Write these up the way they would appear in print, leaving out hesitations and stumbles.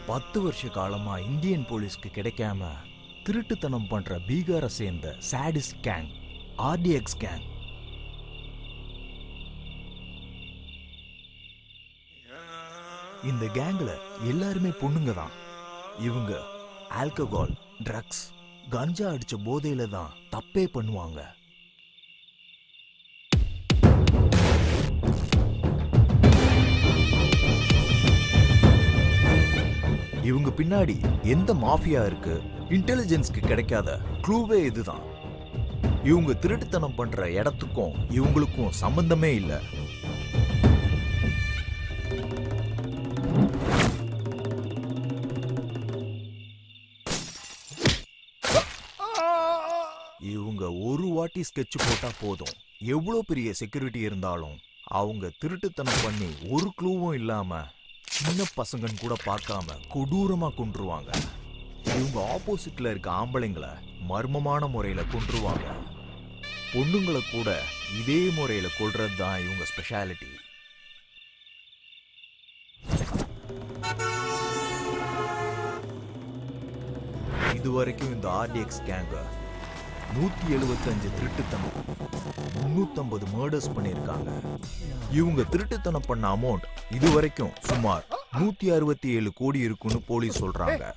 பத்து வருஷ காலமா இந்தியன் போலீஸ்க்கு கிடைக்காம திருட்டுத்தனம் பண்ற பீகாரை சேர்ந்த சாடிஸ்ட் கேங் ஆர்டிஎக்ஸ் கேங். இந்த கேங்ல எல்லாருமே பொண்ணுங்க தான். இவங்க ஆல்கஹால், ட்ரக்ஸ், கஞ்சா அடிச்ச போதையில தான் தப்பே பண்ணுவாங்க. இவங்க பின்னாடி எந்த மாஃபியா இருக்கு, இன்டெலிஜென்ஸ்க்கு கிடைக்காத க்ளூவே இதுதான். இவங்க திருட்டுத்தனம் பண்ற இடத்துக்கும் இவங்களுக்கும் சம்பந்தமே இல்லை. இவங்க ஒரு வாட்டி ஸ்கெட்ச் போட்டா போதும், எவ்வளவு பெரிய செக்யூரிட்டி இருந்தாலும் அவங்க திருட்டுத்தனம் பண்ணி ஒரு க்ளூவும் இல்லாம சின்ன பசங்கன்னு கூட பார்க்காம கொடூரமா கொன்றுவாங்க. இவங்க ஆப்போசிட்ல இருக்க ஆம்பளைங்களை மர்மமான முறையில கொன்றுவாங்க. பொண்ணுங்களை கூட இதே முறையில கொல்றது தான் இவங்க ஸ்பெஷாலிட்டி. இதுவரைக்கும் இந்த ஆர்டிஎக்ஸ் கேங்க 175 திருட்டுத்தனம், 350 மர்டர்ஸ் பண்ணிருக்காங்க. இவங்க திருட்டுத்தனம் பண்ண அமௌண்ட் இதுவரைக்கும் சுமார் 167 கோடி இருக்குன்னு போலீஸ் சொல்றாங்க.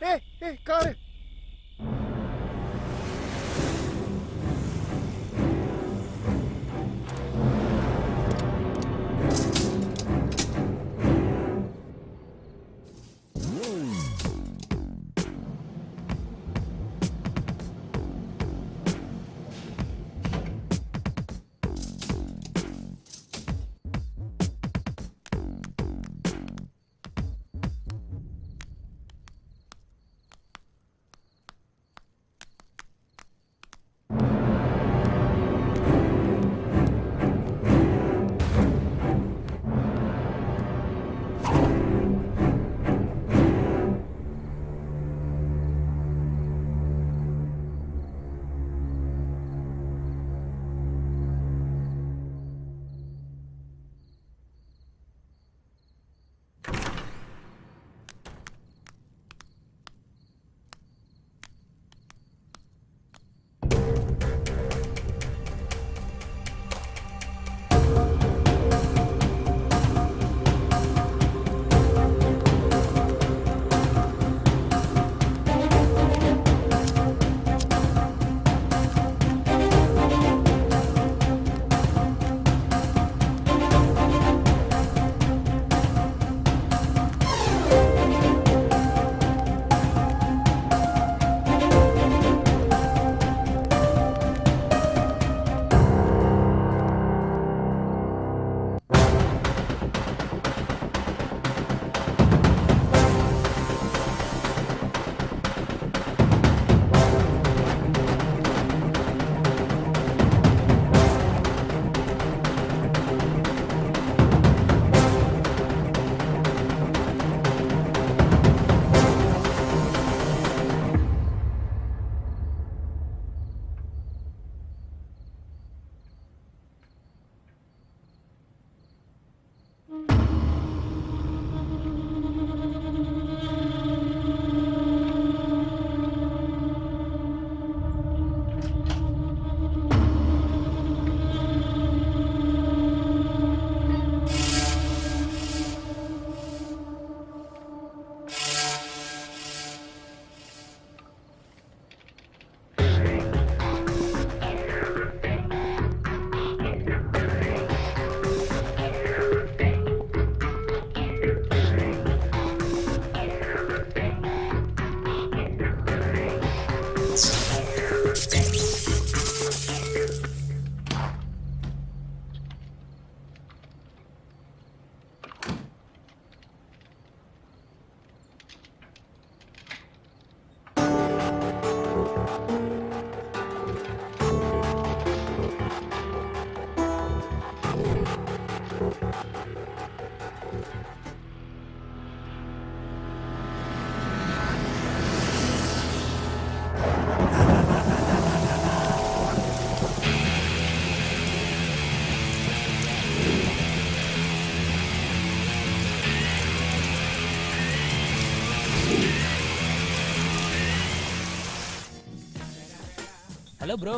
ஹலோ ப்ரோ,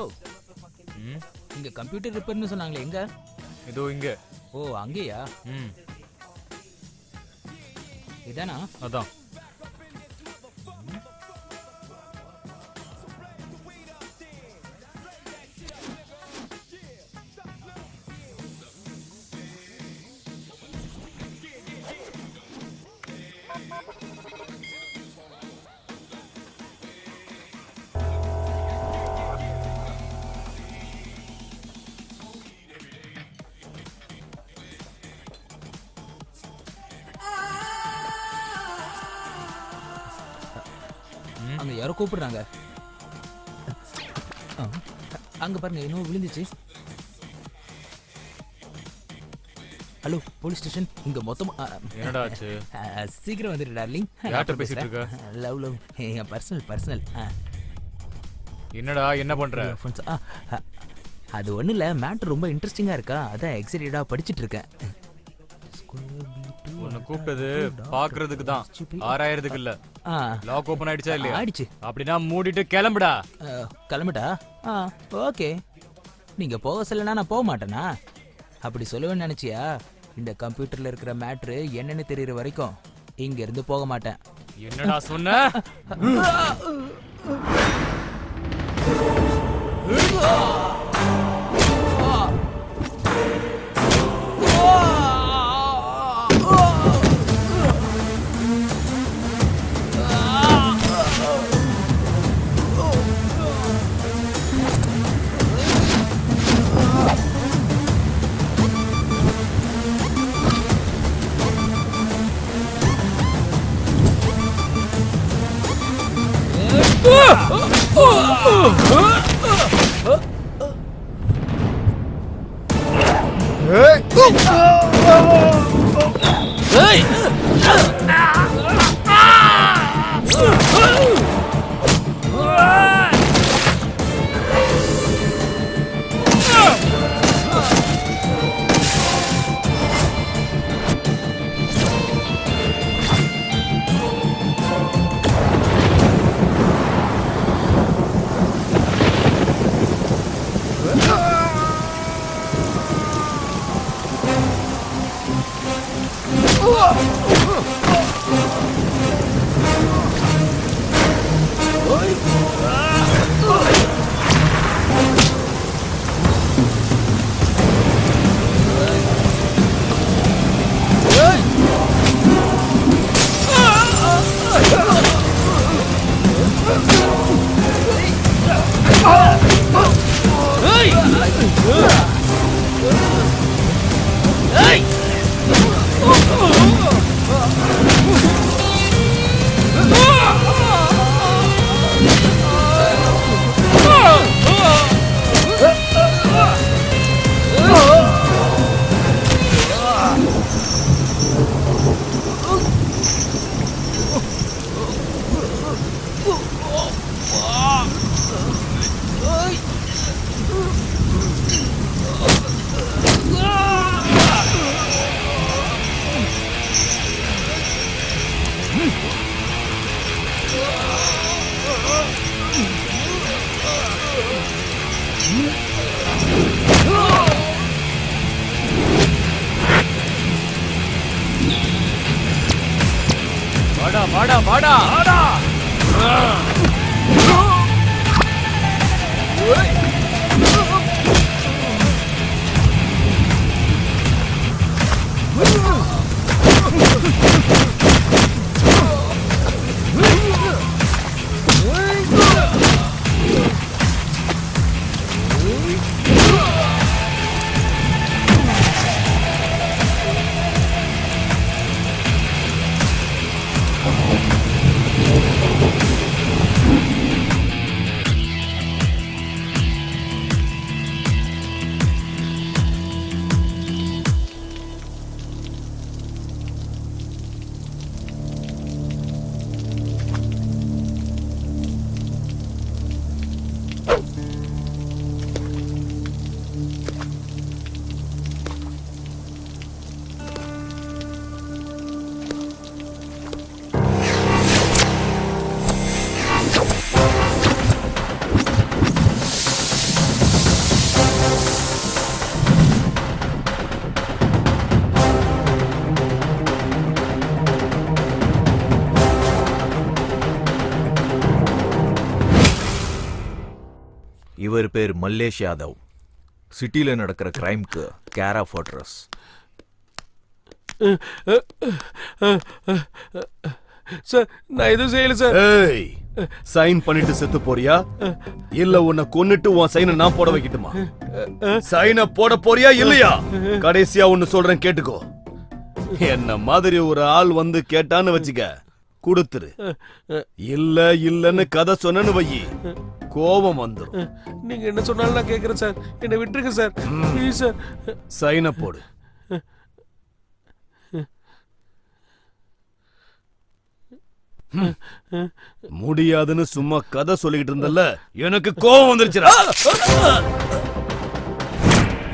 இங்க கம்ப்யூட்டர் ரிப்பேர்னு சொன்னாங்களே, எங்க? இதோ இங்க. ஓ அங்கேயா? இதானா? அதான். அங்க யாரோ கூப்பிடுறாங்க. அங்க பாருங்க, இன்னும் விழுந்துச்சு. ஹலோ போலீஸ் ஸ்டேஷன், இங்க மொத்தமா. என்னடா ஆச்சு? சீக்கிரம் வந்துடு டார்லிங். யார்கிட்ட பேசிட்டு இருக்க? லவ் என் பர்சனல். என்னடா என்ன பண்ற? அது ஒண்ணு இல்ல, மேட்டர் ரொம்ப இன்ட்ரெஸ்டிங்கா இருக்கா, அதான் எக்ஸைட்டடா படிச்சிட்டு இருக்கேன். உன்னை கூப்பிட்டது பாக்குறதுக்கு தான், ஆராயறதுக்கு இல்ல. லாக் ஓபன் ஆயிடுச்சா இல்லையா? ஆயிடுச்சு. அப்படின்னா மூடிட்டு கிளம்புடா. கிளம்பிட்டா? ஓகே. நீங்க போக சொல்லனா நான் போக மாட்டேனா? அப்படி சொல்லுவேன்னு நினைச்சியா? இந்த கம்ப்யூட்டர்ல இருக்கிற மேட்ரு என்னன்னு தெரியற வரைக்கும் இங்க இருந்து போக மாட்டேன். என்னடா சொன்ன? வாடா வாடா வாடா வாடா. இவர் பேர் மல்லேஷ் யாதவ். சிட்டில நடக்கிற கிரைம்க்கு கேர் ஆஃப் அட்ரஸ். சார் நான் எதுவும் செய்யல சார். ஏய், சைன் பண்ணிட்டு செத்து போறியா இல்ல உன்னை கொன்னுட்டு உன் சைனை நான் போட வைக்கட்டுமா? சைனை போட போறியா இல்லையா? கடைசியா ஒன்னு சொல்றேன் கேட்டுக்கோ. என்ன மாதிரி ஒரு ஆள் வந்து கேட்டான்னு வச்சுக்க, கொடுத்துரு. இல்ல இல்லன்னு கதை சொன்னு வையி, கோபம் வந்துரும். நீங்க என்ன சொன்னாலும் நான் கேக்குறேன் சார். என்ன விட்டுருங்க சார், ப்ளீஸ் சார். சைனை போடு. முடியாதுன்னு சும்மா கதை சொல்லிக்கிட்டு இருந்தல்ல, எனக்கு கோபம் வந்துருச்சுடா.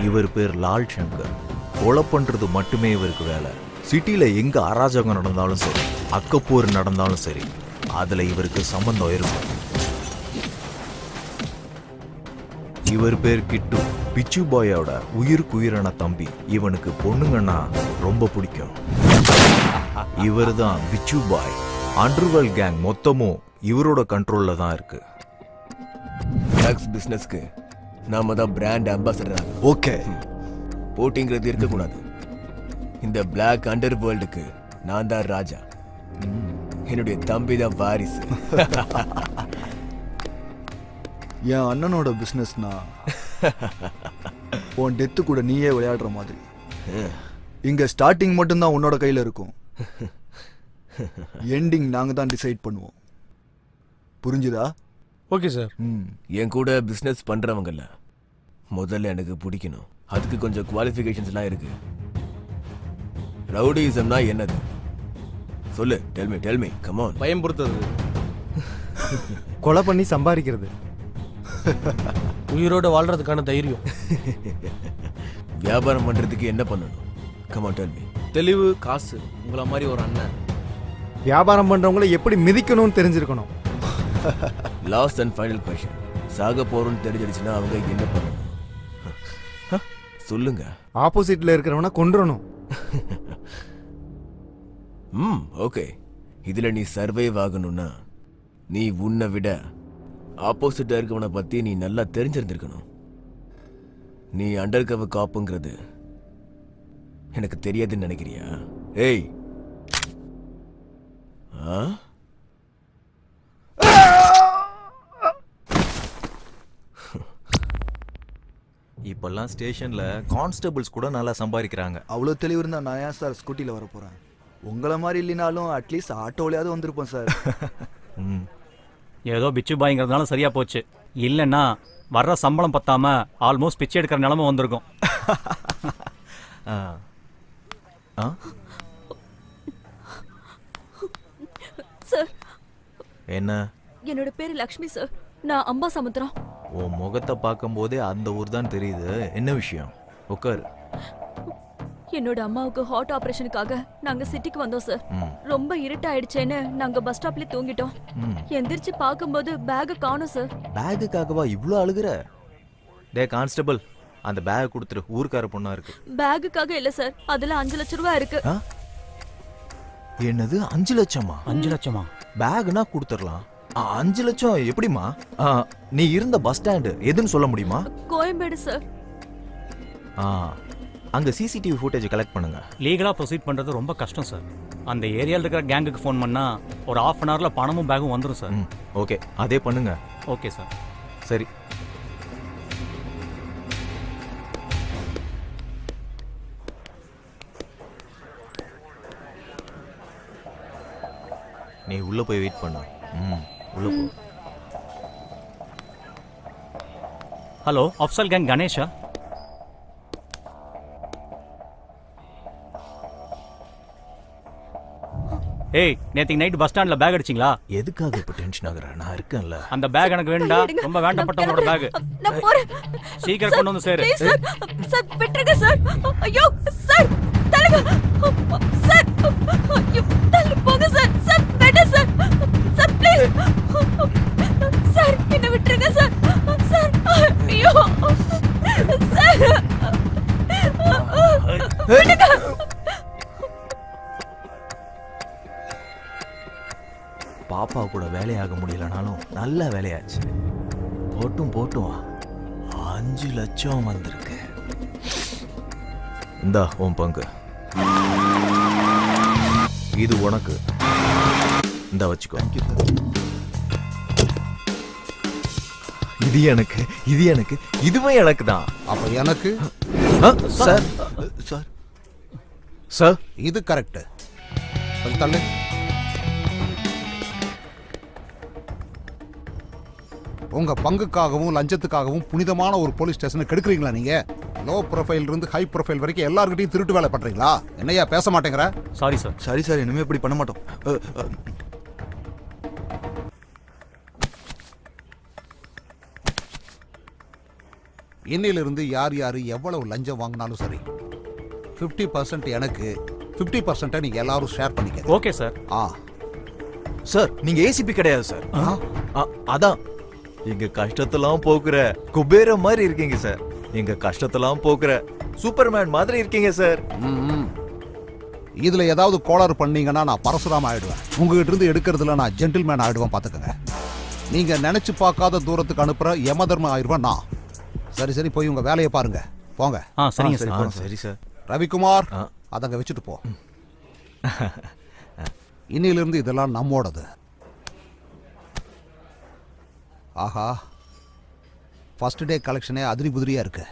இவர் பேர் லால் சங்கர். கொலை பண்றது மட்டுமே இவருக்கு வேலை. சிட்டில எங்க அராஜகம் நடந்தாலும் சரி, அக்கப்போர் நடந்தாலும் சரி, அதுல இவருக்கு சம்பந்தம் இருக்கும். இவர் பேர் கிட்டு. பிச்சு பாயோட உயிருக்குயிரான தம்பி. இவனுக்கு பொண்ணுங்கன்னா ரொம்ப பிடிக்கும். இவர் தான் பிச்சு பாய். அண்டர்வேர்ல்ட் கேங் மொத்தமும் இவரோட கண்ட்ரோல்ல தான் இருக்கு. ட்ரக்ஸ் பிசினஸ்க்கு நாம தான் பிராண்ட் அம்பாசடர். ஓகே, போட்டிங்கிறது இருக்கக்கூடாது. இந்த பிளாக் அண்டர் வேர்ல்டுக்கு நான் தான் ராஜா. என்னுடைய தம்பி தான் வாரிசு. என் அண்ணனோட பிசினஸ்னா உன் டெத்து கூட நீயே விளையாடுற மாதிரி. இங்க ஸ்டார்டிங் மட்டும்தான் உன்னோட கையில இருக்கும், எண்டிங் நாங்க தான் டிசைட் பண்ணுவோம். புரிஞ்சுதா? Okay sir. என் கூட பிசினஸ் பண்றவங்கல்ல முதல்ல எனக்கு பிடிக்கணும். அதுக்கு கொஞ்சம் குவாலிஃபிகேஷன்ஸ்லாம் இருக்கு. ரவுடிசம்னா என்னது சொல்லு. Tell me come on. பயம்படுத்துறது, கொலை பண்ணி சம்பாதிக்கிறது, உயிரோட வாழ்றதுக்கான தைரியம். வியாபாரம் பண்றதுக்கு என்ன பண்ணணும்? Come on tell me. தெளிவு, காசு. உங்கள மாதிரி ஒரு அண்ணன். வியாபாரம் பண்றவங்களை எப்படி மிதிக்கணும்னு தெரிஞ்சிருக்கணும். Last and final question. சாக போறோம்னு தெரிஞ்சிடுச்சுன்னா அவங்க என்ன பண்ணணும் சொல்லுங்க. ஆப்போசிட்ல இருக்கிறவனை கொன்றணும். ஓகே. இதுல நீ சர்வைவ் ஆகணும்னா நீ உன்னை விட ஆப்போசிட்டா இருக்கவனை பத்தி நீ நல்லா தெரிஞ்சிருந்திருக்கணும். நீ அண்டர் கவர் காப்புங்கிறது எனக்கு தெரியாதுன்னு நினைக்கிறியா? ஏய், இப்பெல்லாம் ஸ்டேஷன்ல கான்ஸ்டபிள்ஸ் கூட நல்லா சம்பாதிக்கிறாங்க. அவ்வளோ தெளிவு இருந்தா நான் ஏன் சார் ஸ்கூட்டியில் வர போறேன்? உங்களை மாதிரி இல்லைனாலும் அட்லீஸ்ட் ஆட்டோலையாவது வந்திருப்போம் சார். ஏதோ பிச்சு பாய்ங்கிறதுனால சரியா போச்சு. இல்லைன்னா வர்ற சம்பளம் பத்தாம ஆல்மோஸ்ட் பிச்சை எடுக்கிற நிலைமை வந்திருக்கும். சார், என்ன? என்னோட பேரு லக்ஷ்மி சார். நான் அம்பா சமுத்திரம். உன் முகத்தை பார்க்கும் போதே அந்த ஊர் தான் தெரியுது. என்ன விஷயம்? உட்காரு. என்னோட அம்மாவுக்கு ஹார்ட் ஆபரேஷனுக்காக நாங்க சிட்டிக்கு வந்தோம் சார். ரொம்ப இருட்டாயிடுச்சேன்னு நாங்க பஸ் ஸ்டாப்ல தூங்கிட்டோம். எந்திரிச்சு பார்க்கும்போது பேக் காணோம் சார். பேக்குக்காகவா இவ்ளோ அழுகுற? டே கான்ஸ்டபிள், அந்த பேக் கொடுத்துரு. ஊர்க்கார பொண்ணா இருக்கு. பேக்குக்காக இல்ல சார், அதுல 5 லட்சம் ரூபாய் இருக்கு. என்னது 5 லட்சமா? 5 லட்சமா? பேக்னா கொடுத்துடலாம். 5 லட்சம் எப்படிமா? நீ இருந்த பஸ் ஸ்டாண்டு எதுன்னு சொல்ல முடியுமா? கோயம்பேடு சார். அங்க சிசிடிவி ஃபுட்டேஜ் கலெக்ட் பண்ணுங்க. லீகலா ப்ரொசீட் பண்றது ரொம்ப கஷ்டம் சார். அந்த ஏரியால இருக்கிற கேங்குக்கு ஃபோன் பண்ணா ஒரு 1/2 அன் ஹவர்ல பணமும் பேகும் வந்துடும் சார். ஓகே, அதே பண்ணுங்க. Okay sir. சரி. நீ உள்ள போய் வெயிட் பண்ணு. உள்ள போ. Hello, Afzal gang Ganesha? ஏய், நேத்திக்கு நைட் பஸ் ஸ்டாண்ட்ல பேக் அடிச்சிங்களா? எதுக்காக இப்ப டென்ஷன் ஆகுற? நான் இருக்கேன்ல. அந்த பேக் எனக்கு வேண்டாம். ரொம்ப வேண்டப்பட்டவங்களோட பேக். நான் போறேன். சீக்கிரம் கொண்டு வந்து சேரு. சார், சார் விட்டுருங்க சார். ஐயோ சார், தள்ளுங்க சார். ஐயோ, தள்ளு போங்க சார். சார் வேண்டாம் சார். சார் ப்ளீஸ் சார், என்ன விட்டுருங்க சார். சார் ஐயோ சார், விடுங்க. பாப்பா கூட வேலையாக முடியலனாலும் நல்ல வேலையாச்சு. போட்டும் 5 லட்சம் வந்திருக்கு. இந்தா உன் பங்கு. இது உனக்கு. இந்த வச்சுக்கோ. இது எனக்கு, இது எனக்கு, இதுவே எனக்கு தான். அப்ப எனக்கு சார் சார் சார் இது கரெக்ட். தள்ளு. உங்க பங்குக்காகவும் லஞ்சத்துக்காகவும் புனிதமான ஒரு போலீஸ் ஸ்டேஷனை கெடுக்குறீங்களா நீங்க? லோ ப்ரொஃபைல் இருந்து ஹை ப்ரொஃபைல் வரைக்கும் எல்லார்கிட்டையும் திருட்டு வேலை பண்றீங்களா? என்னையா பேச மாட்டேங்கிற? Sorry sir. சரி சார், இனிமே இப்படி பண்ண மாட்டோம். இன்னிலிருந்து யார் யார் எவ்வளவு லஞ்சம் வாங்கினாலும் சரி 50% எனக்கு, 50% நீங்க எல்லாரும் ஷேர் பண்ணிக்க. Okay sir. சார் நீங்க ஏசிபி கிடையாது சார். அதான் எங்க கஷ்டத்தெல்லாம் போக்குற குபேர மாதிரி இருக்கீங்க சார். எங்க கஷ்டத்தெல்லாம் போக்குற சூப்பர்மேன் மாதிரி இருக்கீங்க சார். இதுல ஏதாவது கோளாறு பண்ணீங்கன்னா நான் பரசுராம ஆயிடுவேன். உங்ககிட்ட இருந்து எடுக்கிறதுல நான் ஜென்டில்மேன் ஆயிடுவேன் பாத்துக்கங்க. நீங்க நினைச்சு பார்க்காத தூரத்துக்கு அனுப்புற யமதர்ம ஆயிடுவேன் நான். சரி சரி, போய் உங்க வேலையை பாருங்க, போங்க. சரிங்க சார். சரி சார். ரவிக்குமார், அதங்க வச்சுட்டு போ. இன்னிலிருந்து இதெல்லாம் நம்மோடது. ஆஹா, ஃபர்ஸ்ட் டே கலெக்ஷனே அதிரி புதிரியா இருக்கு.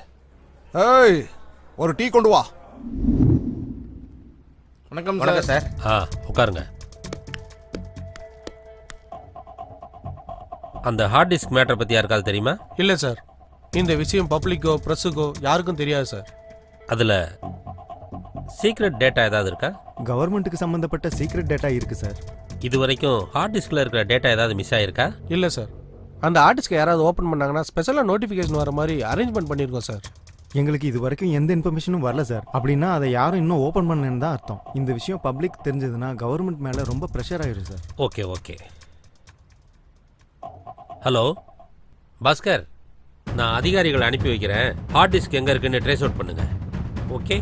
ஏய், ஒரு டீ கொண்டு வா. வணக்கம் சார். உட்காருங்க. அந்த ஹார்ட் டிஸ்க் மேட்டர் பத்தி யாருக்காவது தெரியுமா? இல்ல சார், இந்த விஷயம் பப்ளிக்கோ பிரஸுக்கோ யாருக்கும் தெரியாது சார். அதுல சீக்ரெட் டேட்டா ஏதாவது இருக்கா? கவர்மெண்ட்டுக்கு சம்பந்தப்பட்ட சீக்ரெட் டேட்டா இருக்கு சார். இது வரைக்கும் ஹார்ட் டிஸ்க்ல இருக்கிற டேட்டா ஏதாவது மிஸ் ஆயிருக்கா? இல்ல சார், அந்த ஆர்டிஸ்ட்க்கு யாராவது ஓப்பன் பண்ணாங்கன்னா ஸ்பெஷலாக நோட்டிஃபிகேஷன் வர மாதிரி அரேஞ்ச்மெண்ட் பண்ணியிருக்கோம் சார். எங்களுக்கு இது வரைக்கும் எந்த இன்ஃபர்மேஷனும் வரல சார். அப்படின்னா அதை யாரும் இன்னும் ஓப்பன் பண்ணலன்னு தான் அர்த்தம். இந்த விஷயம் பப்ளிக் தெரிஞ்சதுன்னா கவர்மெண்ட் மேலே ரொம்ப ப்ரெஷர் ஆயிடும் sir. Okay okay. Hello Bhaskar, நான் அதிகாரிகளை அனுப்பி வைக்கிறேன். ஹார்ட் டிஸ்க் எங்க இருக்குன்னு ட்ரேஸ் அவுட் பண்ணுங்க. ஓகே.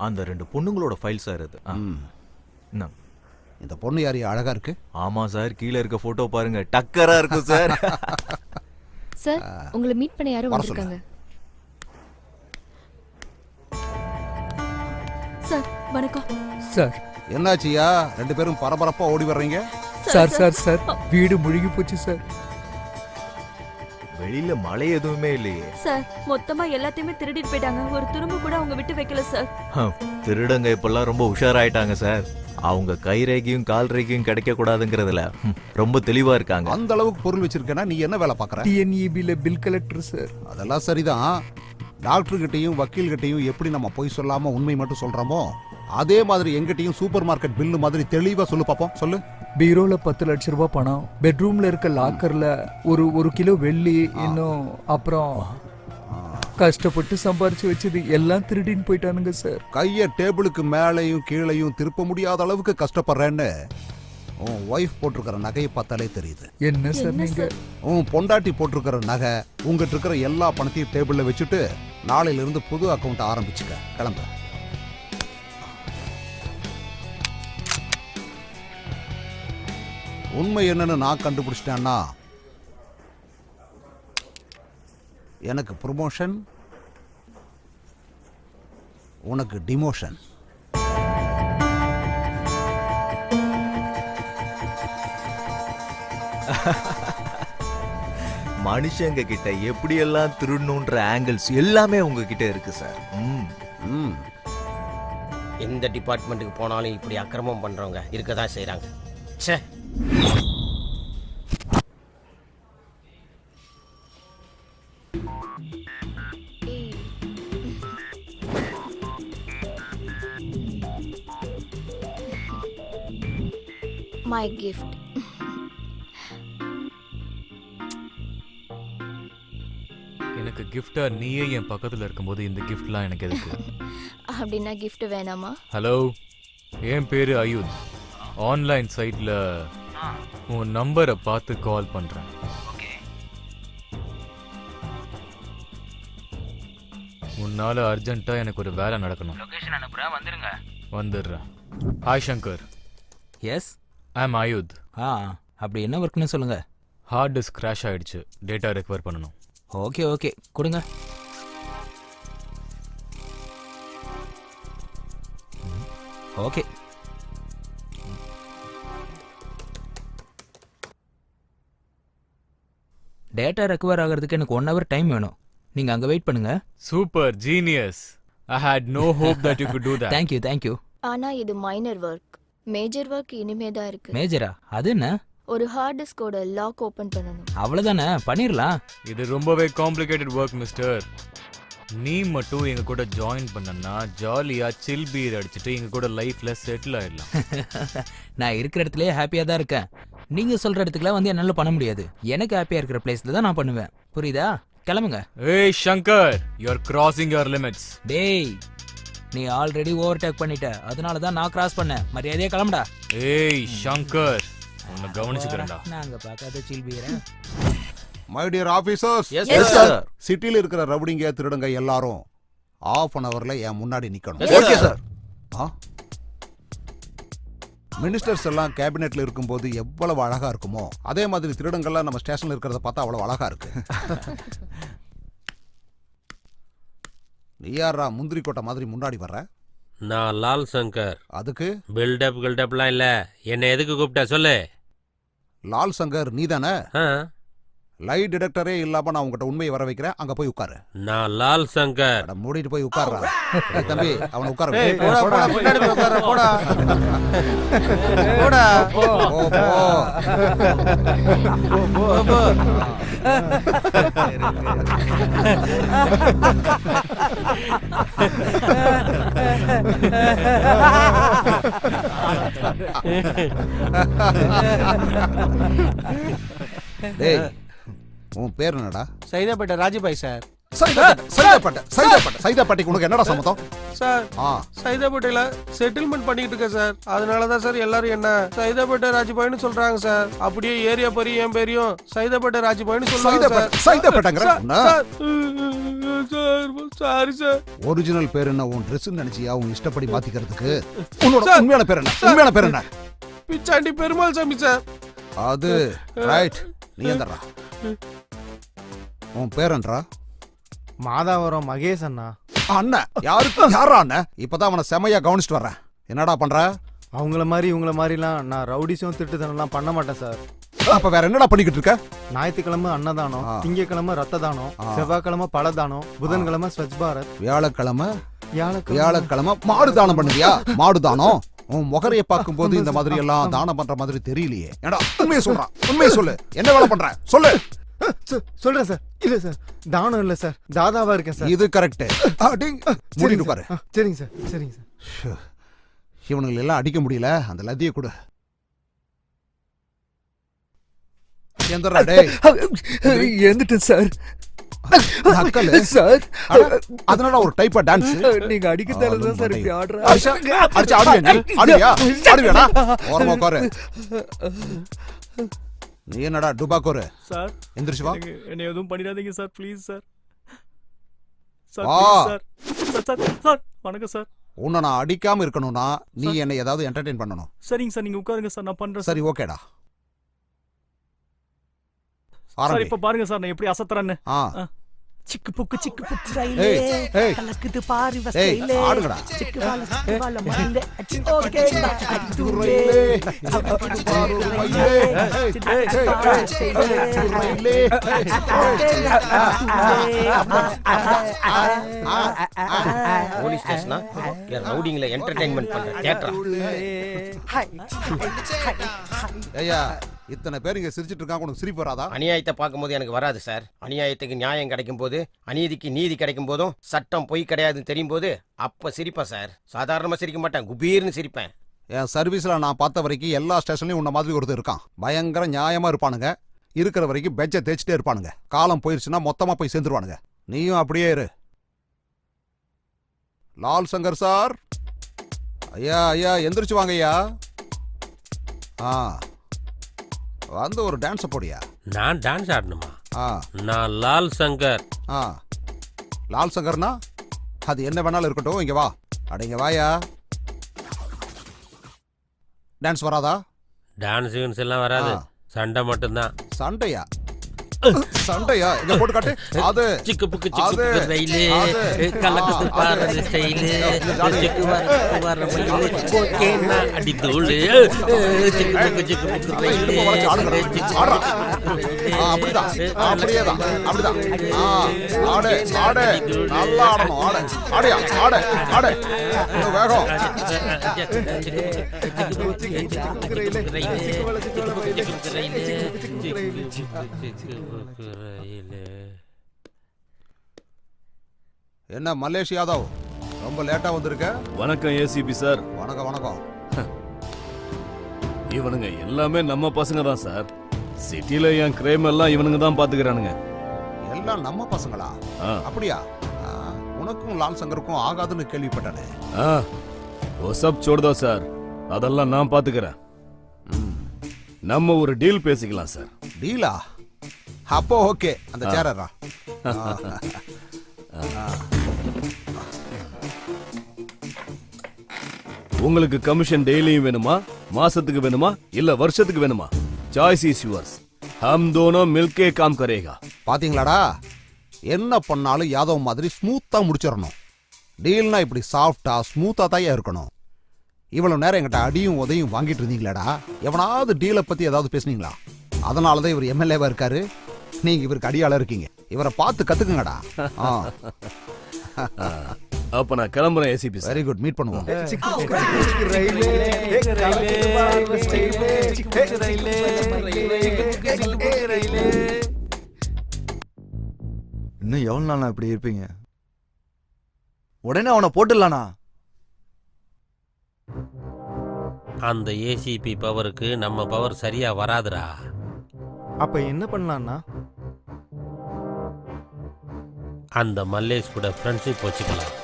அந்த 2 பொண்ணுங்களோட ஃபைல் சார் இது. இந்த பொண்ணு யாரையும் அழகா இருக்கு. ஆமா சார், கீழே இருக்க போட்டோ பாருங்க, டக்கரா இருக்கு சார். சார், உங்களை மீட் பண்ண யாரும் வந்திருக்காங்க. சார் வணக்கம். சார் என்னாச்சியா, 2 பேரும் பரபரப்பா ஓடி வர்றீங்க? சார் சார் சார், வீடு முழுகி போச்சு சார். வெளியில மழை எதுவுமே இல்லையே சார். மொத்தமா எல்லாத்தையுமே திருடிட்டு போயிட்டாங்க. ஒரு துரும்பு கூட அவங்க விட்டு வைக்கல சார். திருடங்க இப்பெல்லாம் ரொம்ப உஷாராயிட்டாங்க சார். அவங்க கை ரேகையும் கால் ரேகையும் கிடைக்க கூடாதுங்கிறதுல ரொம்ப தெளிவா இருக்காங்க. அந்த அளவுக்கு பொருள் வச்சிருக்கேன்னா நீ என்ன வேலை பாக்குற? டிஎன்இபில பில் கலெக்டர் சார். அதெல்லாம் சரிதான். டாக்டர் கிட்டையும் வக்கீல் கிட்டையும் எப்படி நம்ம பொய் சொல்லாம உண்மை மட்டும் சொல்றோமோ அதே மாதிரி எங்கிட்டையும் சூப்பர் மார்க்கெட் பில்லு மாதிரி தெளிவா சொல்லு பாப்போம். சொல்லு. பீரோல 10 லட்சம் ரூபாய் பணம், பெட்ரூம்ல இருக்க லாக்கர்ல ஒரு கிலோ வெள்ளி, இன்னும் அப்புறம் கஷ்டப்பட்டு சம்பாரிச்சு வச்சது எல்லாம் திருடின்னு போயிட்டானுங்க சார். கைய டேபிளுக்கு மேலையும் கீழையும் திருப்ப முடியாத அளவுக்கு கஷ்டப்படுறேன்னு உன் ஒய்ஃப் போட்டிருக்கிற நகையை பார்த்தாலே தெரியுது. என்ன சார் நீங்க? உன் பொண்டாட்டி போட்டிருக்கிற நகை, உங்ககிட்ட இருக்கிற எல்லா பணத்தையும் டேபிள்ல வச்சுட்டு நாளையில இருந்து புது அக்கௌண்ட் ஆரம்பிச்சுக்க. கிளம்ப. உண்மை என்னன்னு நான் கண்டுபிடிச்சிட்டேன்னா எனக்கு ப்ரொமோஷன், உனக்கு டிமோஷன். மனுஷங்க கிட்ட எப்படி எல்லாம் திருடணுன்ற ஆங்கிள்ஸ் எல்லாமே உங்ககிட்ட இருக்கு சார். எந்த டிபார்ட்மெண்ட்டுக்கு போனாலும் இப்படி அக்கிரமம் பண்றவங்க இருக்கதான் செய்றாங்க. ச்சே. My gift. எனக்கு கிஃப்டா நீயே என் பக்கத்துல இருக்கும்போது இந்த கிஃப்ட்லாம் எனக்கு எதுக்கு? அப்படின்னா gift வேணாமா? ஹலோ, என் பேரு அயுத். ஆன்லைன் சைட்ல உன் நம்பரை பார்த்து கால் பண்றேன். உன்னால அர்ஜென்ட்டா எனக்கு ஒரு வேலை நடக்கணும். லொகேஷன் அனுப்புறேன், வந்துருங்க. வந்துடுறேன். ஹாய் சங்கர். எஸ், ஐ அம் அயுத். அப்படி என்ன ஒர்க்னு சொல்லுங்க. ஹார்ட் டிஸ்க் கிராஷ் ஆயிடுச்சு, டேட்டா ரெக்கவர் பண்ணணும். ஓகே ஓகே கொடுங்க. ஓகே. டேட்டா ரெக்கவர் ஆகிறதுக்கு எனக்கு 1 hour டைம் வேணும். நீங்க அங்க வெயிட் பண்ணுங்க. Super genius. I had no hope that you could do that. Thank you. ஆனா இது மைனர் ஒர்க். மேஜர் ஒர்க் இனிமே தான் இருக்கு. மேஜரா? அது என்ன? ஒரு ஹார்ட் டிஸ்கோட லாக் ஓபன் பண்ணனும். அவ்வளவுதானே, பண்ணிரலாம். இது ரொம்பவே காம்ப்ளிகேட்டட் ஒர்க் மிஸ்டர். நீ மட்டும் எங்க கூட ஜாயின் பண்ணனா ஜாலியா சில் பீர் அடிச்சிட்டு எங்க கூட லைஃப்ல செட்டில் ஆயிடலாம். நான் இருக்கிற இடத்துலயே ஹாப்பியா தான் இருக்கேன். நீங்க சொல்ற இடத்துக்குலாம் வந்து என்னால பண்ண முடியாது. எனக்கு ஹாப்பியா இருக்கிற பிளேஸ்ல தான் நான் பண்ணுவேன். புரியுதா? கிளம்புங்க. ஏய் Shankar, you are crossing your limits. டேய், நீ ஆல்ரெடி ஓவர்டேக் பண்ணிட்ட. அதனால தான் நான் கிராஸ் பண்ணேன். மரியாதையா கிளம்புடா. ஏய் சங்கர், உன்னை கவனிச்சுக்கிறேன்டா. நாங்க பார்க்காத சில் பீரா. My dear officers, yes sir. சிட்டில இருக்கிற ரவுடிங்க திருடுங்க எல்லாரும் ½ an hourல என் முன்னாடி நிக்கணும். Okay sir. மினிஸ்டர்ஸ் எல்லாம் கேபினெட்ல இருக்கும்போது எவ்வளவு அழகா இருக்குமோ அதே மாதிரி திருடங்கள்லாம் நம்ம ஸ்டேஷன்ல இருக்கிறத பார்த்தா அவ்வளவு அழகா இருக்கு. நீ யாரா முந்திரி கோட்டை மாதிரி முன்னாடி வர்ற? நான் லால் சங்கர். அதுக்கு பில்டப் கில்டப்லாம் இல்ல. என்ன எதுக்கு கூப்பிட்ட சொல்லு. லால் சங்கர் நீதானே? லை டிடெக்டரே இல்லாம நான் உங்ககிட்ட உண்மையை வர வைக்கிறேன். அங்க போய் உட்காரு. நான் லால் சங்கர். மூடிட்டு போய் உட்கார்றா. தம்பி அவனை உட்கார வை. டேய், உன் பேர் என்னடா? சைதாப்பேட்டை ராஜபாய் சார். சைதாப்பேட்டைக்கு உனக்கு என்னடா சம்மதம்? சார் சைதாப்பேட்டையில செட்டில்மெண்ட் பண்ணிட்டு இருக்கேன் சார். அதனாலதான் சார் எல்லாரும் என்ன சைதாப்பேட்டை ராஜபாய்னு சொல்றாங்க சார். அப்படியே ஏரியா பரி என் பேரையும் சைதாப்பேட்டை ராஜபாய்னு சொல்றாங்க சார். சைதாப்பேட்டைங்கற சாரி சார். ஒரிஜினல் பேர் என்ன உன் Dress நினைச்சியா உன் இஷ்டப்படி மாத்திக்கிறதுக்கு? உன்னோட உண்மையான பேர் என்ன? உண்மையான பேர் என்ன? பிச்சாண்டி பெருமாள் சாமி சார். அது ரைட். நீ எந்தடா? உன் பேரன்றா? மாதாவரம் மகேஷ் அண்ணா. அண்ணா? யாரா அண்ணா? இப்பதான் அவனை செமையா கவனிச்சுட்டு வர்றேன். என்னடா பண்ற? அவங்கள மாதிரி இவங்கள மாதிரிலாம் நான் ரவுடிஸும் திருட்டுத்தனம்லாம் பண்ண மாட்டேன் சார். அப்ப வேற என்னடா பண்ணிக்கிட்டு இருக்க? ஞாயிற்றுக்கிழமை அன்னதானம், திங்கக்கிழமை ரத்த தானம், செவ்வாய்க்கிழமை பழதானம், புதன்கிழமை ஸ்வச் பாரத், வியாழக்கிழமை மாடு தானம் பண்ணுவியா? மாடு தானம்? உன் முகரைய பார்க்கும்போது இந்த மாதிரி எல்லாம் தானம் பண்ற மாதிரி தெரியலையே. ஏடா உண்மையை சொல்றான். உண்மையை சொல்லு. என்ன வேலை பண்ற சொல்லு. சொல்றேன் சார். இல்ல சார், தானம் இல்ல சார், தாதாவா இருக்கேன் சார். இது கரெக்ட். மூடிட்டு பாரு. சரிங்க சார், சரிங்க சார். இவனுங்களை எல்லாம் அடிக்க முடியல. அந்த லத்தியை கொடு. எந்தடா டேய்? எந்திட்டேன் சார். நக்கலு சார். அதனால ஒரு டைப்பா டான்ஸ் நீங்க அடிக்கிறதால தான் சார் இப்படி ஆடுறா. அடிச்சு ஆடுவியா? ஆடுவியாடா? ஓரமா உட்காரு. நீ என்னடா டுபாக்கோரு? சார் எந்திரிச்சு வா. என்ன எதுவும் பண்ணிடாதீங்க sir, please sir. Sir sir sir வணக்கம் சார். உன்னை நான் அடிக்காம இருக்கணும்னா நீ என்னை ஏதாவது என்டர்டெயின் பண்ணணும். சரிங்க சார், நீங்க உட்காருங்க சார், நான் பண்றேன். சரி ஓகேடா. சார் இப்ப பாருங்க சார் நான் எப்படி அசத்துறேன்னு. சிக்கு புக்கு ஸ்டைலே கலக்குது பாரு ஸ்டைலே ஆடுங்கடா. சிக்கு வால மண்டே ஓகே அதுரே போலீஸ் ஸ்டேஷனா இல்ல ரவுடிங்ல என்டர்டெயின்மென்ட் பண்ற தியேட்டரா? ஐயா இத்தனை பேர் இங்க சிரிச்சிட்டு இருக்காங்க, உனக்கு சிரிப்பு வராதா? அநியாயத்தை பார்க்கும்போது எனக்கு வராது சார். அநியாயத்துக்கு நியாயம் கிடைக்கும் போது, அநீதிக்கு நீதி கிடைக்கும் போதும், சட்டம் பொய் கிடையாதுன்னு தெரியும் போது அப்ப சிரிப்பேன் சார். சாதாரணமா சிரிக்க மாட்டேன், குபீர்னு சிரிப்பேன். என் சர்வீஸ்ல நான் பார்த்த வரைக்கும் எல்லா ஸ்டேஷன்லயும் உன்ன மாதிரி ஒருத்தர் இருக்கான். பயங்கர நியாயமா இருப்பானுங்க. இருக்கிற வரைக்கும் பெஞ்சை தேய்ச்சிட்டே இருப்பானுங்க. காலம் போயிருச்சுன்னா மொத்தமா போய் சேர்ந்துருவானுங்க. நீயும் அப்படியே இரு. லால் சங்கர் சார், ஐயா ஐயா எந்திரிச்சு வாங்க ஐயா. வந்து ஒரு டான்ஸ் போடியா. நான் டான்ஸ் ஆடணுமா? நான் லால் சங்கர். லால் சங்கர்னா அது என்ன வேணாலும் இருக்கட்டும். இங்க வா. அடங்க வாயா. டான்ஸ் வராதா? டான்ஸ் எல்லாம் வராது. சண்டை மட்டும்தான். சண்டையா? சண்டையா? இங்க போட்டு காட்டு. அது சிக்கு புக்கு ரயிலு கலக்குது பாரு ஸ்டைலு சிக்கு வர மயிலு ஓகேனா அடி தூளு சிக்கு புக்கு ரயிலு அப்படிதான், அப்படியேதான், அப்படிதான். ஆடு, ஆடு, நல்லா ஆடணும், ஆடு, ஆடியா, ஆடு, ஆடு, இன்னும் வேகம். என்ன மல்லேஷ் யாதவ், ரொம்ப லேட்டா வந்திருக்க? வணக்கம் ஏசிபி சார். வணக்கம் வணக்கம். இவனுங்க எல்லாமே நம்ம பசங்க தான் சார். சிட்டில என் கிரைம் எல்லாம் இவனுங்க தான் பாத்துக்கிறானுங்க. எல்லாம் நம்ம பசங்களா? அப்படியா? உனக்கும் லால் சங்கருக்கும் ஆகாதுன்னு கேள்விப்பட்டனே. சப் छोड़ சார், அதெல்லாம் நான் பாத்துக்கிறேன். நம்ம ஒரு டீல் பேசிக்கலாம் சார். டீலா? அப்போ ஓகே, அந்த சேரரா. உங்களுக்கு கமிஷன் டெய்லியும் வேணுமா, மாசத்துக்கு வேணுமா, இல்ல வருஷத்துக்கு வேணுமா? Choice is yours. हम दोनों मिलके काम करेगा. பாத்தீங்களாடா, என்ன பண்ணாலும் யாதவ் மாதிரி ஸ்மூத்தா முடிச்சிடணும். டீல்னா இப்படி சாஃப்டா ஸ்மூத்தா தான் இருக்கணும். இவ்வளவு நேரம் எங்கிட்ட அடியும் உதையும் வாங்கிட்டு இருந்தீங்களாடா? எவனாவது டீலை பத்தி ஏதாவது பேசுனீங்களா? அதனாலதான் இவர் எம்எல்ஏவா இருக்காரு, நீங்க இவருக்கு அடியாள இருக்கீங்க. இவரை பார்த்து கத்துக்குங்கடா. அப்ப நான் கிளம்புறேன் ஏசிபி. வெரி குட், மீட் பண்ணுவோம். இன்னும் எவ்வளவு நாள் இப்படி இருப்பீங்க? உடனே அவனை போட்டுடலானா? அந்த ஏசிபி பவருக்கு நம்ம பவர் சரியா வராதுடா. அப்ப என்ன பண்ணலாம்னா, அந்த மல்லேஷ் கூட ஃப்ரெண்ட்ஷிப் வச்சுக்கலாம்.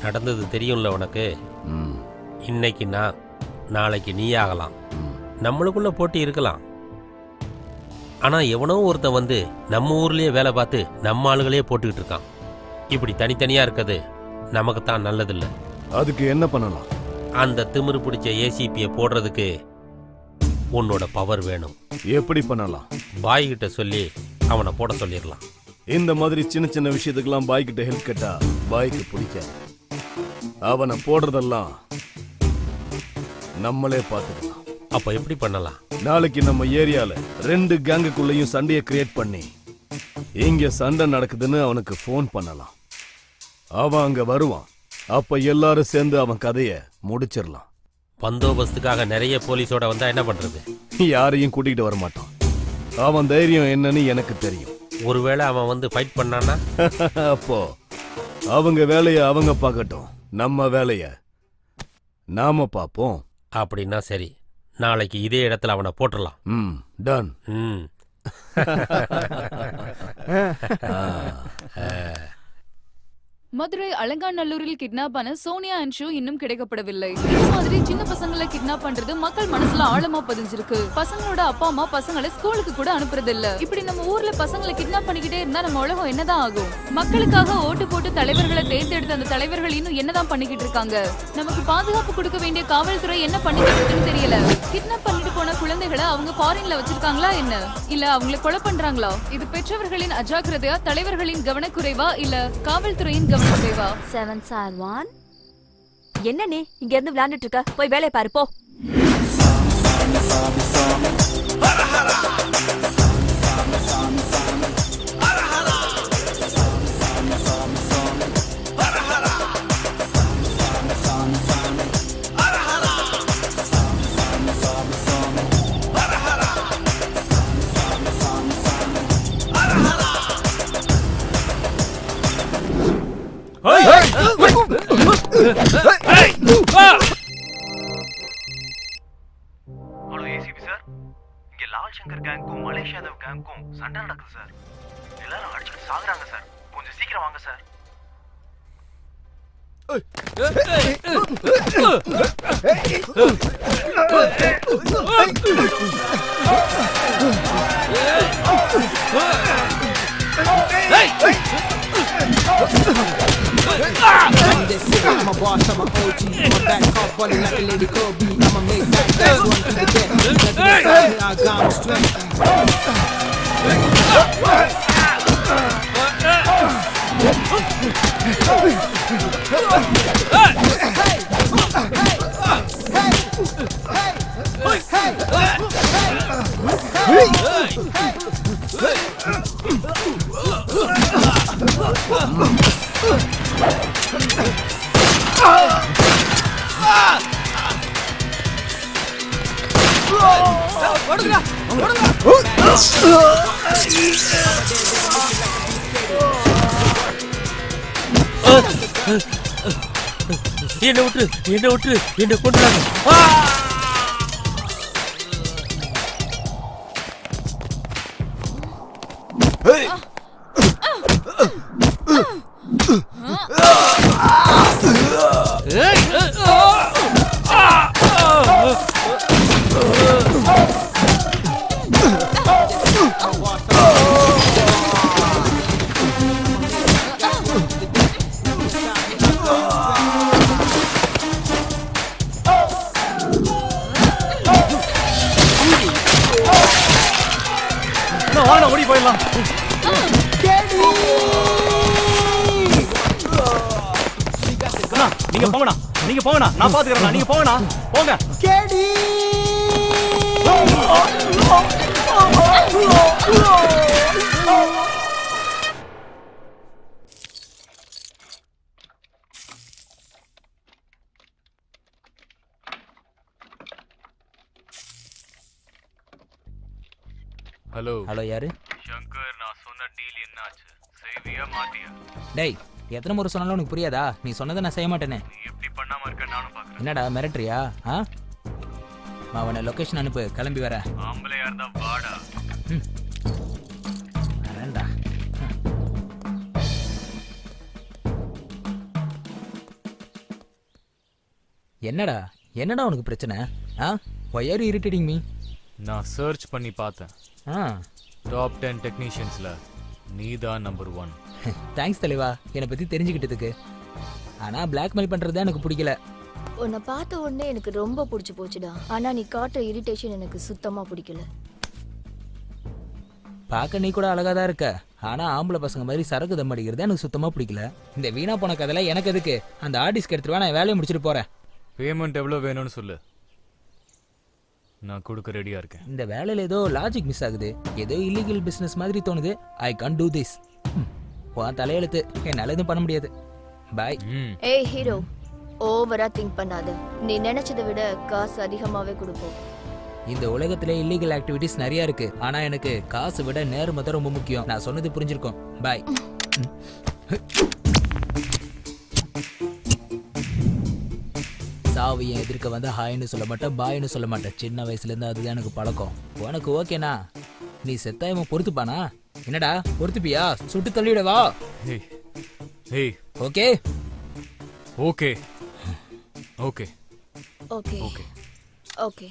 நடந்தது தெரியும்ல உனக்கு. இன்னைக்கு நான், நாளைக்கு நீ ஆகலாம். நம்மளுக்குள்ள போட்டி இருக்கலாம். ஆனா எவனோ ஒருத்தன் வந்து நம்ம ஊர்லயே வேலை பார்த்து நம்ம ஆளுகளே போட்டுக்கிட்டு இருக்கான். இப்படி தனித்தனியா இருக்கிறது நமக்கு தான் நல்லதில்லை. அதுக்கு என்ன பண்ணலாம்? அந்த திமிரு பிடிச்ச ஏசிபியை போடுறதுக்கு உன்னோட பவர் வேணும். எப்படி பண்ணலாம்? பாய் கிட்ட சொல்லி அவனை போட சொல்லிடலாம். இந்த மாதிரி சின்ன சின்ன விஷயத்துக்கெல்லாம் பாய் கிட்ட ஹெல்ப் கேட்டா பாய்க்கு பிடிக்காது. அவனை போடுறதெல்லாம் நம்மளே பார்த்துக்கலாம். அப்ப எப்படி பண்ணலாம்? நாளைக்கு நம்ம ஏரியால 2 கேங்குக்குள்ளேயும் சண்டையை கிரியேட் பண்ணி, இங்க சண்டை நடக்குதுன்னு அவனுக்கு போன் பண்ணலாம். அவன் அங்க வருவான். அப்ப எல்லாரும் சேர்ந்து அவன் கதைய முடிச்சிடலாம். பந்தோபஸ்துக்காக நிறைய போலீஸோட வந்தா என்ன பண்றது? யாரையும் கூட்டிகிட்டு வர மாட்டான். அவன் தைரியம் என்னன்னு எனக்கு தெரியும். ஒருவேளை அவன் வந்து ஃபைட் பண்ணானா? அப்போ அவங்க வேலைய அவங்க பார்க்கட்டும், நம்ம வேலைய நாம பார்ப்போம். அப்படின்னா சரி, நாளைக்கு இதே இடத்துல அவனை போட்டுடலாம். டன். மதுரை அலங்காநல்லூரில் கிட்னாப் ஆன சோனியா அண்ட் ஷூ இன்னும் கிடைக்கப்படவில்லை. இந்த மாதிரி சின்ன பசங்களை கிட்னாப் பண்றது மக்கள் மனசுல ஆழமா பதிஞ்சிருக்கு. பசங்களோட அப்பா அம்மா பசங்களை ஸ்கூலுக்கு கூட அனுப்புறது இல்ல. இப்படி நம்ம ஊர்ல பசங்களை கிட்னாப் பண்ணிக்கிட்டே இருந்தா நம்ம உலகம் என்னதான் ஆகும்? மக்களுக்காக ஓட்டு போட்டு தலைவர்களை தேர்ந்தெடுத்த அந்த தலைவர்கள் இன்னும் என்னதான் பண்ணிக்கிட்டு இருக்காங்க? நமக்கு பாதுகாப்பு கொடுக்க வேண்டிய காவல்துறை என்ன பண்ணிக்கிட்டு இருக்குன்னு தெரியல. கிட்னாப் பண்ணிட்டு போன குழந்தைகளை அவங்க ஃபாரின்ல வச்சிருக்காங்களா என்ன? இல்ல அவங்களை கொலை பண்றாங்களா? இது பெற்றவர்களின் அஜாக்கிரதையா, தலைவர்களின் கவனக்குறைவா, இல்ல காவல்துறையின் கவனக்குறைவா? 7-1 என்ன நீ இங்க இருந்து விளையாண்டுட்டு இருக்க? போய் வேலையை பாரு போ. ஹலோ ஏசிபி சார், இங்க லால் சங்கர் கேங்க்கும் மலேஷ் யாதவ் கேங்க்கும் சண்டை நடக்குது சார். எல்லாரும் அடிச்சுட்டு சாகுறாங்க சார். கொஞ்சம் சீக்கிரம் வாங்க sir. Hey! boss, I'm a OG. My back up, balling like a lady Kobe. I'ma make that guy run to the death. Like the style, I got strength. என்ன விட்டு என்ன கொண்டுறாங்க. வாங்க ஓடி போயிடலாம். நீங்க போங்கண்ணா, நான் பாத்துக்கிறேன். நீங்க போங்கண்ணா, போங்க. ஹலோ யாரு? சங்கர், நான் சொன்ன டீல் என்னாச்சு? செய்வியா மாட்டியா? டேய், எத்தனை முறை சொன்னாலும் உனக்கு புரியாதா? நீ சொன்னதை நான் செய்ய மாட்டேனே. நீ எப்படி பண்ணாம இருக்க நானும் பாக்குறேன். என்னடா மிரட்டுறியா? அவனை லொகேஷன் அனுப்பு, கிளம்பி வர. ஆம்பளையா இருந்தா வாடா. வரேன்டா. என்னடா உனக்கு பிரச்சனை? why are you irritating me? நான் சர்ச் பண்ணி பார்த்தேன். டாப் 10 டெக்னீஷியன்ஸ்ல நீதான் நம்பர் 1. தேங்க்ஸ் தலைவா, என்னை பத்தி தெரிஞ்சுக்கிட்டதுக்கு. ஆனா பிளாக்மெயில் பண்றது எனக்கு பிடிக்கல. உன்னை பார்த்த உடனே எனக்கு ரொம்ப பிடிச்சி போச்சுடா. ஆனா நீ காட்டுற இரிட்டேஷன் எனக்கு சுத்தமா பிடிக்கல. பார்க்க நீ கூட அழகா தான் இருக்க, ஆனா ஆம்பளை பசங்க மாதிரி சரக்கு தம் அடிக்கிறது எனக்கு சுத்தமா பிடிக்கல. இந்த வீணா போன கதையில எனக்கு எதுக்கு? அந்த ஆர்டிஸ்ட் எடுத்துட்டு நான் வேலையை முடிச்சுட்டு போறேன். பேமெண்ட் எவ்வளவு வேணும்னு சொல்லு, நான் கொடுக்க ரெடியா இருக்கேன். இந்த வேலையில ஏதோ லாஜிக் மிஸ் ஆகுது. ஏதோ இல்லீகல் பிசினஸ் மாதிரி தோணுது. I can't to this. உன் தலையெழுத்து, என்னால எதுவும் பண்ண முடியாது. பாய். ஏய் ஹீரோ, ஓவரா திங்க் பண்ணாத. நீ நினைச்சதை விட காசு அதிகமாவே கொடுப்போம். இந்த உலகத்துல இல்லீகல் ஆக்டிவிட்டிஸ் நிறைய இருக்கு, ஆனா எனக்கு காசு விட நேர்மை தான் ரொம்ப முக்கியம். நான் சொன்னது புரிஞ்சிருக்கும். பாய். சாவியை எதிர்க்க வந்து ஹாய்னு சொல்ல மாட்டேன், பாய்னு சொல்ல மாட்டேன். சின்ன வயசுல இருந்து அதுதான் எனக்கு பழக்கம். உனக்கு ஓகேனா? நீ செத்தாயமா பொறுத்துப்பானா? என்னடா பொறுத்துப்பியா? சுட்டு தள்ளிவிடவா? Okay okay okay okay okay okay.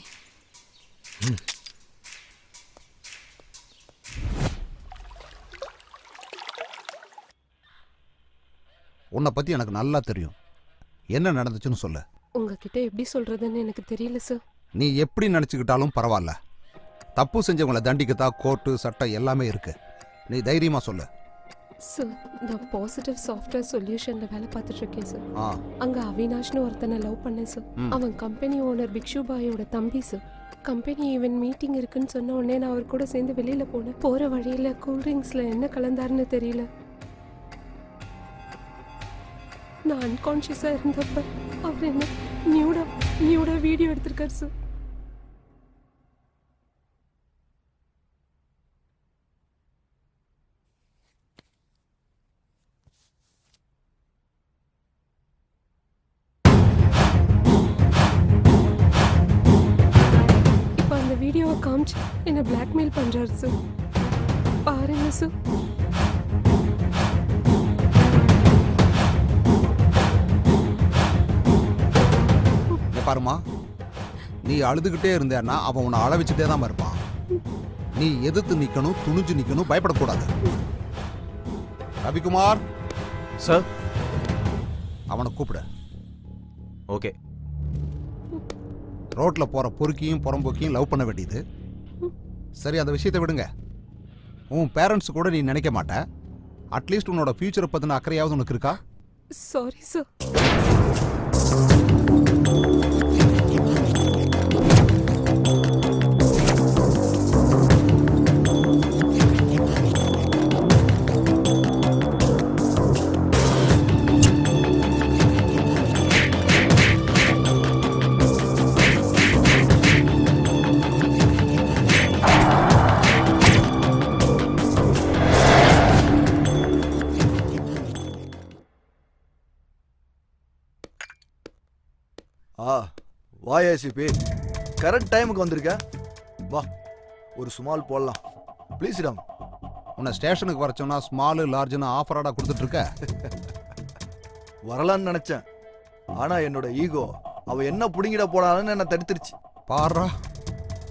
உன்னை பத்தி எனக்கு நல்லா தெரியும். என்ன நடந்துச்சுன்னு சொல்லு. உங்ககிட்ட எப்படி சொல்றதுன்னு எனக்கு தெரியல சார். நீ எப்படி நினைச்சுக்கிட்டாலும் பரவாயில்ல. தப்பு செஞ்சவங்களை தண்டிக்கத்தான் கோர்ட்டு சட்டம் எல்லாமே இருக்கு. நீ தைரியமா சொல்லு. சார், நான் பாசிட்டிவ் சாஃப்ட்வேர் சொல்யூஷன்ல வேலை பார்த்துட்டு இருக்கேன் சார். அங்க அவினாஷ்னு ஒருத்தனை லவ் பண்ணேன் சார். அவன் கம்பெனி ஓனர் பிக்ஷு பாயோட தம்பி சார். கம்பெனி ஈவென்ட் மீட்டிங் இருக்குன்னு சொன்ன உடனே நான் அவர் கூட சேர்ந்து வெளியில போனேன். போற வழியில கூல்ட்ரிங்க்ஸ்ல என்ன கலந்தாருன்னு தெரியல. நான் அன்கான்ஷியஸா இருந்தப்ப அவர் என்ன நியூடா வீடியோ எடுத்திருக்காரு சார். இப்ப அந்த வீடியோவை காமிச்சு என்ன பிளாக்மெயில் பண்றாரு சார். பாருங்க சார். பாருமா, நீ அழுதுகிட்டே இருந்தேன்னா அவன் உன்னை அழ வச்சுட்டே தான் இருப்பான். நீ எதிர்த்து நிக்கணும், துணிஞ்சு நிக்கணும், பயப்படக்கூடாது. ரவிக்குமார் சார், அவனை கூப்பிடு. ஓகே. ரோட்ல போற பொறுக்கியும் புறம்போக்கியும் லவ் பண்ண வேண்டியது. சரி, அந்த விஷயத்தை விடுங்க. உன் பேரண்ட்ஸ் கூட நீ நினைக்க மாட்ட. அட்லீஸ்ட் உன்னோட ஃபியூச்சரை பத்தின அக்கறையாவது உனக்கு இருக்கா? Sorry sir. வா ஏசிபி, கரெக்ட் டைமுக்கு வந்திருக்க. வா, ஒரு ஸ்மால் போடலாம். ப்ளீஸ் ராம். உன்னை ஸ்டேஷனுக்கு வர சொன்னா ஸ்மாலு லார்ஜ்னு ஆஃபராடா கொடுத்துட்டு இருக்க. வரலான்னு நினைச்சேன், ஆனா என்னோட ஈகோ அவ என்ன புடுங்கிட போடான்னு என்ன தடுத்துருச்சு. பாரா,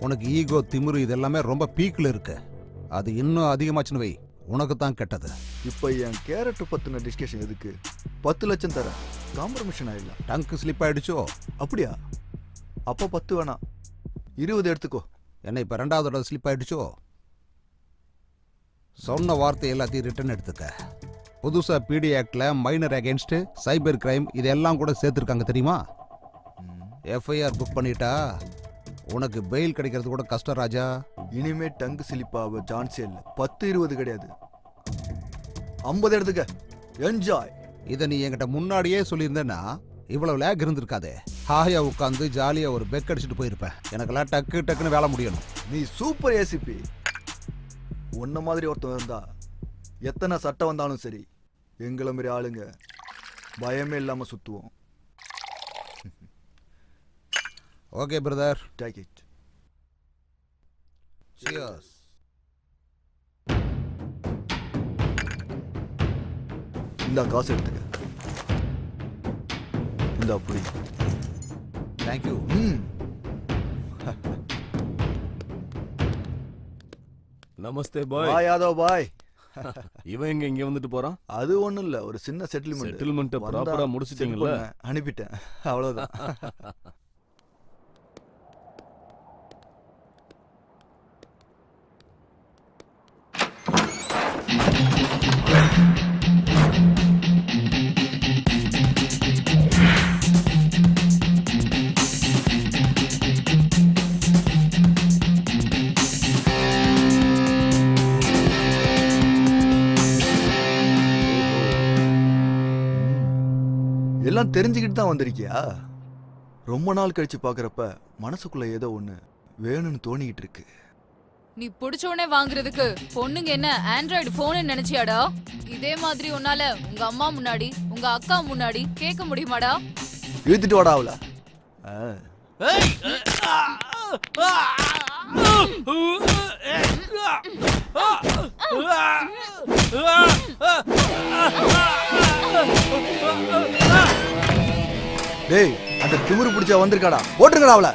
உனக்கு ஈகோ திமிரு இதெல்லாமே ரொம்ப பீக்கில் இருக்கு. அது இன்னும் அதிகமாச்சுன்னு வை, உனக்கு தான் கெட்டது. இப்போ என் கேரக்டர் பத்தின டிஸ்கஷன் எதுக்கு? 10 லட்சம் தரேன், காம்ப்ரமைஷன் ஆயிடலாம். டங்கு ஸ்லிப் ஆயிடுச்சோ? அப்படியா? அப்போ 10 வேணாம், 20 எடுத்துக்கோ. என்ன இப்போ 2வது தடவை ஸ்லிப் ஆயிடுச்சோ? சொன்ன வார்த்தை எல்லாத்தையும் ரிட்டர்ன் எடுத்துக்க. புதுசா பிடி ஆக்ட்ல மைனர் அகேன்ஸ்ட் சைபர் கிரைம் இதெல்லாம் கூட சேர்த்துருக்காங்க தெரியுமா? எஃப்ஐஆர் புக் பண்ணிட்டா உனக்கு பெயில் கிடைக்கிறது கூட கஷ்டம் ராஜா. இனிமே டங்கு ஸ்லிப்பாக சான்ஸே இல்லை. 10-20 கிடையாது, 50 எடுத்துக்க. என்ஜாய். இதை நீ என்கிட்ட முன்னாடியே சொல்லியிருந்தேன்னா இவ்வளவு லேக் இருந்திருக்காதே. ஹாயா உட்காந்து ஜாலியா ஒரு பெக் அடிச்சுட்டு போயிருப்பேன். எனக்கெல்லாம் டக்கு டக்குன்னு வேலை முடியணும். நீ சூப்பர் ஏசிபி. உன்ன மாதிரி ஒருத்தன் இருந்தா எத்தனை சட்டம் வந்தாலும் சரி, எங்களை மாதிரி ஆளுங்க பயமே இல்லாம சுத்துவோம். Okay brother, take it. Cheers. இந்த காசு எடுத்துக்க. இந்த புடி. தேங்க்யூ. நமஸ்தே பாய். பாய் யாதவ் பாய். இவன் எங்க இங்க வந்துட்டு போறான்? அது ஒண்ணும் இல்ல, ஒரு சின்ன செட்டில்மெண்ட். செட்டில்மெண்ட் ப்ராப்பரா முடிச்சிட்டீங்களா? அனுப்பிட்டேன், அவ்வளவுதான். எல்லாம் தெரிஞ்சுக்கிட்டு தான் வந்திருக்கியா? ரொம்ப நாள் கழிச்சு பாக்குறப்ப மனசுக்குள்ள ஏதோ ஒண்ணு வேணும்னு தோணிக்கிட்டு இருக்கு. நீ புடிச்சோனே வாங்குறதுக்கு பொண்ணுங்க என்ன ஆண்ட்ராய்டு போன் நினைச்சியாடா? இதே மாதிரி உன்னால உங்க அம்மா முன்னாடி உங்க அக்கா முன்னாடி கேட்க முடியுமாடா? இழுத்துட்டு வாடா அவள. டேய், அந்த திமிரு பிடிச்சா வந்திருக்காடா, போட்டுருங்கடா அவள.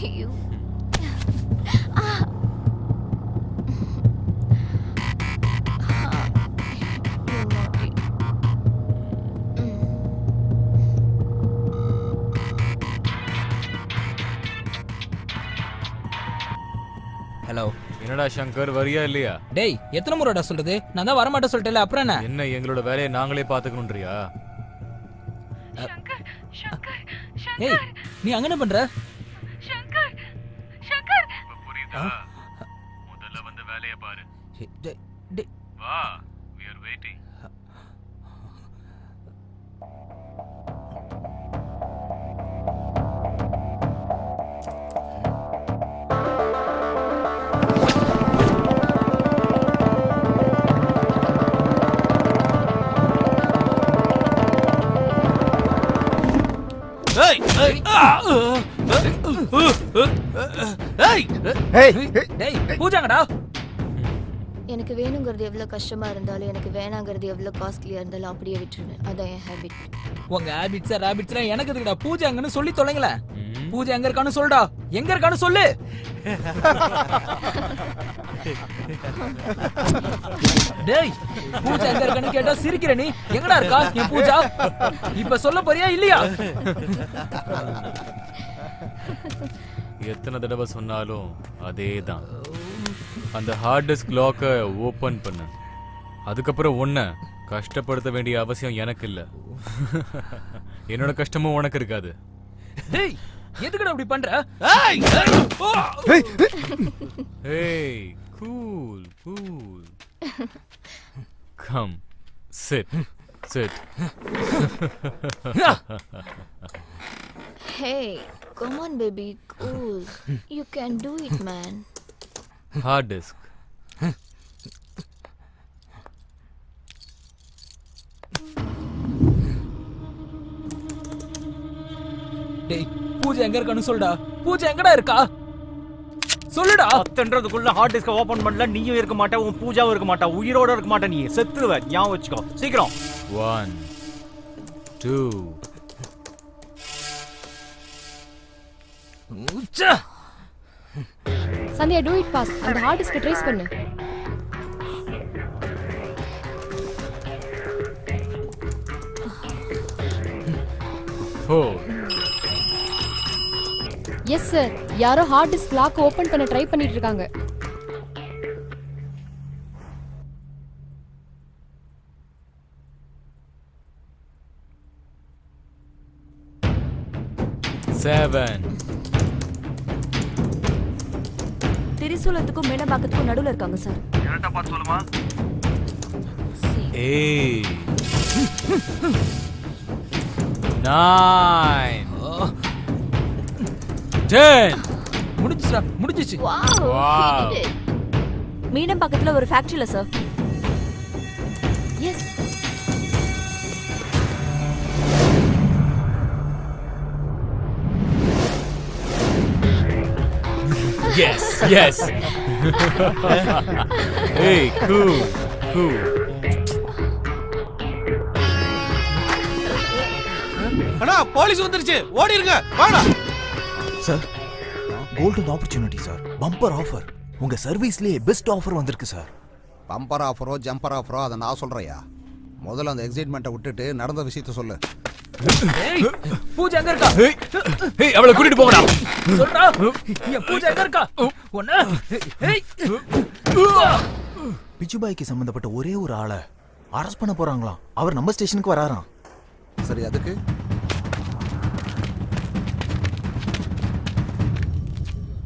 You. ஹலோ. என்னடா சங்கர், வரியா இல்லையா? டேய், எத்தனை முறைடா சொல்றது? நான் தான் வரமாட்டேன் சொல்லிட்டேல, அப்புறம் என்ன? என்ன எங்களோட வேலையை நாங்களே பாத்துக்கணும்ன்றியா? ஏய், நீ அங்க என்ன பண்ற? புரியுதா? முதல்ல வந்து வேலையை பாரு. வா, we are waiting. பூஜாங்கடா. எனக்கு வேணுங்கிறது எவ்வளவு கஷ்டமா இருந்தாலும் எனக்கு வேணாங்கிறது எவ்வளவு காஸ்ட்லியா இருந்தாலும் அப்படியே விட்டுருவேன். அதான் என் ஹேபிட். உங்க ஹேபிட்ஸ் ரேபிட்ஸ்லாம் எனக்கு எதுக்குடா? பூஜாங்கன்னு சொல்லி தொலைங்களே. பூஜா எங்க இருக்கான்னு சொல்லுடா. எங்க இருக்கான்னு சொல்லு. டேய், பூஜா எங்க இருக்கான்னு கேட்டா சிரிக்கிற நீ. எங்கடா இருக்கா என் பூஜா? இப்ப சொல்ல போறியா இல்லையா? எத்தனை தடவை சொன்னாலும் அதேதான். அந்த ஹார்ட் டிஸ்க் லாக்கை ஓபன் பண்ணு. அதுக்கப்புறம் ஒன்ன கஷ்டப்படுத்த வேண்டிய அவசியம் எனக்கு இல்ல. என்னோட கஷ்டமும் உனக்கு இருக்காது. டேய், எதுக்குடா அப்படி பண்ற? ஏய், cool cool. Come, sit sit. Hey, come on baby, cool. You can do it, man. Hard disk. டேய், பூஜா எங்க இருக்கான்னு சொல்லுடா. பூஜா எங்கடா இருக்கா? சொல்லுடா. அத்தன்றதுக்குள்ள ஹார்ட் டிஸ்க ஓபன் பண்ணல, நீயும் இருக்க மாட்ட, உன் பூஜாவும் இருக்க மாட்டா, உயிரோட இருக்க மாட்ட, நீ செத்துருவ. ஞாபகம் வச்சுக்கோ, சீக்கிரம். 1 2 சந்தியா, do it fast. அந்த ஹார்ட் டிஸ்க ட்ரேஸ் பண்ணு. எஸ் சார், யாரோ ஹார்ட் டிஸ்க் லாக் ஓபன் பண்ண ட்ரை பண்ணிட்டு இருக்காங்க. திரிசூலத்துக்கும் மேடம்பாக்கத்துக்கும் நடுவுல இருக்காங்க சார். கரெக்டா பார்த்து சொல்லுமா? 8 9 10. முடிஞ்சுடா, முடிஞ்சிச்சு. Wow. மீனம்பாக்கத்துல ஒரு ஃபேக்டரியில sir. Yes. Yes, yes. Hey, cool, cool. அண்ணா, போலீஸ் வந்துருச்சு, ஓடிருங்க, வாடா. Sir, golden opportunity sir. Bumper offer. உங்க சர்வீஸ்லயே பெஸ்ட் ஆஃபர் வந்திருக்கு சார். பம்பர் ஆஃபரோ ஜம்பர் ஆஃபரோ அதை நான் சொல்றையா? முதல்ல அந்த எக்ஸைட்மெண்ட்டை விட்டுட்டு நடந்த விஷயத்த சொல்லு. ஏய், பூஜா எங்க இருக்கா? ஏய், அவளை கூட்டிட்டு போங்கடா. சொல்றா. என் பூஜா எங்க இருக்கா? ஒண்ணு. ஏய். பிச்சுபாய்க்கு சம்பந்தப்பட்ட ஒரே ஒரு ஆளை அரெஸ்ட் பண்ண போறாங்களாம். அவர் நம்ம ஸ்டேஷனுக்கு வராராம். சரி, அதுக்கு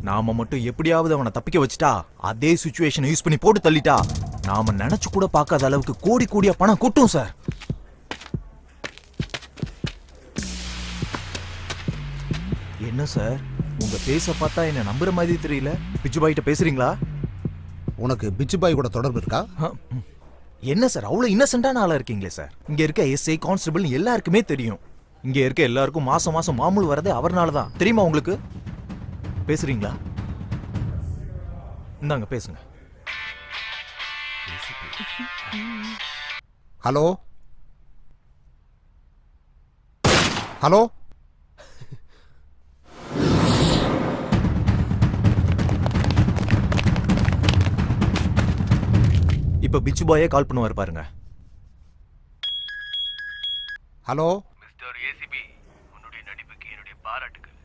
நாம மட்டும் எப்படியாவது அவனை தப்பிக்க வச்சுட்டா, அதே சிச்சுவேஷனை யூஸ் பண்ணி போட்டு தள்ளிட்டா, நாம நினைச்சு கூட பார்க்காத அளவுக்கு கோடி கோடியா பணம் கொட்டும் சார். என்ன சார், உங்க பேச பார்த்தா என்ன நம்புற மாதிரி தெரியல. பிச்சுபாய் கிட்ட பேசுறீங்களா? உனக்கு பிச்சுபாய் கூட தொடர்பு இருக்கா? என்ன சார், அவ்வளவு இன்னசென்ட்டான ஆளா இருக்கீங்களே சார். இங்க இருக்க எஸ்ஐ கான்ஸ்டபிள் எல்லாருக்குமே தெரியும். இங்க இருக்க எல்லாருக்கும் மாசம் மாசம் மாமூல் வரதே அவர்னால தான். தெரியுமா உங்களுக்கு? பேசுறீங்களா? இந்தாங்க பேசுங்க. ஹலோ ஹலோ பிச்சு பாயே கால் பண்ணுவார் பாருங்க. ஹலோ மிஸ்டர் ஏசிபி, உன்னுடைய நடிப்புக்கு என்னுடைய பாராட்டுகள்.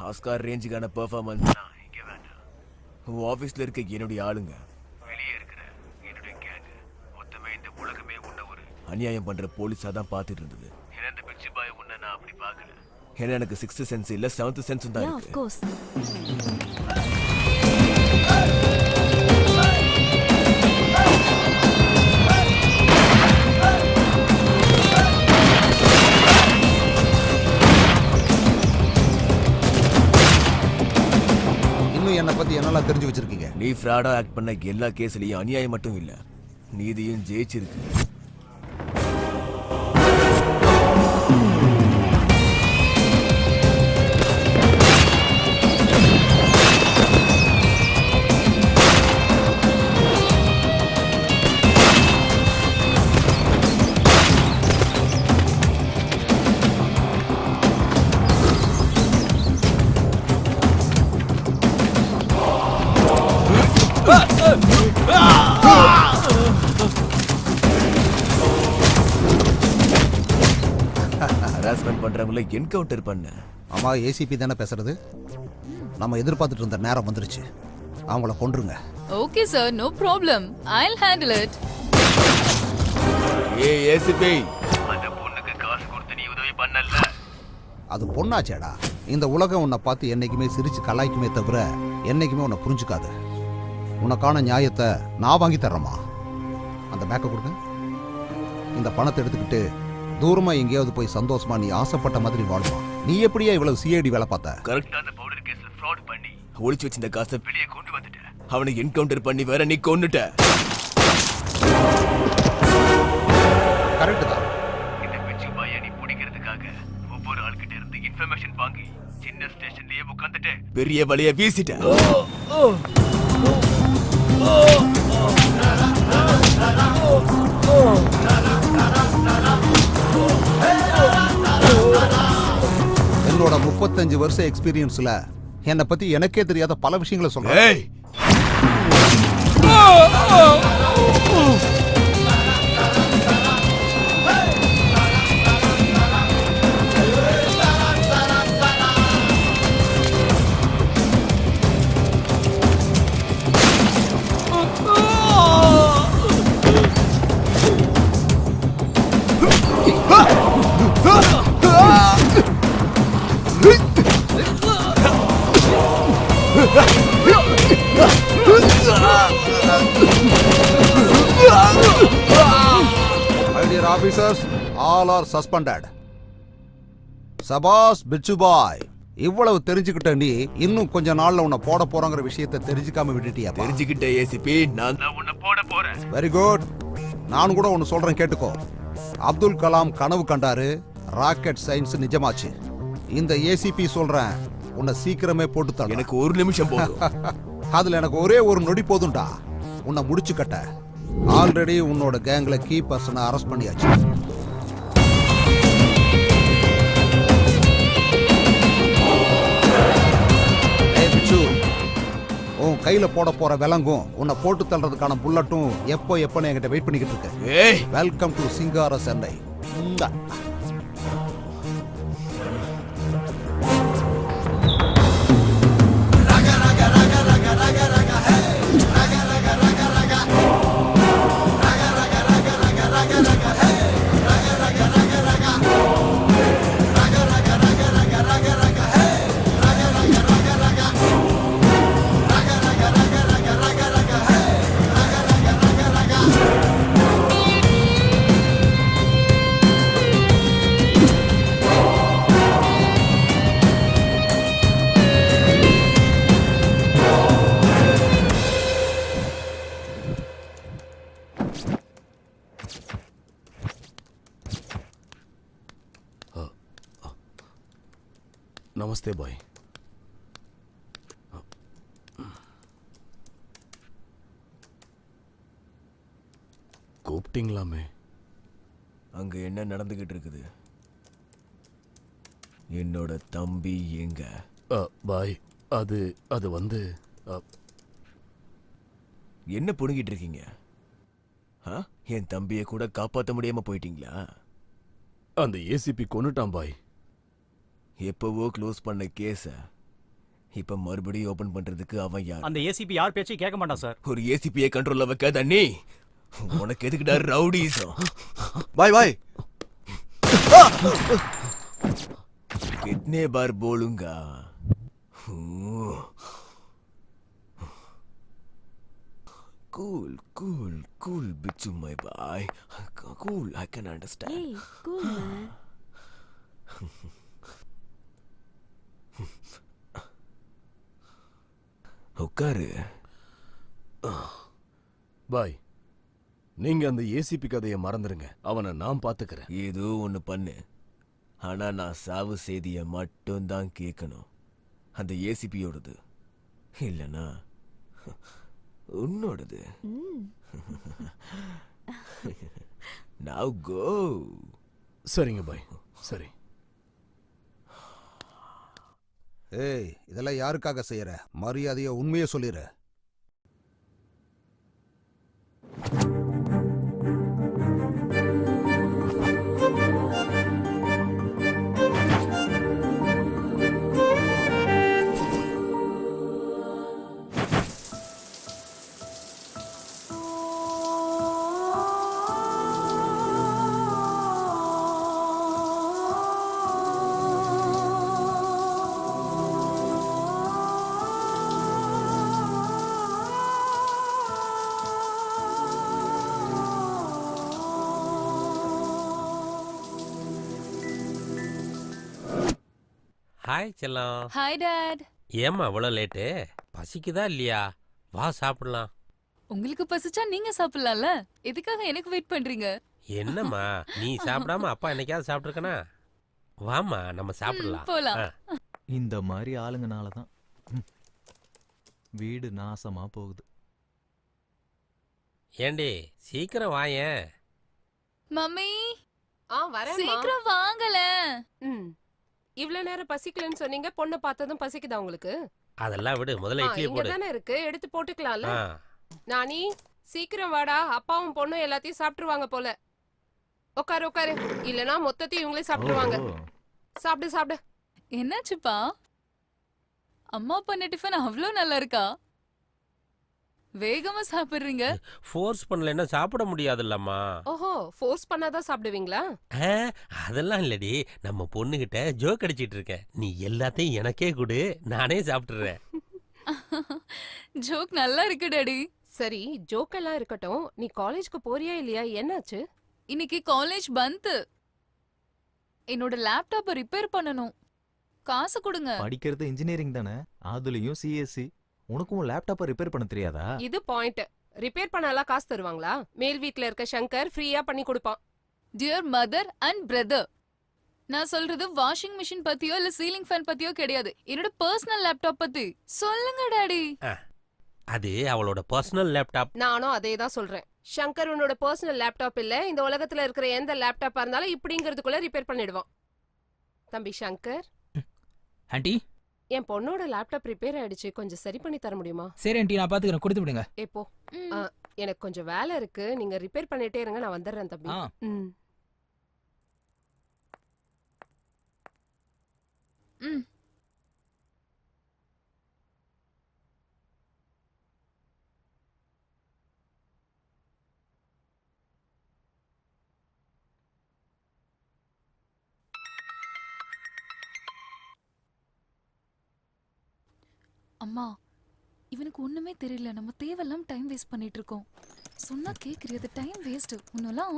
ஆஸ்கார் ரேஞ்சுக்கான பெர்ஃபார்மன்ஸ் இங்க வேண்டாம். உன் ஆபீஸ்ல இருக்க என்னுடைய ஆளுங்க வெளியே இருக்கிற என்னுடைய கேங் மொத்தமே இந்த உலகமே உன்ன ஒரு அநியாயம் பண்ற போலீஸா தான் பார்த்துட்டு இருந்தது. ஏன்னா இந்த பிச்சு பாய் உன்னை நான் அப்படி பார்க்கல. ஏன்னா எனக்கு 6th சென்ஸ் இல்ல 7th சென்ஸ் தான் Yeah, இருக்கு. of course. இன்னும் என்னை பத்தி என்னெல்லாம் தெரிஞ்சு வச்சிருக்கீங்க? நீ ஃப்ராடா ஆக்ட் பண்ண எல்லா கேஸ்லயும் அநியாயம் மட்டும் இல்ல, நீதியும் ஜெயிச்சிருக்கு. ஹராஸ்மென்ட் பண்றவங்கள என்கவுண்டர் பண்ண. ஆமா, ஏசிபி தானே பேசுறது. நம்ம எதிர்பார்த்துட்டு இருந்த நேரம் வந்துருச்சு. அவங்கள கொன்றுங்க. Okay sir, no problem. I'll handle it. ACP, அந்த பொண்ணுக்கு காசு கொடுத்து நீ உதவி பண்ணல. அது பொண்ணாச்சேடா. இந்த உலகம் உன்னை பார்த்து என்னைக்குமே சிரிச்சு கலாய்க்குமே தவிர என்னைக்குமே உன்னை புரிஞ்சுக்காது. உனக்கான நியாயத்தை நான் வாங்கி தர்றேம்மா. அந்த பேக்கை கொடுங்க. இந்த பணத்தை எடுத்துக்கிட்டு தூரமா எங்கேயாவது போய் சந்தோஷமா நீ ஆசைப்பட்ட மாதிரி வாழ்வா. நீ எப்படியா இவ்வளவு சிஐடி வேலை பார்த்த? கரெக்டா அந்த பவுடர் கேஸ்ல ஃப்ராட் பண்ணி ஒளிச்சு வச்சிருந்த காசை வெளியே கொண்டு வந்துட்ட. அவனை என்கவுண்டர் பண்ணி வேற நீ கொன்னுட்ட. கரெக்ட் தான். இந்த பிச்சு பாயை நீ பிடிக்கிறதுக்காக ஒவ்வொரு ஆள்கிட்ட இருந்து இன்ஃபர்மேஷன் வாங்கி சின்ன ஸ்டேஷன்லயே உட்காந்துட்டு பெரிய வலைய வீசிட்ட. என்னோட 35 வருஷ எக்ஸ்பீரியன்ஸ்ல என்னை பத்தி எனக்கே தெரியாத பல விஷயங்களை சொல்றேன். My dear officers, all are suspended. சபாஸ் பிச்சு பாய், இவ்வளவு தெரிஞ்சுக்கிட்ட நீ இன்னும் கொஞ்ச நாள்ல உன்னை போட போறங்கிற விஷயத்தை தெரிஞ்சுக்காம விட்டுட்டியா? தெரிஞ்சுக்கிட்ட ஏசிபி, நான் உன்னை போட போறேன். Very good. நான் கூட ஒன்னு சொல்றேன் கேட்டுக்கோ. அப்துல் கலாம் கனவு கண்டாரு, ராக்கெட் சயின்ஸ் நிஜமாச்சு. இந்த ஏசிபி சொல்றேன், உன்னை சீக்கிரமே போட்டு தர. எனக்கு ஒரு நிமிஷம் போதும். அதுல எனக்கு ஒரே ஒரு நொடி போதும்டா உன்னை முடிச்சு கட்ட. ஆல்ரெடி உன்னோட கேங்ல கீ பர்சனை அரெஸ்ட் பண்ணியாச்சு. உன் கையில போட போற விலங்கும் உன்னை போட்டு தள்ளுறதுக்கான புல்லட்டும் எப்பன்னு என்கிட்ட வெயிட் பண்ணிக்கிட்டு இருக்கு. வெல்கம் டு சிங்கார சென்னை. நமஸ்தே பாய். கூப்பிட்டீங்களாமே? அங்க என்ன நடந்துகிட்டு இருக்குது? என்னோட தம்பி எங்க? பாய், அது வந்து என்ன புடுங்கிட்டு இருக்கீங்க? என் தம்பியை கூட காப்பாற்ற முடியாம போயிட்டீங்களா? அந்த ஏசிபி கொன்னுட்டான் பாய். எப்பவோ க்ளோஸ் பண்ண கேஸ இப்ப மறுபடியும் ஓபன் பண்றதுக்கு அவன் யார்? அந்த ஏசிபி யார் பேச்சையும் கேட்க மாட்டான் சார். ஒரு ஏசிபியை கண்ட்ரோல்ல வைக்காத நீ. உனக்கு எதுக்குடா ரவுடிசம்? பாய் பாய். कितने बार बोलूंगा? Cool, cool, cool, Bichu, my boy. Cool, I can understand. Hey, cool man. உட்காரு. பாய், நீங்க அந்த ஏசிபி கதையை மறந்துருங்க. அவனை நான் பாத்துக்கிறேன். ஏதோ ஒண்ணு பண்ணு. ஆனா நான் சாவு செய்திய மட்டும் தான் கேட்கணும். அந்த ஏசிபியோடது இல்லனா உன்னோடது. Now go. சரிங்க பாய், சரி. ஏய், இதெல்லாம் யாருக்காக செய்யற? மரியாதையா உண்மையை சொல்லிடு. ஹாய் செல்லம். Hi dad. ஏம்மா அவ்வளோ லேட்டு? பசிக்குதா இல்லையா? வா சாப்பிடலாம். உங்களுக்கு பசிச்சா நீங்க சாப்பிடலாம்ல, எதுக்காக எனக்கு வெயிட் பண்றீங்க? என்னம்மா நீ சாப்பிடாம அப்பா என்னைக்காவது சாப்பிட்டுருக்கனா? வாம்மா நம்ம சாப்பிடலாம். போலாம். இந்த மாதிரி ஆளுங்கனால தான் வீடு நாசமா போகுது. ஏண்டி சீக்கிரம் வாயேன். மம்மி வரேன். சீக்கிரம் வாங்கல. இவ்ளோ நேரம் பசிக்கலன்னு சொன்னீங்க. பொண்ணை பார்த்ததும் பசிக்குதா உங்களுக்கு? அதெல்லாம் விடு, முதல்ல இட்லி இங்க போடு. தானே இருக்கு, எடுத்து போட்டுக்கலாம்ல. ஆ. நானி சீக்கிரம் வாடா, அப்பாவும் பொண்ணும் எல்லாத்தையும் சாப்பிட்டுருவாங்க போல. உட்காரு உட்காரு, இல்லனா மொத்தத்தையும் இவங்களே சாப்பிட்டுருவாங்க. சாப்பிடு சாப்பிடு. என்னாச்சுப்பா? அம்மா பண்ண டிஃபன் அவ்வளோ நல்லா இருக்கா? வேகமா சாப்பிடுறீங்க. ஃபோர்ஸ் பண்ணலன்னா சாப்பிட முடியாதுல்லம்மா. ஓஹோ, ஃபோர்ஸ் பண்ணாதான் சாப்பிடுவீங்களா? அதெல்லாம் இல்லடி, நம்ம பொண்ணுகிட்ட ஜோக் அடிச்சிட்டு இருக்கேன். நீ எல்லாத்தையும் எனக்கே கொடு, நானே சாப்பிட்டுறேன். ஜோக் நல்லா இருக்கு டாடி. சரி, ஜோக் எல்லாம் இருக்கட்டும். நீ காலேஜ்க்கு போறியா இல்லையா? என்னாச்சு? இன்னைக்கு காலேஜ் பந்த். என்னோட லேப்டாப்பை ரிப்பேர் பண்ணனும். காசு கொடுங்க. படிக்கிறது இன்ஜினியரிங் தானே, அதுலயும் சிஎஸ்சி. உனக்கும் லேப்டாப்பை ரிப்பேர் பண்ண தெரியாதா? இது பாயிண்ட். ரிப்பேர் பண்ணலாம் காசு தருவாங்களா? மேல் வீட்ல இருக்க சங்கர் ஃப்ரீயா பண்ணி கொடுப்பான். டியர் மதர் அண்ட் பிரதர், நான் சொல்றது வாஷிங் மிஷின் பத்தியோ இல்ல சீலிங் ஃபேன் பத்தியோ கிடையாது. என்னோட பர்சனல் லேப்டாப் பத்தி சொல்லுங்க டாடி. அது அவளோட பர்சனல் லேப்டாப். நானும் அதே தான் சொல்றேன். சங்கர் உன்னோட பர்சனல் லேப்டாப் இல்ல. இந்த உலகத்துல இருக்கிற எந்த லேப்டாப்பா இருந்தாலும் இப்படிங்கிறதுக்குள்ள ரிப்பேர் பண்ணிடுவான். தம்பி சங்கர். ஆண்டி, என் பொண்ணோட லேப்டாப் ரிப்பேர் ஆயிடுச்சு, கொஞ்சம் சரி பண்ணி தர முடியுமா? சரி ஆண்டி, நான் பாத்துக்கிறேன், கொடுத்து விடுங்க. எப்போ? எனக்கு கொஞ்சம் வேலை இருக்கு, நீங்க ரிப்பேர் பண்ணிட்டே இருங்க, நான் வந்துடுறேன் தம்பி. அம்மா, இவனுக்கு ஒண்ணுமே தெரியல. நம்ம தேவையில்லாம டைம் வேஸ்ட் பண்ணிட்டு இருக்கோம். சொன்னா கேக்குறது டைம் வேஸ்ட். ஒன்னெல்லாம்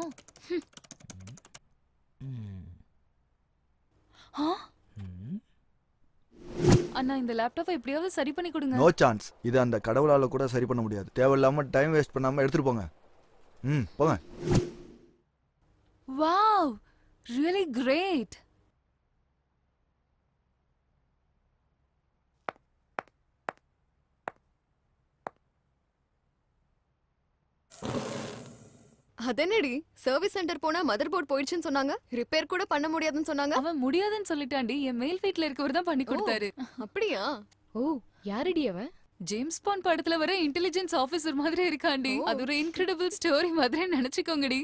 அண்ணா, இந்த லேப்டாப்பை எப்படியாவது சரி பண்ணி கொடுங்க. No chance. இது அந்த கடவுளால கூட சரி பண்ண முடியாது. தேவையில்லாம டைம் வேஸ்ட் பண்ணாம எடுத்துட்டு போங்க. போங்க. Wow, really great. அதனடி சர்வீஸ் சென்டர் போனா மதர் போர்ட் போயிடுச்சுன்னு சொன்னாங்க. ரிப்பேர் கூட பண்ண முடியாதுன்னு சொன்னாங்க. அவன் முடியாதுன்னு சொல்லிட்டாண்டி. என் மேல் வீட்ல இருக்கவர் தான் பண்ணி கொடுத்தாரு. அப்படியா? ஓ, யாரடி அவன்? ஜேம்ஸ் பாண்ட் படத்துல வர இன்டெலிஜென்ஸ் ஆபீசர் மாதிரி இருக்காண்டி. அது ஒரு இன்கிரெடிபிள் ஸ்டோரி மாதிரி நினைச்சுக்கோங்கடி.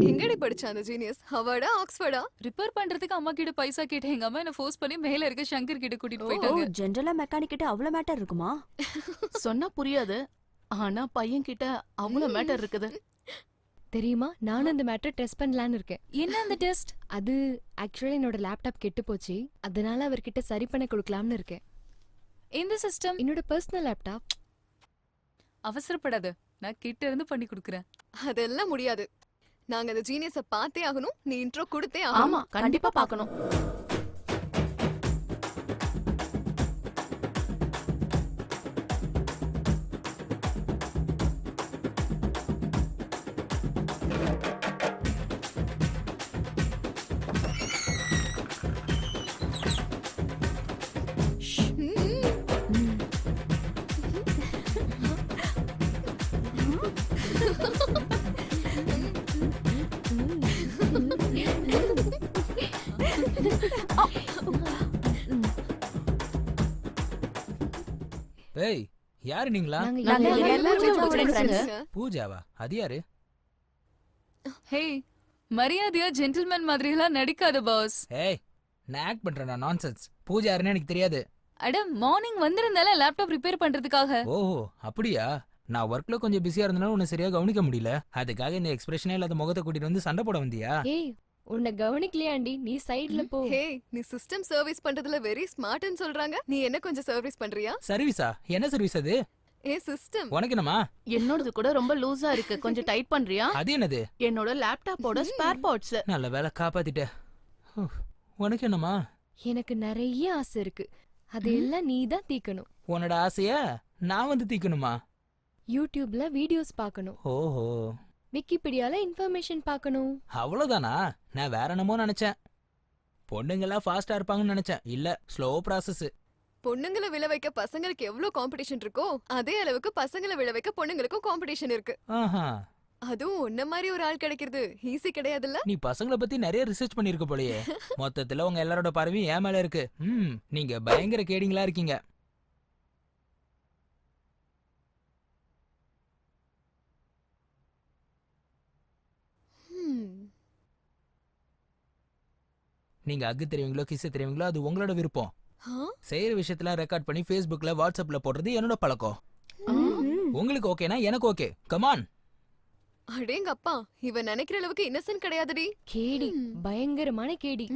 எங்கடி படிச்சா அந்த ஜீனியஸ்? ஹார்வர்டா ஆக்ஸ்ஃபோர்டா? ரிப்பேர் பண்றதுக்கு அம்மா கிட்ட பைசா கேட்டு எங்க அம்மா என்ன ஃபோர்ஸ் பண்ணி மேல இருக்க சங்கர் கிட்ட கூட்டிட்டு போயிட்டாங்க. ஜெனரலா மெக்கானிக் கிட்ட அவ்வளவு மேட்டர் இருக்குமா? சொன்னா புரியாது, ஆனா பையன் கிட்ட அவ்வளவு மேட்டர் இருக்குது. தெரியுமா, நானும் அந்த மேட்டர் டெஸ்ட் பண்ணலான்னு இருக்கேன். என்ன அந்த டெஸ்ட்? அது ஆக்சுவலா என்னோட லேப்டாப் கெட்டு போச்சு, அதனால அவர்கிட்ட சரி பண்ண கொடுக்கலாம்னு இருக்கேன். இந்த சிஸ்டம் என்னோட பர்சனல் லேப்டாப். அவசரப்படாத, நான் கிட்ட இருந்து பண்ணி கொடுக்கறேன். அதெல்லாம் முடியாது. நாங்க அந்த ஜீனியஸ பார்த்தே ஆகணும். நீ இன்ட்ரோ கொடுத்தே ஆமா, ஆகணும். கண்டிப்பா பார்க்கணும். ஏய், யாரு நீங்களா? நாங்க எல்லாரும் friends. பூஜாவா? அது யாரு? ஹே, மரியாதையா ஜென்டில்மேன் மாதிரி எல்லாம் நடிக்காத பாஸ். ஏய், நான் ஆக்ட் பண்றேனா? நான்சென்ஸ். பூஜா யாருன்னு எனக்கு தெரியாது. அட, மார்னிங் வந்திருந்தால லேப்டாப் ரிப்பேர் பண்றதுக்காக. ஓஹோ, அப்படியா? நான் ஒர்க்ல கொஞ்சம் பிஸியா இருந்தனால உன்னை சரியா கவனிக்க முடியல. அதுக்காக இந்த எக்ஸ்பிரஷனே இல்லாத முகத்தை கூட்டிட்டு வந்து சண்டை போட வந்தியா? ஏய், உன்னை கவனிக்கலையாண்டி, நீ சைடுல போ. ஹே, நீ சிஸ்டம் சர்வீஸ் பண்றதுல வெரி ஸ்மார்ட்னு சொல்றாங்க. நீ என்ன கொஞ்சம் சர்வீஸ் பண்றியா? சர்வீஸா? என்ன சர்வீஸ் அது? ஏ சிஸ்டம். உனக்கு என்னமா? என்னோடது கூட ரொம்ப லூசா இருக்கு, கொஞ்சம் டைட் பண்றியா? அது என்னது? என்னோட லேப்டாப்போட ஸ்பேர் பார்ட்ஸ். நல்ல வேலை காப்பாத்திட்ட. உனக்கு என்னமா? எனக்கு நிறைய ஆசை இருக்கு, அதெல்லாம் நீ தான் தீக்கணும். உன்னோட ஆசைய நான் வந்து தீக்கணுமா? யூடியூப்ல வீடியோஸ் பார்க்கணும். ஓஹோ. விக்கிபீடியால இன்ஃபர்மேஷன் பார்க்கணும். அவ்வளவுதானா? நான் வேற என்னமோ நினைச்சேன். பொண்ணுங்களா ஃபாஸ்டா இருப்பாங்கன்னு நினைச்சேன். இல்ல, ஸ்லோ ப்ராசஸ். பொண்ணுங்களை விழ வைக்க பசங்களுக்கு எவ்வளவு காம்படிஷன் இருக்கோ அதே அளவுக்கு பசங்களை விழ வைக்க பொண்ணுங்களுக்கும் காம்படிஷன் இருக்கு. ஆஹா. அதுவும் உன்ன மாதிரி ஒரு ஆள் கிடைக்கிறது ஈஸி கிடையாதுல்ல. நீ பசங்களை பத்தி நிறைய ரிசர்ச் பண்ணிருக்க போலயே. மொத்தத்துல உங்க எல்லாரோட பார்வையும் ஏன் மேல இருக்கு. நீங்க பயங்கர கேடிங்களா இருக்கீங்க. நீங்க அக்கு தெரியுங்களோ கிஸ் தெரியுங்களோ அது உங்களோட விருப்பம். செய்யற விஷயத்துல ரெக்கார்ட் பண்ணி Facebookல வாட்ஸ்அப்ல போடுறது என்னோட பழக்கம். உங்களுக்கு ஓகேனா எனக்கு ஓகே. கமான். அடேங்க அப்பா, இவன் நினைக்கிற அளவுக்கு இன்னசென்ட் கிடையாதுடி. கேடி, பயங்கரமான கேடி.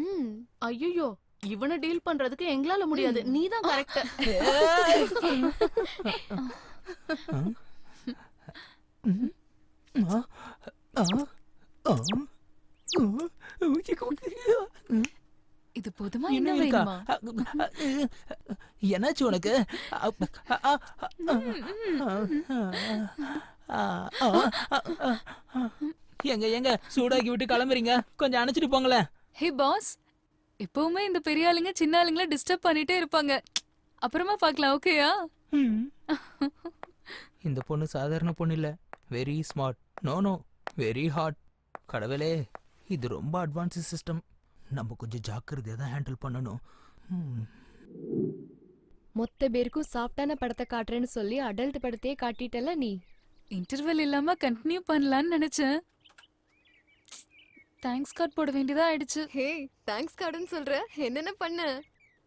ஐயோ, இவனை டீல் பண்றதுக்கு எங்களால முடியாது, நீதான் கரெக்ட். இது போதுமா? என்ன வேணுமா? என்னாச்சு உனக்கு? எங்க எங்க சூடாக்கி விட்டு கிளம்புறீங்க? கொஞ்சம் அணைச்சிட்டு போங்களேன். ஹே பாஸ், எப்பவுமே இந்த பெரிய ஆளுங்க சின்ன ஆளுங்கள டிஸ்டர்ப் பண்ணிட்டே இருப்பாங்க. அப்புறமா பார்க்கலாம், ஓகேயா? இந்த பொண்ணு சாதாரண பொண்ணு இல்ல, very smart. No, very hot. கடவுளே, இது ரொம்ப அட்வான்ஸ் சிஸ்டம். நம்ம கொஞ்சம் ஜாக்கிரதையா தான் ஹேண்டில் பண்ணணும். மொத்த பேருக்கும் சாஃப்டான படத்தை காட்டுறேன்னு சொல்லி அடல்ட் படத்தையே காட்டிட்டல நீ. இன்டர்வல் இல்லாம கண்டினியூ பண்ணலாம்னு நினைச்சேன். தேங்க்ஸ் கார்டு போட வேண்டியதா ஆயிடுச்சு. ஹே, தேங்க்ஸ் கார்டுன்னு சொல்ற, என்னென்ன பண்ண?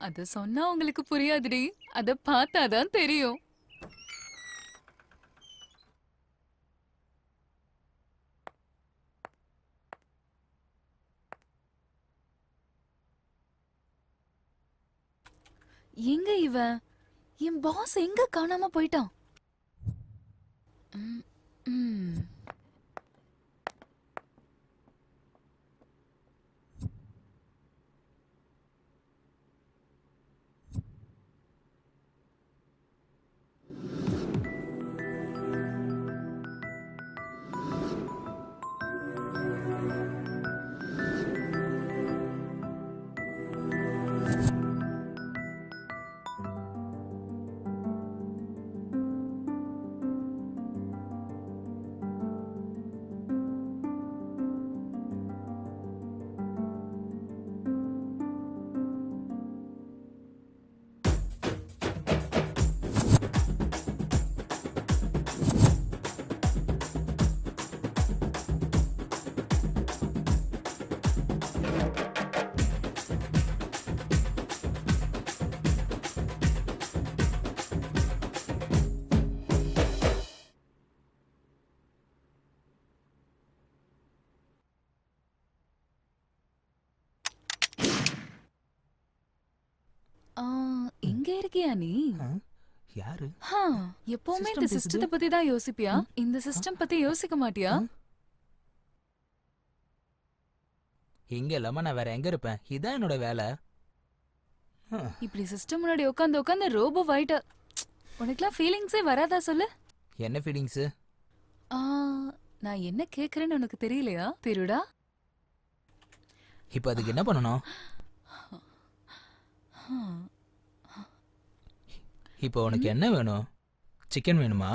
அத சொன்னா உங்களுக்கு புரியாதுடி, அத பார்த்தாதான் தெரியும். எங்க இவன்? என் பாஸ் எங்க காணாம போயிட்டான்? இங்க இருக்கியா நீ? யாரு? எப்பவுமே System இந்த பேசுது. சிஸ்டத்தை பத்தி தான் யோசிப்பியா? இந்த சிஸ்டம் பத்தி யோசிக்க மாட்டியா? இங்க இல்லாம நான் வேற எங்க இருப்பேன்? இதான் என்னோட வேலை. இப்படி சிஸ்டம் முன்னாடி உட்காந்து உட்காந்து ரோபோ ஆயிட்ட. உனக்குலாம் ஃபீலிங்ஸே வராதா சொல்லு? என்ன ஃபீலிங்ஸ்? நான் என்ன கேக்குறேன்னு உனக்கு தெரியலையா திருடா? இப்போ அதுக்கு என்ன பண்ணணும்? இப்போ உனக்கு என்ன வேணும்? சிக்கன் வேணுமா?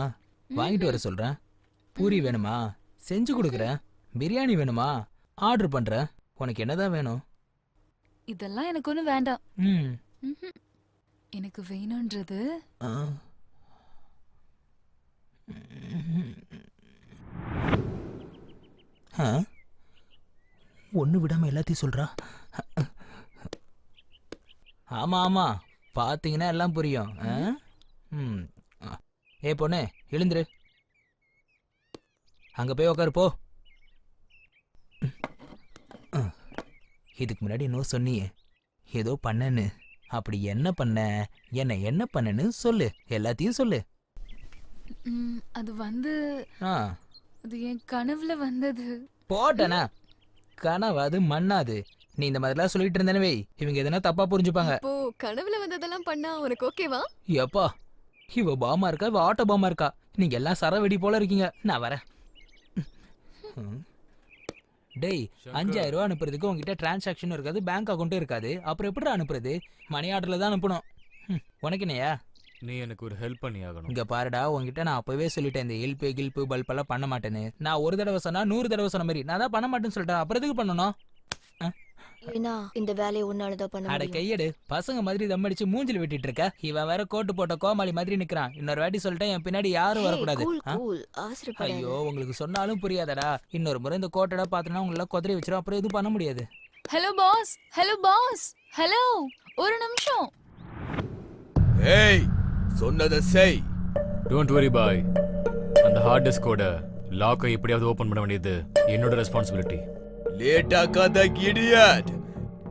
வாங்கிட்டு வர சொல்றேன். பூரி வேணுமா? செஞ்சு கொடுக்குறேன். பிரியாணி வேணுமா? ஆர்டர் பண்றேன். உனக்கு என்னதான் வேணும்? இதெல்லாம் எனக்கு ஒன்றும் வேண்டாம். ம். எனக்கு வேணும்ன்றது ஒன்று விடாம எல்லாத்தையும் சொல்றா. ஆமா ஆமா, பார்த்தீங்கன்னா எல்லாம் புரியும். ஏ பொண்ணு, எழுந்துரு. அங்க போய் உக்காரு போ. இதுக்கு முன்னாடி இன்னும் சொன்னியே ஏதோ பண்ணன்னு. அப்படி என்ன பண்ண, என்ன பண்ணன்னு சொல்லு, எல்லாத்தையும் சொல்லு. அது வந்து அது என் கனவுல வந்தது. போட்டனா கனவாது மண்ணாது. நீ இந்த மாதிரிலாம் சொல்லிட்டு இருந்தனவே இவங்க எதனா தப்பா புரிஞ்சுப்பாங்க. இப்போ கனவுல வந்ததெல்லாம் பண்ணா உனக்கு ஓகேவா? எப்பா இவ பாமா இருக்கா, இவ ஆட்டோ பாமா இருக்கா? நீங்க எல்லாம் சரவெடி போல இருக்கீங்க. நான் வரேன். டேய், 5000 ரூபா அனுப்புறதுக்கு உங்ககிட்ட டிரான்சாக்ஷன் இருக்காது, பேங்க் அக்கௌண்ட்டும் இருக்காது. அப்புறம் எப்படி அனுப்புறது? மணி ஆர்டர்ல தான் அனுப்பணும். உனக்கு என்னையா? நீ எனக்கு ஒரு ஹெல்ப் பண்ணி ஆகணும். இங்க பாருடா, உங்ககிட்ட நான் அப்பவே சொல்லிட்டேன் இந்த ஹெல்ப் கில்ப் பல்ப் எல்லாம் பண்ண மாட்டேன்னு. நான் ஒரு தடவை சொன்னா 100 தடவை சொன்ன மாதிரி. நான் தான் பண்ண மாட்டேன்னு சொல்லிட்டேன். அப்புறம் எதுக்கு பண்ணணும்? ஏன்னா இந்த வேலையை உன்னாலதான் பண்ண அட முடியும். கையெடு, பசங்க மாதிரி தம் அடிச்சு மூஞ்சில வெட்டிட்டு இருக்க. இவன் வேற கோட்டு போட்ட கோமாளி மாதிரி நிக்கிறான். இன்னொரு வாட்டி சொல்லிட்டேன், என் பின்னாடி யாரும் வரக்கூடாது. ஐயோ, உங்களுக்கு சொன்னாலும் புரியாதடா. இன்னொரு முறை இந்த கோட்டடா பாத்தனா உங்களை கொதறி வச்சிரும். அப்புறம் எதுவும் பண்ண முடியாது. Hello boss, hello boss, hello, ஒரு நிமிஷம். ஏய், சொன்னதை செய். டோன்ட் வரி பாய். அந்த ஹார்ட் டிஸ்கோட லாக்கை எப்படியாவது ஓபன் பண்ண வேண்டியது என்னோட ரெஸ்பான்சிபிலிட்டி. லேட்டா கதை idiot.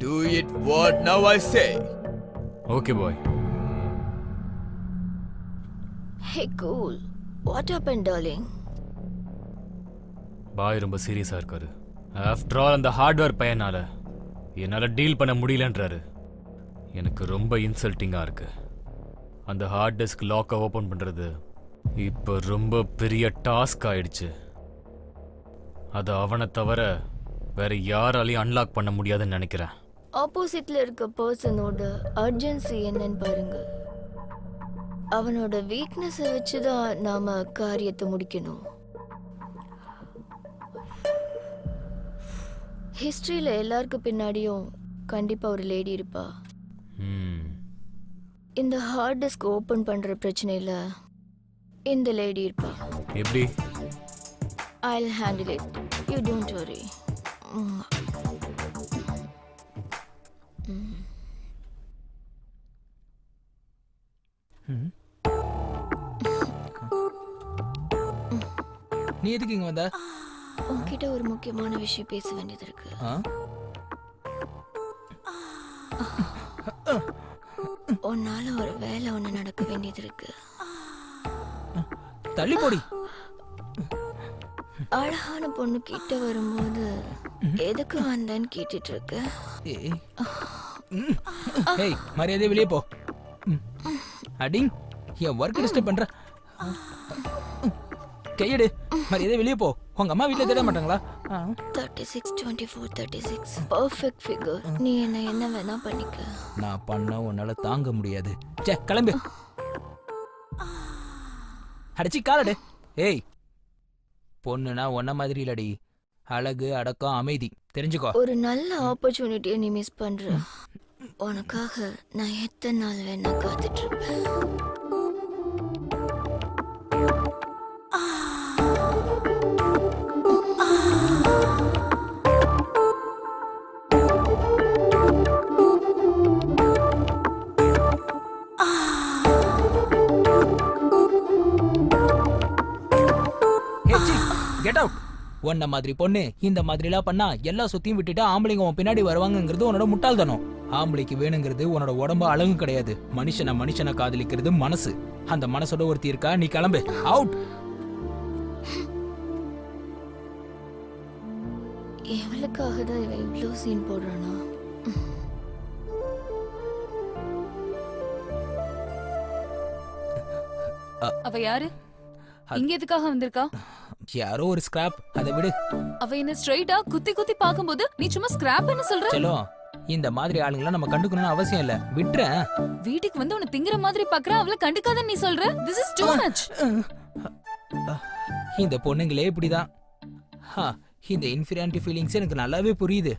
Do it what now I say. Okay boy. Hey cool. What happened darling? பாய் ரொம்ப சீரியஸா இருக்காரு. ஆஃப்டர் ஆல் அந்த ஹார்ட்வேர் பையனால என்னால டீல் பண்ண முடியலன்றாரு. எனக்கு ரொம்ப இன்சல்ட்டிங்கா இருக்கு. அந்த ஹார்ட் டிஸ்க் லாக்கை ஓபன் பண்றது இப்போ ரொம்ப பெரிய டாஸ்க் ஆயிடுச்சு. அது அவனை தவிர வேற யாராலையும் அன்லாக் பண்ண முடியாதுன்னு நினைக்கிறேன். ஆப்போசிட்ல இருக்க பர்சனோட அர்ஜென்சி என்னன்னு பாருங்க. அவனோட வீக்னஸை வச்சுதான் நாம காரியத்தை முடிக்கணும். ஹிஸ்டரியில எல்லாருக்கும் பின்னாடியும் கண்டிப்பா ஒரு லேடி இருப்பா. இந்த ஹார்ட் டிஸ்க் ஓபன் பண்ற பிரச்சனையில இந்த லேடி இருப்பா. எப்படி? I'll handle it. You don't worry. நீ எதுக்கு இங்க வந்த? உன்கிட்ட ஒரு முக்கியமான விஷயம் பேச வேண்டியது இருக்கு. உன்னால ஒரு வேலை ஒண்ணு நடக்க வேண்டியது இருக்கு. தள்ளி போடி. அழகான பொண்ணு கிட்ட வரும்போது எதுக்கு வந்தேன்னு கேட்டுட்டு இருக்க? ஏய், மரியாதை வெளியே போ. அடிங், என் ஒர்க் டிஸ்டர்ப் பண்ற. கையெடு, மரியாதை வெளியே போ. உங்க அம்மா வீட்டுல தேட மாட்டாங்களா? 36 24 36 பெர்ஃபெக்ட் ஃபிகர். நீ என்ன வேணா பண்ணிக்க. நான் பண்ண உன்னால தாங்க முடியாது. சே, கிளம்பு. அடிச்சி காலடு. ஏய், பொண்ணுனா ஒன்ன மாதிரி இல்லடி. அழகு, அடக்கம், அமைதி. தெரிஞ்சுக்கோ. ஒரு நல்ல ஆப்பர்ச்சுனிட்டியை நீ மிஸ் பண்ற. உனக்காக நான் எத்தனை நாள் வேணா காத்துட்டு இருப்பேன். Get out. உன்ன மாதிரி பொண்ணு இந்த மாதிரிலாம் பண்ணா எல்லா சுத்தியும் விட்டுட்டு ஆம்பளைங்க உன் பின்னாடி வருவாங்கங்கிறது உன்னோட முட்டாள்தனம். ஆம்பளைக்கு வேணுங்கிறது உன்னோட உடம்பு அழகு கிடையாது. மனுஷனை காதலிக்கிறது மனசு. அந்த மனசோட ஒருத்தி இருக்கா, நீ கிளம்பு. அவுட். எவளுக்காக தான் இவன் இவ்வளோ சீன் போடுறானா? அவ யாரு? இங்க எதுக்காக வந்திருக்கா? யாரோ ஒரு ஸ்கிராப், அதை விடு. அவ என்ன ஸ்ட்ரைட்டா குத்தி குத்தி பாக்கும்போது நீ சும்மா ஸ்கிராப்னு சொல்ற? சலோ, இந்த மாதிரி ஆளுங்களை நம்ம கண்டுக்கணும்னு அவசியம் இல்ல, விட்டுறேன். வீட்டுக்கு வந்து உன்னை திங்கிற மாதிரி பாக்குறா, அவளை கண்டுக்காதன்னு நீ சொல்ற? This is too much. இந்த பொண்ணுங்களே இப்படிதான். இந்த இன்ஃபீரியாரிட்டி ஃபீலிங்ஸ் எனக்கு நல்லாவே புரியுது.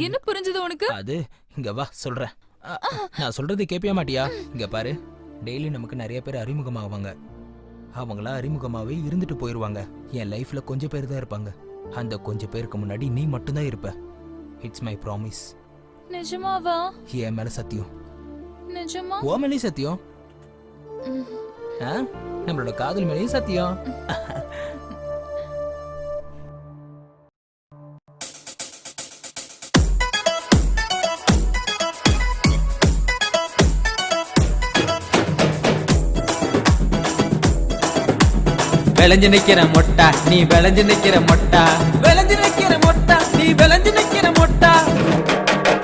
என்ன புரிஞ்சது உனக்கு? அது இங்க வா சொல்றேன். நான் சொல்றது கேட்பியா மாட்டியா? இங்க பாரு, டெய்லி நமக்கு நிறைய பேர் அறிமுகமாவாங்க. அவங்களா அறிமுகமாவே இருந்துட்டு போயிருவாங்க. என் லைஃப்ல கொஞ்சம் பேர் தான் இருப்பாங்க. அந்த கொஞ்சம் பேருக்கு முன்னாடி நீ மட்டும்தான் இருப்ப. It's my promise. நிஜமாவா? என் மேல சத்தியம். நிஜமா? ஓ மேலேயும் சத்தியம். நம்மளோட காதல் மேலேயும் சத்தியம். விளைஞ்சு நிக்கிற மொட்டா நீ விளைஞ்சு நிக்கிற மொட்டா, விளைஞ்சு நிக்கிற மொட்டா நீ விளைஞ்சு நிக்கிற மொட்டா.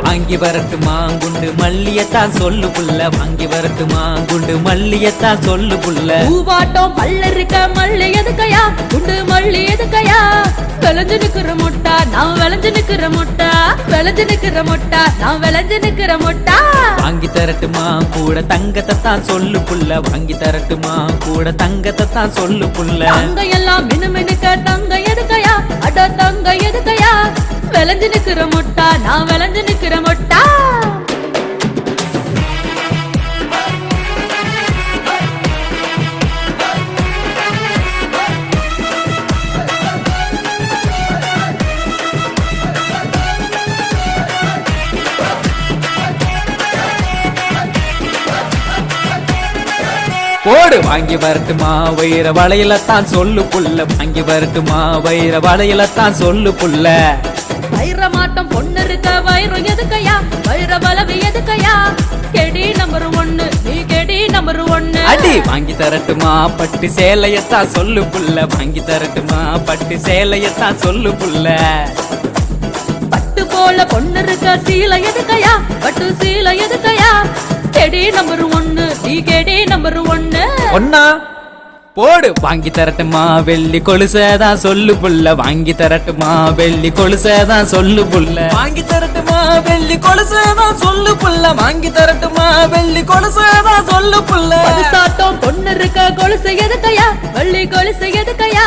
வாங்கி வரட்டு மாங்குண்டு மல்லியத்தான் சொல்லு புள்ள, வாங்கி வரட்டு மாங்குண்டு மல்லியத்தான் சொல்லு புள்ள. பூவாட்டம் பல்ல இருக்க மல்லி எதுக்கையா, குண்டு மல்லி எதுக்கையா. விளைஞ்சு நிக்கிற மொட்டா நான் விளைஞ்சு நிக்கிற மொட்டா, விளைஞ்சு நிக்கிற மொட்டா நான் விளைஞ்சு நிக்கிற மொட்டா. வாங்கி தரட்டுமா கூட தங்கத்தை தான் சொல்லு புள்ள, வாங்கி தரட்டுமா கூட தங்கத்தை தான் சொல்லு புள்ள. தங்க எல்லாம் மினுமினுக்க தங்க எதுக்கையா, அட தங்க எதுக்கையா. விளைஞ்சு நிக்கிற மொட்டா நான் விளைஞ்சு நிக்கிற மொட்டா. போடு வாங்கி வரட்டுமா வைர வளையலத்தான் சொல்லு புள்ள, வாங்கி வரட்டுமா வைர வளையலத்தான் சொல்லு புள்ள. வைர மாட்டம் பொண்ணு இருக்க வைரம் எதுக்கையா, வைர பலவி எதுக்கையா. கெடி நம்பர் 1 நீ கெடி நம்பர் 1. அடி வாங்கி தரட்டுமா பட்டு சேலையத்தான் சொல்லு புள்ள, வாங்கி தரட்டுமா பட்டு சேலையத்தான் சொல்லு புள்ள. பட்டு போல பொண்ணு இருக்க சீலை எதுக்கையா, பட்டு சீலை எதுக்கையா. கெடி நம்பர் 1 நீ கெடி நம்பர் 1. ஒன்னா போடு வாங்கி தரட்டுமா வெள்ளி கொலுசதான் சொல்லு புள்ள, வாங்கி தரட்டுமா வெள்ளி கொலுசதான் சொல்லு புள்ள. வாங்கி தரட்டுமா வெள்ளி கொலுசதான் சொல்லு புள்ள, வாங்கி தரட்டுமா வெள்ளி கொலுசதான் சொல்லு புள்ள. பதுசாட்டம் பொண்ணு இருக்க கொலுசு எதுக்கையா, வெள்ளி கொலுசு எதுக்கையா.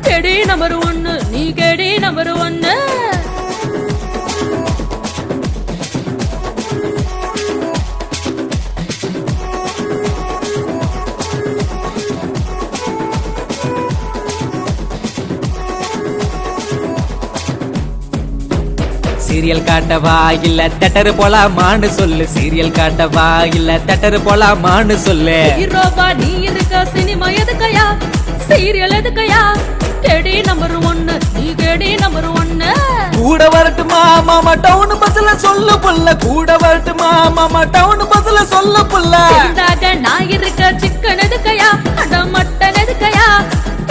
கெடி நம்பர் 1 நீ கெடி நம்பர் 1. சீரியல் காட்டவா இல்ல தட்டரு போலாமான்னு சொல்லு, சீரியல் காட்டவா இல்ல தட்டரு போலாமான்னு சொல்லு. ஹீரோவா நீ இருக்க சினிமா எதுக்கையா, சீரியல் எதுக்கையா. கெடி நம்பர் 1 நீ கெடி நம்பர் 1. கூட வரட்டுமா மாமா டவுன் பஸ்ல சொல்லு புள்ள, கூட வரட்டுமா மாமா டவுன் பஸ்ல சொல்லு புள்ள. நான் இருக்க சிக்கன் எதுக்கையா, அட மட்டன் எதுக்கையா.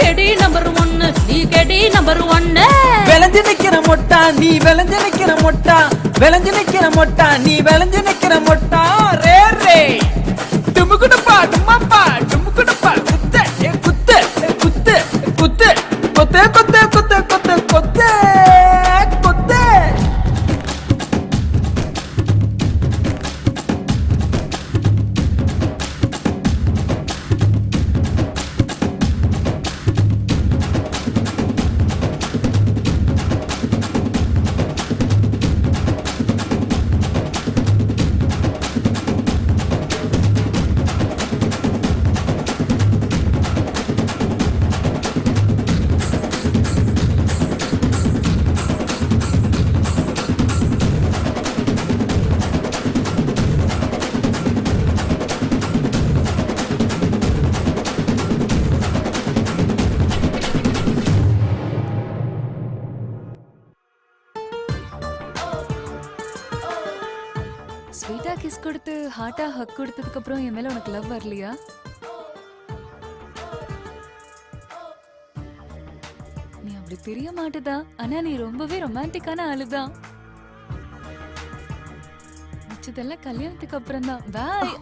கெடி நம்பர் 1 நீ கெடி நம்பர் 1. விளைஞ்சு நிக்கிற மொட்டா நீ விளைஞ்சு நிக்கிற மொட்டா, விளைஞ்சு நிக்கிற மொட்டா நீ விளைஞ்சு நிக்கிற மொட்டா. ரே ரே டுமுகுடுப்பா டும்மப்பா டுமுகுடுப்பா குத்து குத்து குத்து குத்து கொத்து கொத்து கொத்து கொத்து கொத்து கொத்து. ஹார்ட்டா ஹக் கொடுத்ததுக்கு அப்புறம் என் மேல உனக்கு லவ் வரலையா? நீ அப்படி தெரிய மாட்டேதா, ஆனா நீ ரொம்பவே ரொமான்டிக்கான ஆளுதான். மிச்சதெல்லாம் கல்யாணத்துக்கு அப்புறம் தான். பாய்.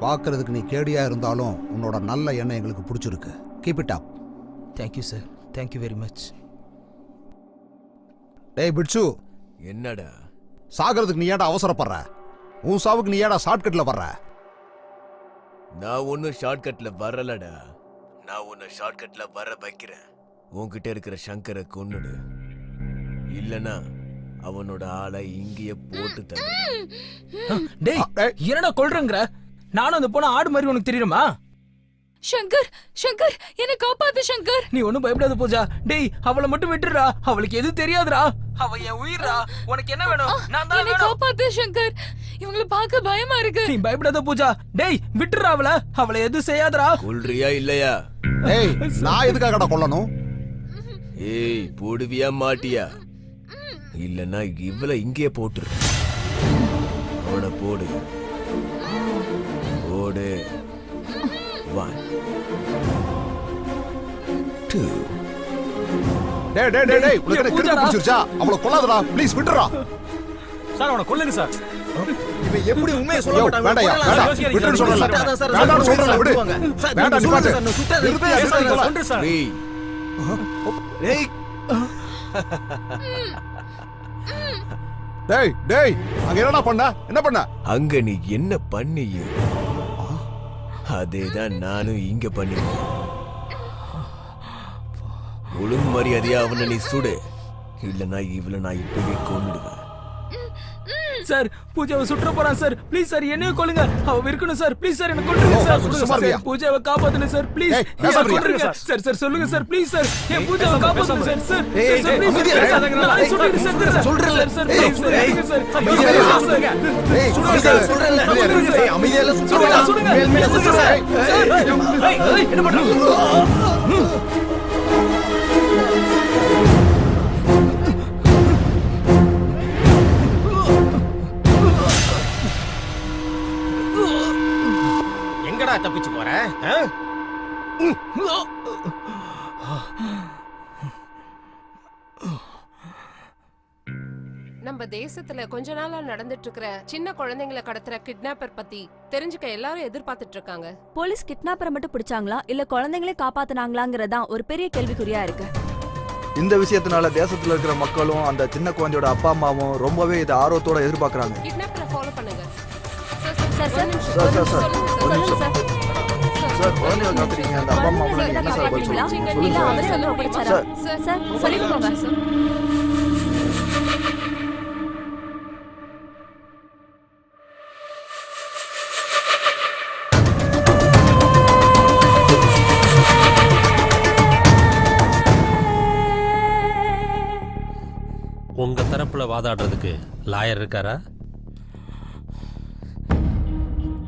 பார்க்கறதுக்கு நீ கேடியா இருந்தாலும் உன்னோட நல்ல எண்ணம் எங்களுக்கு பிடிச்சிருக்கு. Keep it up. Thank you sir, thank you very much. டேய் பிட்சு, என்னடா சாகிறதுக்கு நீ ஏன்டா அவசரப்படுற? உன் சாவுக்கு நீ ஏன்டா ஷார்ட்கட்ல வர்ற? நான் ஒன்னும் ஷார்ட்கட்ல வரலடா. நான் உன்னை ஷார்ட்கட்ல வர வைக்கிறேன். உன்கிட்ட இருக்கிற சங்கரை கொன்னுடு, இல்லனா அவனோட ஆளை இங்கேயே போட்டு தர. டேய் என்னடா கொல்றங்கற? நானும் அந்த பொண்ணு ஆடு மாதிரி உனக்கு தெரியுமா? சங்கர், சங்கர் என்ன காப்பாத்து சங்கர். நீ ஒண்ணும் பயப்படாத பூஜா. டேய் அவளை மட்டும் விட்டுறா, அவளுக்கு எதுவும் தெரியாதுடா. அவ என் உயிரா. உனக்கு என்ன வேணும்? நான் தான் என்ன காப்பாத்து சங்கர். இவங்களை பார்க்க பயமா இருக்கு. நீ பயப்படாத பூஜா. டேய் விட்டுறா அவளை எதுவும் செய்யாதடா. கொல்றியா இல்லையா? ஏய் நான் எதுக்காகடா கொல்லணும்? ஏய் போடுவியா மாட்டியா? இல்லனா இவளை இங்கே போட்டுரு. அவனை போடு போடு. 1 2. டேய் டேய் டேய் டேய் உனக்கு கிறுக்கு பிடிச்சிருச்சா? அவளை கொல்லாதடா ப்ளீஸ், விட்டுறா. சார் அவனை கொல்லுங்க சார். இவன் எப்படி உண்மையை சொல்ல மாட்டாங்க? வேண்டாயா வேண்டாம் விட்டுன்னு சொல்லல. வேண்டாம்னு சொல்றல விடு. வேண்டாம் நிப்பாட்டு. சொல்றேன் சார். டேய் டேய் டேய் அங்க என்னடா பண்ண? என்ன பண்ண? அங்க நீ என்ன பண்ணியோ அதேதான் நானும் இங்க பண்ணினேன். ஒழுங்கு மரியாதையா அவனை நீ சுடு, இல்லனா இவளை நான் இப்பவே கொன்னுடுவேன். சார் பூஜாவை சுற்ற போறான் சார். ப்ளீஸ் சார் என்னையும் கொல்லுங்க. அவ இருக்கணும் சார். ப்ளீஸ் சார் என்ன கொல்லுங்க சார். பூஜாவை காப்பாத்துங்க சார் ப்ளீஸ். சார் சார் சொல்லுங்க சார் ப்ளீஸ் சார். என் பூஜாவை காப்பாத்துங்க சார். சார் சார் ப்ளீஸ் நான் சொல்றேன் சார். சொல்றேன் சார் ப்ளீஸ் சார். ஏய் சொல்றேன். ஏய் அமைதியால சொல்லுங்க. மேல் சொல்றேன். என்ன பண்றீங்க? எங்கடா தப்பிச்சு போற? நம்ம தேசத்துல கொஞ்ச நாளா நடந்துட்டு இருக்கிற சின்ன குழந்தைங்களை கடத்துற கிட்னாப்பர் பத்தி தெரிஞ்சுக்க எல்லாரும் எதிர்பார்த்துட்டு இருக்காங்க. போலீஸ் கிட்னாப்பரை மட்டும் பிடிச்சாங்களா இல்ல குழந்தைங்களே காப்பாத்துனாங்களாங்கறதான் ஒரு பெரிய கேள்விக்குறியா இருக்கு. இந்த விஷயத்தினால தேசத்துல இருக்கிற மக்களும் அந்த சின்ன குழந்தையோட அப்பா அம்மாவும் ரொம்பவே இதை ஆர்வத்தோட எதிர்பார்க்கறாங்க. கிட்னாப்பரை ஃபாலோ பண்ணுங்க. சார் சார் சொல்லுங்க சார். சார் குழந்தைய காத்துறீங்க, அந்த அப்பா அம்மா கூட என்ன சார் பதில் சொல்லுங்க? இல்ல அவரே சொல்ல படிச்சாரா? சார் சொல்லிட்டு போங்க. உங்க தரப்புல வாதாடுறதுக்கு லாயர் இருக்காரா?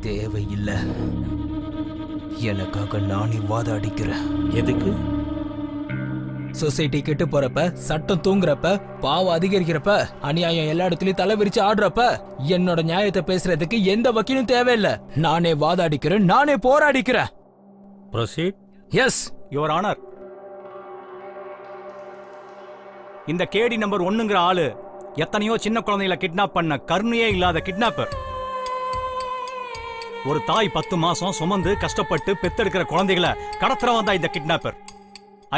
தேவையில்லை. எனக்காக நானே வாதாடிக்கிறேன். எதுக்கு? சொசைட்டி கெட்டு போறப்ப, சட்டம் தூங்குறப்ப, பாவம் அதிகரிக்கிறப்ப, அநியாயம் எல்லா இடத்துலயும் தலை விரிச்சு ஆடுறப்ப என்னோட நியாயத்தை பேசுறதுக்கு எந்த வக்கீலும் தேவையில்லை. நானே வாதாடிக்கிறேன், நானே போராடிக்கிறேன். ப்ரொசீட். Yes your honour. இந்த கேடி நம்பர் 1ங்கிற ஆளு எத்தனையோ சின்ன குழந்தைகளை கிட்னாப் பண்ண கருணையே இல்லாத கிட்னாப்பர். ஒரு தாய் 10 மாசம் சுமந்து கஷ்டப்பட்டு பெத்தெடுக்கிற குழந்தைகளை கடத்துறவன் தான் இந்த kidnapper.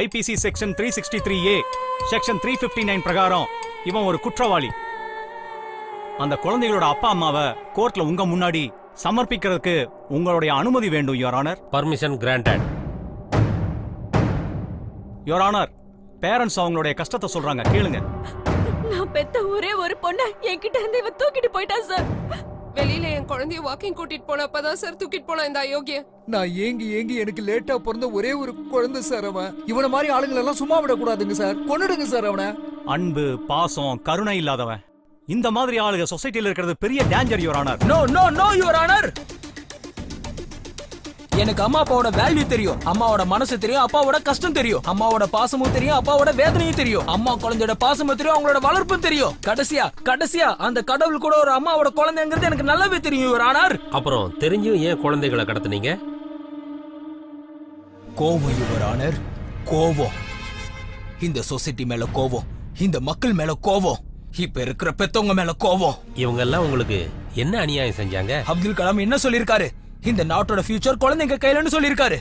IBC section 363A section 359 பிரகாரம் இவன் ஒரு குற்றவாளி. அந்த குழந்தைகளோட அப்பா அம்மாவை கோர்ட்ல உங்க முன்னாடி சமர்ப்பிக்கிறதுக்கு உங்களுடைய அனுமதி வேண்டும் your honour. Permission granted. Your honour, parents அவங்களுடைய கஷ்டத்தை சொல்றாங்க, கேளுங்க. நான் பெத்த ஒரே ஒரு பொண்ண என்கிட்ட இருந்து இவ தூக்கிட்டு போயிட்டா சார். வெளியில என் குழந்தைய வாக்கிங் கூட்டிட்டு போனப்பதான் சார் தூக்கிட்டு போனா இந்த அயோக்கிய. நான் ஏங்கி எனக்கு லேட்டா பிறந்த ஒரே ஒரு குழந்தை சார் அவன். இவனை மாதிரி ஆளுங்களை எல்லாம் சும்மா விடக்கூடாதுங்க சார். கொன்னுடுங்க சார் அவனை. அன்பு, பாசம், கருணை இல்லாதவன் இந்த மாதிரி ஆளுங்க சொசைட்டில இருக்கிறது பெரிய danger your honour. No no no your honour. எனக்கு அம்மா அப்பாவோட வேல்யூ தெரியும், அம்மாவோட மனசு தெரியும், அப்பாவோட கஷ்டம் தெரியும், அம்மாவோட பாசமும் தெரியும், அப்பாவோட வேதனையும் தெரியும், அம்மா குழந்தையோட பாசமும் தெரியும், அவங்களோட வளர்ப்பும் தெரியும். கடைசியா அந்த கடவுள் கூட ஒரு அம்மாவோட குழந்தைங்கிறது எனக்கு நல்லாவே தெரியும் யுவர் ஆனர். அப்புறம் தெரிஞ்சும் ஏன் குழந்தைகளை கடத்துனீங்க? கோவம் யுவர் ஆனர், கோவம். இந்த சொசைட்டி மேல கோவம், இந்த மக்கள் மேல கோவம், இப்ப இருக்கிற பெத்தவங்க மேல கோவம். இவங்க எல்லாம் உங்களுக்கு என்ன அநியாயம் செஞ்சாங்க? அப்துல் கலாம் என்ன சொல்லிருக்காரு? இந்த நாட்டோட ஃபியூச்சர் குழந்தைங்க கையிலன்னு சொல்லிருக்காரு.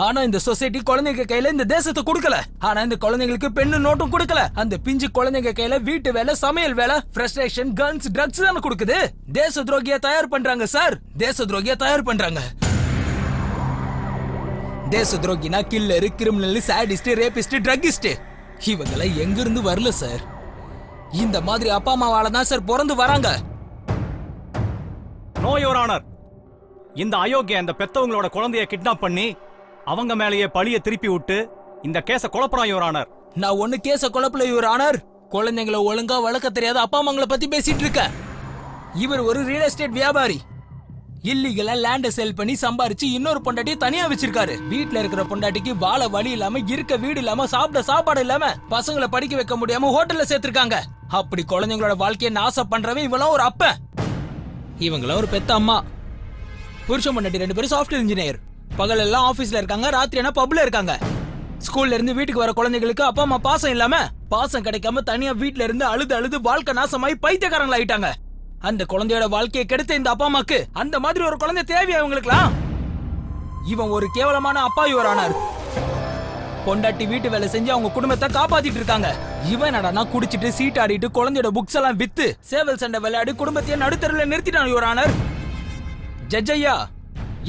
ஆனா இந்த சொசைட்டி குழந்தைங்க கையில இந்த தேசத்தை கொடுக்கல. ஆனா இந்த குழந்தைங்களுக்கு பெண்ணு நோட்டும் கொடுக்கல. அந்த பிஞ்சு குழந்தைங்க கையில வீட்டு வேலை, சமையல் வேலை, ஃப்ரஸ்ட்ரேஷன், கன்ஸ், ட்ரக்ஸ் தான கொடுக்குது. தேச துரோகியா தயார் பண்றாங்க சார், தேச துரோகியா தயார் பண்றாங்க. தேச துரோகினா killer, criminal, sadist, rapist, druggist இவங்கள எங்க இருந்து வரல சார். இந்த மாதிரி அப்பா அம்மாவால தான் சார் பிறந்து வராங்க. No your honour. இந்த அயோக்கிய அந்த பெத்தவங்களோட குழந்தைய கிட்னாப் பண்ணி அவங்க மேலேயே பழிய திருப்பி விட்டு இந்த கேஸ குழப்பறான் யுவர் ஆனர். நான் ஒண்ணு கேஸ குழப்பல யுவர் ஆனர். குழந்தைங்களை ஒழுங்கா வளர்க்க தெரியாத அப்பா அம்மாங்களை பத்தி பேசிட்டு இருக்க. இவர் ஒரு ரியல் எஸ்டேட் வியாபாரி. இல்லீகலா லேண்ட செல் பண்ணி சம்பாரிச்சு இன்னொரு பொண்டாட்டியை தனியா வச்சிருக்காரு. வீட்டுல இருக்கிற பொண்டாட்டிக்கு வாழ வழி இல்லாம, இருக்க வீடு இல்லாம, சாப்பிட சாப்பாடு இல்லாம, பசங்களை படிக்க வைக்க முடியாம ஹோட்டல்ல சேர்த்திருக்காங்க. அப்படி குழந்தைங்களோட வாழ்க்கையை நாசம் பண்றவன் இவெல்லாம் ஒரு அப்ப, இவங்கள ஒரு பெத்த அம்மா. புருஷன் பொண்டாட்டி 2 பேரும் சாஃப்ட்வேர் இன்ஜினியர். பகல் எல்லாம் ஆபீஸ்ல இருக்காங்க, ராத்திரி என்ன பப்ல இருக்காங்க. ஸ்கூல்ல இருந்து வீட்டுக்கு வர குழந்தைகளுக்கு அப்பா அம்மா பாசம் இல்லாம, பாசம் கிடைக்காம தனியா வீட்டுல இருந்து அழுது அழுது வாழ்க்கை நாசமாயி பைத்தியக்காரங்களா ஆயிட்டாங்க. அந்த குழந்தையோட வாழ்க்கையை கெடுத்த இந்த அப்பா அம்மாக்கு அந்த மாதிரி ஒரு குழந்தை தேவையா இவங்களுக்குலாம்? இவன் ஒரு கேவலமான அப்பா யுவர் ஆனர். பொண்டாட்டி வீட்டு வேலை செஞ்சு அவங்க குடும்பத்தை காப்பாத்திட்டு இருக்காங்க. இவன் என்னடா குடிச்சிட்டு சீட்டாடிட்டு குழந்தையோட புக்ஸ் எல்லாம் வித்து சேவல் சண்டை விளையாடி குடும்பத்தையே நடுத்தருல நிறுத்திட்டான் யுவர் ஆனர். ஜட்ஜையா,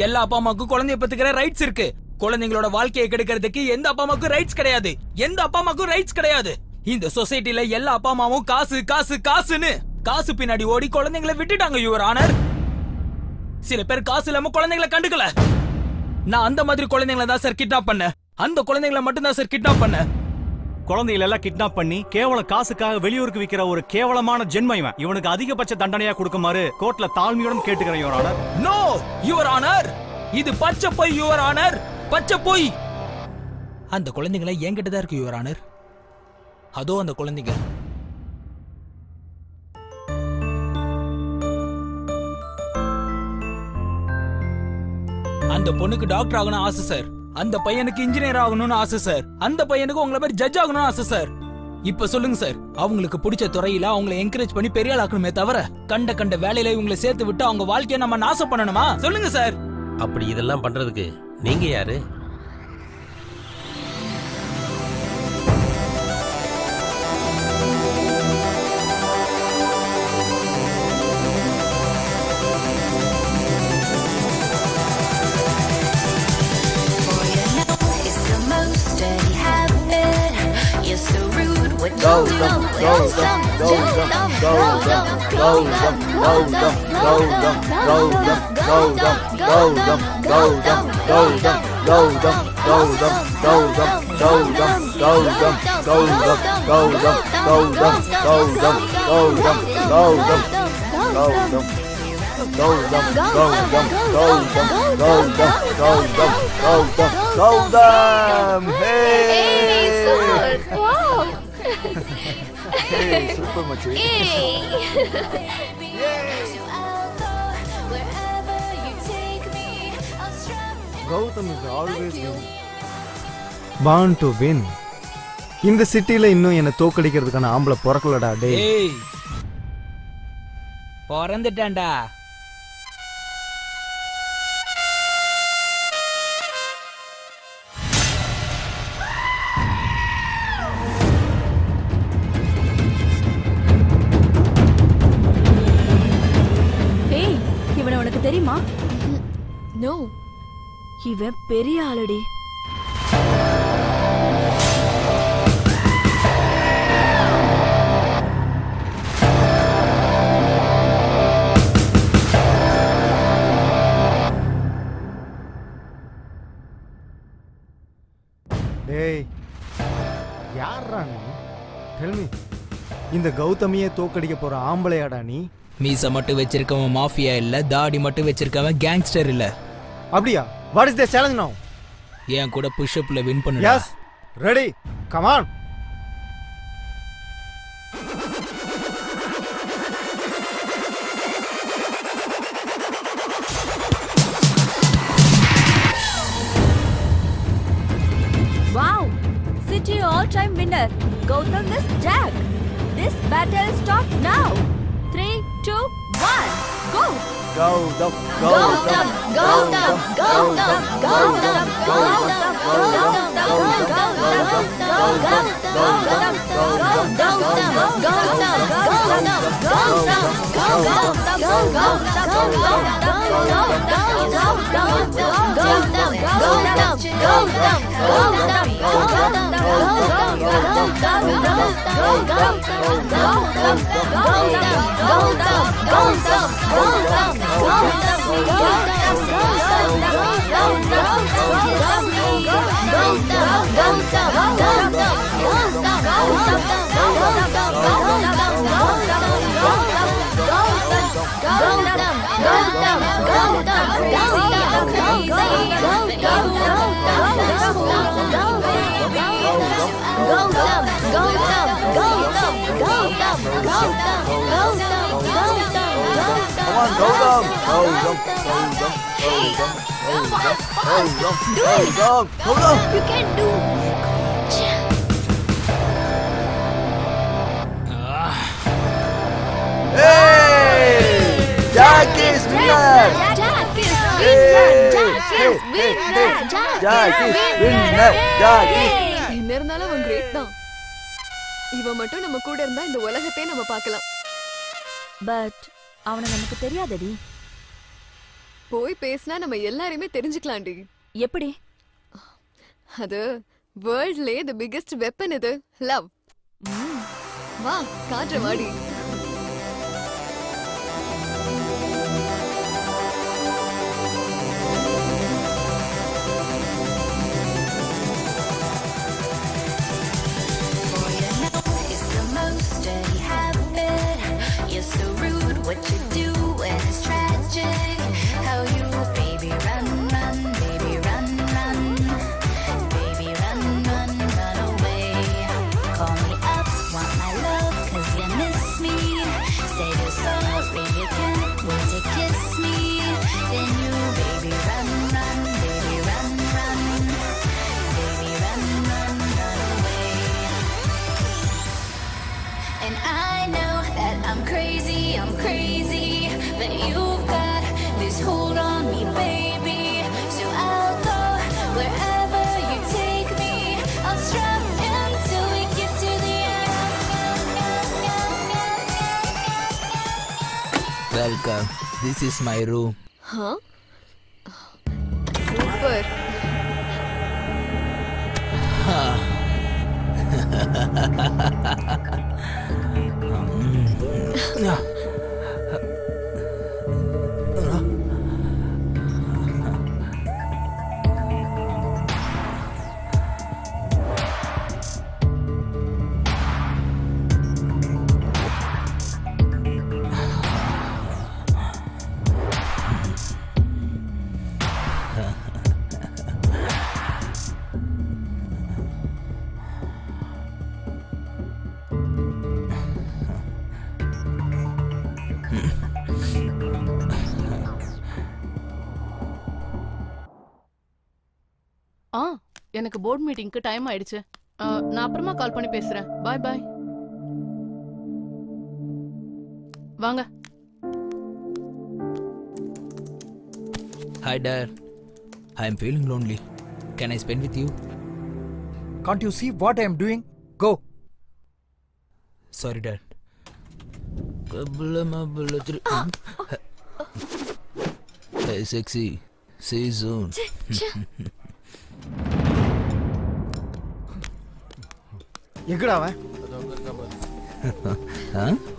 எல்லா அப்பா அம்மாவுக்கும் குழந்தைய பத்துக்கிற ரைட்ஸ் இருக்கு. குழந்தைங்களோட வாழ்க்கையை கெடுக்கிறதுக்கு எந்த அப்பா அம்மாவுக்கும் ரைட்ஸ் கிடையாது. எந்த அப்பா அம்மாவுக்கும் ரைட்ஸ் கிடையாது. இந்த சொசைட்டில எல்லா அப்பா அம்மாவும் காசு காசு காசுன்னு காசு பின்னாடி ஓடி குழந்தைங்களை விட்டுட்டாங்க யுவர் ஆனர். சில பேர் காசு இல்லாம குழந்தைங்களை கண்டுக்கல. நான் அந்த மாதிரி குழந்தைங்களை தான் சார் கிட்னாப் பண்ண. அந்த குழந்தைங்களை மட்டும் தான் சார் கிட்னாப் பண்ண. குழந்தைகளை எல்லாம் கிட்னாப் பண்ணி கேவல காசுக்காக வெளியூருக்கு விக்கிற ஒரு கேவலமான ஜென்மம் இவன். இவனுக்கு அதிகபட்ச தண்டனையா கொடுக்குமாறு கோர்ட்ல தாழ்மையுடன் கேட்டுக்கிறேன் your honour. No your honour, இது பச்சை பொய் யுவர் ஆனர், பச்சை பொய். அந்த குழந்தைகளை என்கிட்ட தான் இருக்கு யுவர் ஆனர். அதோ அந்த குழந்தைங்க. அந்த பொண்ணுக்கு டாக்டர் ஆகணும்னு ஆசை சார். அந்த பையனுக்கு இன்ஜினியர் ஆகணும்னு ஆசை சார். அந்த பையனுக்கு உங்களை மாதிரி ஜட்ஜ் ஆகணும்னு ஆசை சார். இப்ப சொல்லுங்க சார், அவங்களுக்கு பிடிச்ச துறையில அவங்களை என்கரேஜ் பண்ணி பெரிய ஆள் ஆக்கணுமே தவிர கண்ட வேலையில இவங்களை சேர்த்து விட்டு அவங்க வாழ்க்கையை நம்ம நாசம் பண்ணணுமா? சொல்லுங்க சார். அப்படி இதெல்லாம் பண்றதுக்கு நீங்க யாரு? சூப்பர் மச்சி. Gautam is always winning. Born to win. இந்த சிட்டில இன்னும் என்ன தோக்கடிக்கிறதுக்கான ஆம்பளை பிறக்கலடா டேய். ஏய், பிறந்துட்டான்டா. ஏய், இவனை உனக்கு தெரியுமா? நோ. இவன் பெரிய ஆளடி. டேய் யாரா நீ? Tell me. இந்த கௌதமியை தோக்கடிக்க போற ஆம்பளையாடா நீ? மீசை மட்டும் வச்சிருக்கவன் மாஃபியா இல்ல, தாடி மட்டும் வச்சிருக்கவன் கேங்ஸ்டர் இல்ல. அப்படியா? வாட் இஸ் தி சேலஞ்ச் நவ? என் கூட புஷ் அப்ல வின் பண்ணுடா. Yes, ready, come on. Wow! City all-time winner, Gautam is Jack. This battle starts now. 3, 2, 1, go! Gautam, Gautam, Gautam, Gautam, Gautam, You can do. Jack is winner. Jack is winner. Jack is winner. Jack is winner. Jack is. என்ன இருந்தாலும் அவன் great தான். இவன் மட்டும் நம்ம கூட இருந்தா இந்த உலகத்தையே நம்ம பார்க்கலாம். பட் அவனை நமக்கு தெரியாதடி. போய் பேசினா நம்ம எல்லாரையுமே தெரிஞ்சுக்கலாம்டி. எப்படி? அது வேர்ல்ட்லயே தி பிகெஸ்ட் வெப்பன் இது, லவ். வா காற்று வாடி. Welcome. This is my room. Huh? Super. எனக்கு போர்ட் மீட்டிங்க்கு டைம் ஆயிடுச்சு. நான் அப்புறமா கால் பண்ணி பேசுறேன். Bye bye. வாங்க. Hi dad. I am feeling lonely. Can I spend with you? Can't you see what I am doing? Go. Sorry dad. Hey sexy. See you soon. எங்கடா அவன்?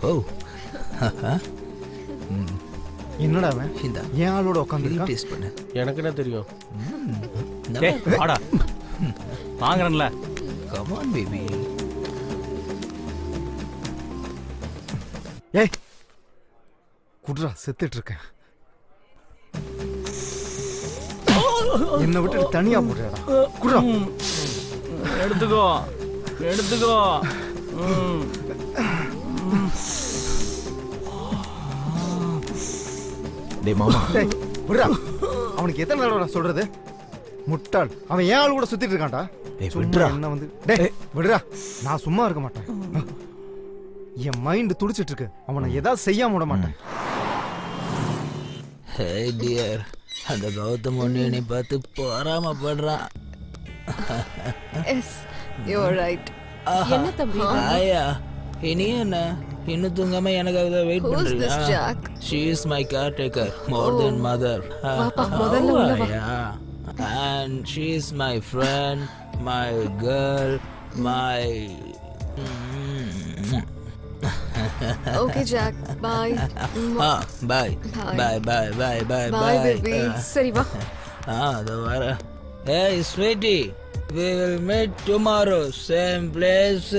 ஓ. என்னடா அவன்? இந்த ஏன் ஆளோட உட்கார்ந்திருக்கான்? டேஸ்ட் பண்ணு. எனக்கு என்ன தெரியும்? டேய் வாடா. வாங்குறேன்ல. Come on baby. ஏய் குட்ரா செத்துட்டு இருக்கேன். என்னை விட்டு தனியா போடுறா குட்ரா. எடுத்துக்கோ எடுத்துக்கோ. டேய் மாமா, டேய் விடுறா. அவனுக்கு எத்தனை தடவை சொல்றது? முட்டாள், அவன் ஏன் ஆள் கூட சுத்திட்டு இருக்கான்டா. டேய் சும்மா விட்றா. என்ன வந்து டேய் விடுறா. நான் சும்மா இருக்க மாட்டேன். என் மைண்ட் துடிச்சிட்டு இருக்கு. அவனை ஏதாவது செய்யாம விட மாட்டேன். ஹே டியர், அந்த கௌதம் ஒன்று என்னை பார்த்து பொறாமப்படுறான். Yes you are right. என்ன தம்பி? ஆயா, இனி என்ன இன்னும் தூங்காம எனக்காக தான் வெயிட் Who's this பண்றீங்க? Jack? She is my caretaker, more than mother. வாப்பா, முதல்ல உள்ள வா. Yeah. And she is my friend, my girl, my Okay Jack, bye. bye. Bye. Bye bye bye bye Bye, baby. சரி வா. அது வர. Hey sweetie, we will meet tomorrow, same place.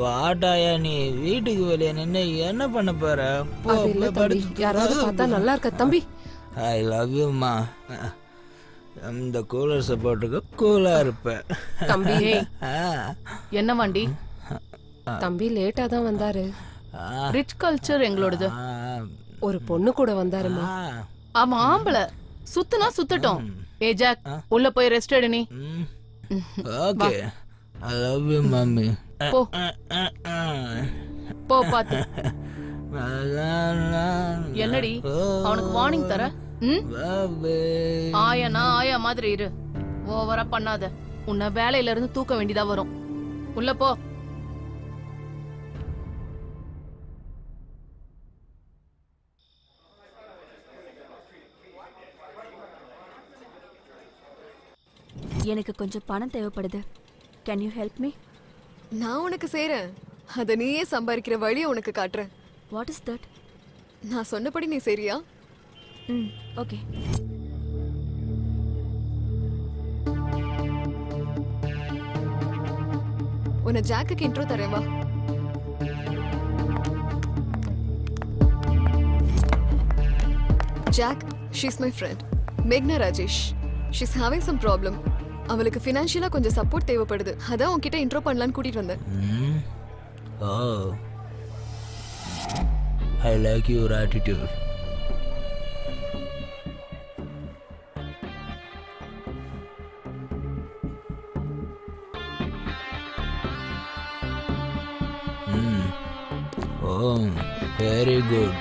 வாட்டாயா, நீ வீட்டுக்கு வெளியே நின்று என்ன பண்ண போற? அது இல்ல தம்பி, யாராவது பார்த்தா நல்லா இருக்க தம்பி. ஐ லவ் யூ மா. இந்த கூலர் சப்போர்ட்டுக்கு கூலா இருப்பேன். தம்பி என்ன வண்டி? தம்பி லேட்டா தான் வந்தாரு. ரிச் கல்ச்சர் எங்களோடது. ஒரு பொண்ணு கூட வந்தாருமா. அவன் ஆம்பளை, சுத்துனா சுத்தட்டும். ஏ ஜாக், உள்ள போய் ரெஸ்ட் எடு நீ. Okay, I love you mummy. போ போ பாத்து. என்னடி அவனுக்கு வார்னிங் தர? ஆயானா ஆயா மாதிரி இரு, ஓவரா பண்ணாத. உன்னை வேலையில இருந்து தூக்க வேண்டியதா வரும். உள்ள போ. எனக்கு கொஞ்சம் பணம் தேவைப்படுது. Can you help me? நான் உனக்கு செய்றேன். அத நீயே சம்பாதிக்கிற வழியை உனக்கு காட்டுறேன். What is that? நான் சொன்னபடி நீ சரியா? ஓகே. உன்னை ஜாக்குக்கு இன்ட்ரோ தரேன் வா. Jack, she's my friend. Meghna Rajesh. She's having some problem. அவளுக்கு ஃபினான்ஷியலா கொஞ்சம் சப்போர்ட் தேவைப்படுது. அதான் உன்கிட்ட இன்ட்ரோ பண்ணலாம்னு கூட்டிட்டு வந்தேன். Oh, I like your attitude. Oh, very good.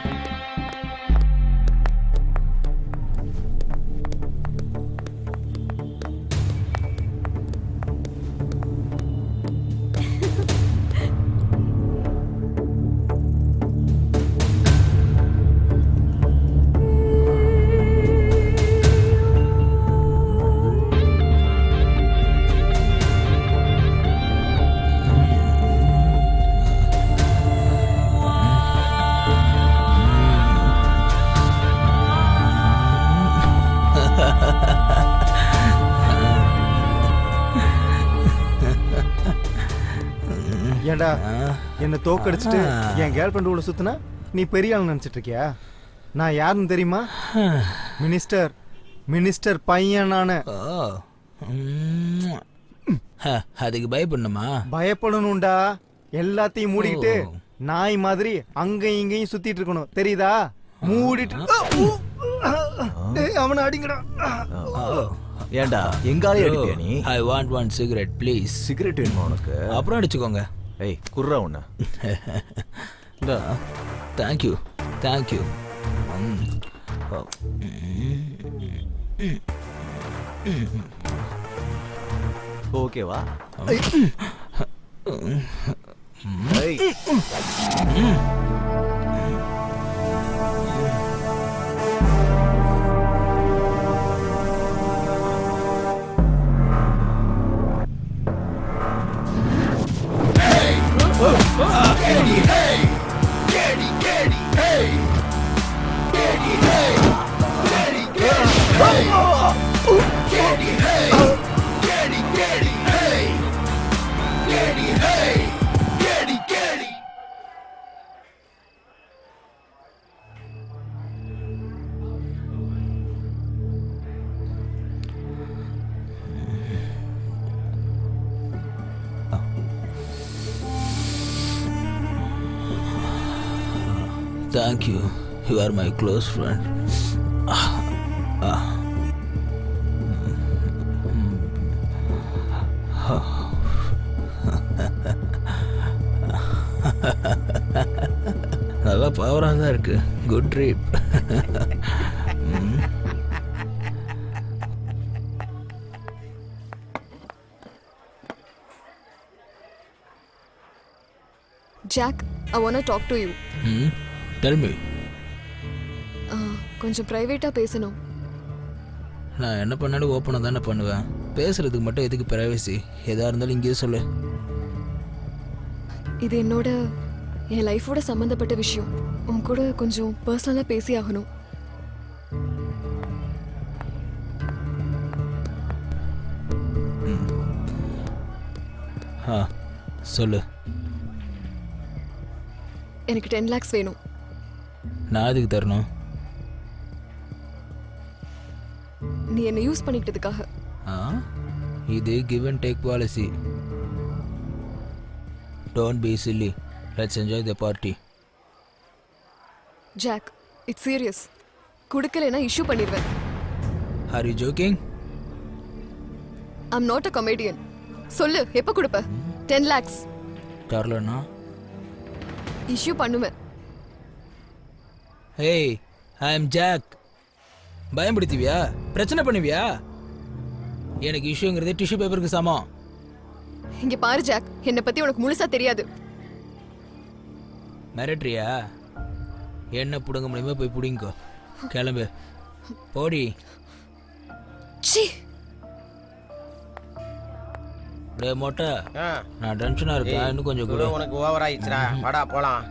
ஏண்டா என்ன தோக்கடிச்சிட்டு என் கேர்ள் ஃப்ரெண்ட் கூட சுத்தினா நீ பெரிய ஆள் நினைச்சிட்டு இருக்கியா? நான் யாருன்னு தெரியுமா? மினிஸ்டர் பையன் நானு. அதுக்கு பயப்படணுமா? பயப்படணும்டா. எல்லாத்தையும் மூடிக்கிட்டு நாய் மாதிரி அங்கேயும் இங்கேயும் சுத்திட்டு இருக்கணும், தெரியுதா? மூடிட்டு அவனை அடிங்கடா. ஏண்டா எங்காலே அடிப்பியா நீ? I want one cigarette please. Cigarette வேணுமா உனக்கு? அப்புறம் அடிச்சுக்கோங்க. ஏய் குர்ரா உன்ன. Thank you thank you. ஓகேவா? Hey! Thank you, you are my close friend. நல்லா பவராக தான் இருக்கு. Good trip. Jack, I want to talk to you. Tell me. கொஞ்சம் பிரைவேட்டா பேசணும். நான் என்ன பண்ணாலும் ஓப்பனாக தானே பண்ணுவேன். பேசுறதுக்கு மட்டும் எதுக்கு பிரைவசி? எதா இருந்தாலும் இங்கேயே சொல்லு. இது என் லைஃபோட சம்மந்தப்பட்ட விஷயம். உன் கூட கொஞ்சம் பர்சனலாக பேசி ஆகணும். சொல்லு. எனக்கு 10 lakhs வேணும். நான் அதுக்கு தரணும். நீ என்ன யூஸ் பண்ணிக்கிட்டதுக்காக. இது give and take policy. Don't be silly. Let's enjoy the party. Jack, it's serious. குடுக்கலைனா இஷ்யூ பண்ணிடுவேன். Are you joking? I'm not a comedian. சொல்லு, எப்போ கொடுப்ப? 10 lakhs. தரலனா இஷ்யூ பண்ணுவேன். Hey, I am Jack. பயம்படுத்துவியா? பிரச்சனை பண்ணுவியா? எனக்கு இஷ்யூங்கிறது டிஷ்யூ பேப்பருக்கு சமம். இங்க பாரு ஜாக், என்னை பத்தி உனக்கு முழுசா தெரியாது. மிரட்ரியா? என்ன புடுங்க முடியுமோ போய் புடிங்கோ. கிளம்பு, போடி. டே மொட்டை, நான் டென்ஷனா இருக்கேன். இன்னும் கொஞ்சம் கூட. உனக்கு ஓவர் ஆயிடுச்சுடா. வாடா போலாம்.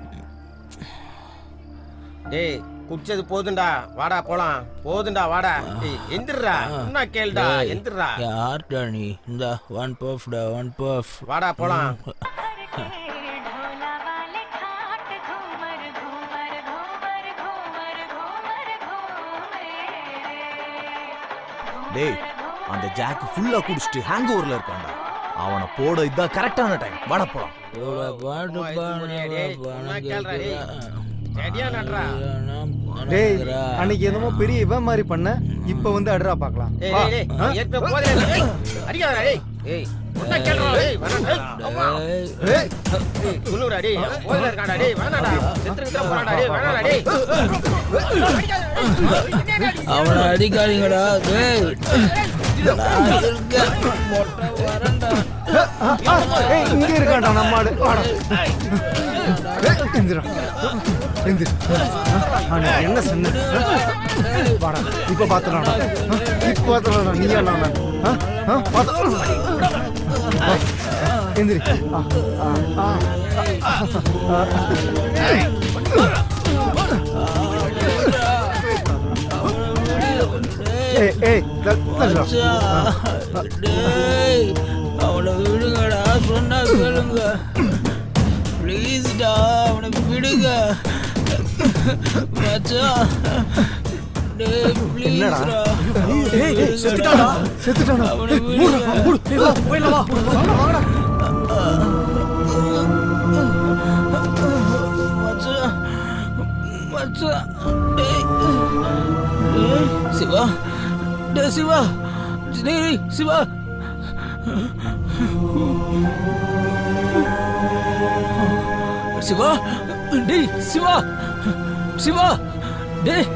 டேய் குடிச்சது போதுண்டா, வாடா போலாம். போதுண்டா வாடா. டேய் எந்திரடா. என்ன கேளுடா, எந்திரடா. யார்டா நீ? இந்த ஒன் பஃப் டா, ஒன் பஃப். வாடா போலாம். டேய், அந்த ஜாக் ஃபுல்லா குடிச்சிட்டு ஹேங் ஓவர்ல இருக்கான்டா. அவனை போட இதான் கரெக்டான டைம். வாடா போலாம். டேய், அன்னைக்கு என்னமோ பெரிய இவன் மாதிரி பண்ண, இப்ப வந்து அடரா பார்க்கலாம். அவனை அடிக்காதீங்கடா. இங்க இருக்காண்டா நம்ம ஆடு. என்ன சொன்ன? வாடா, இப்ப பாத்துடா. இப்ப பாத்துடா. நீ எந்திரி. அவனை விடுங்கடா, சொன்னா கேளுங்க ப்ளீஸ்டா. அவனை விடுங்க மச்சான். டேய் ப்ளீஸ்டா. செத்துட்டானா? செத்துட்டானா? அவனை விடுங்க. போயிடலாம். மச்சான், மச்சான். டேய் சிவா. டேய் சிவா. டேய் சிவா. சிவா. டேய் சிவா. சிவா. டேய்.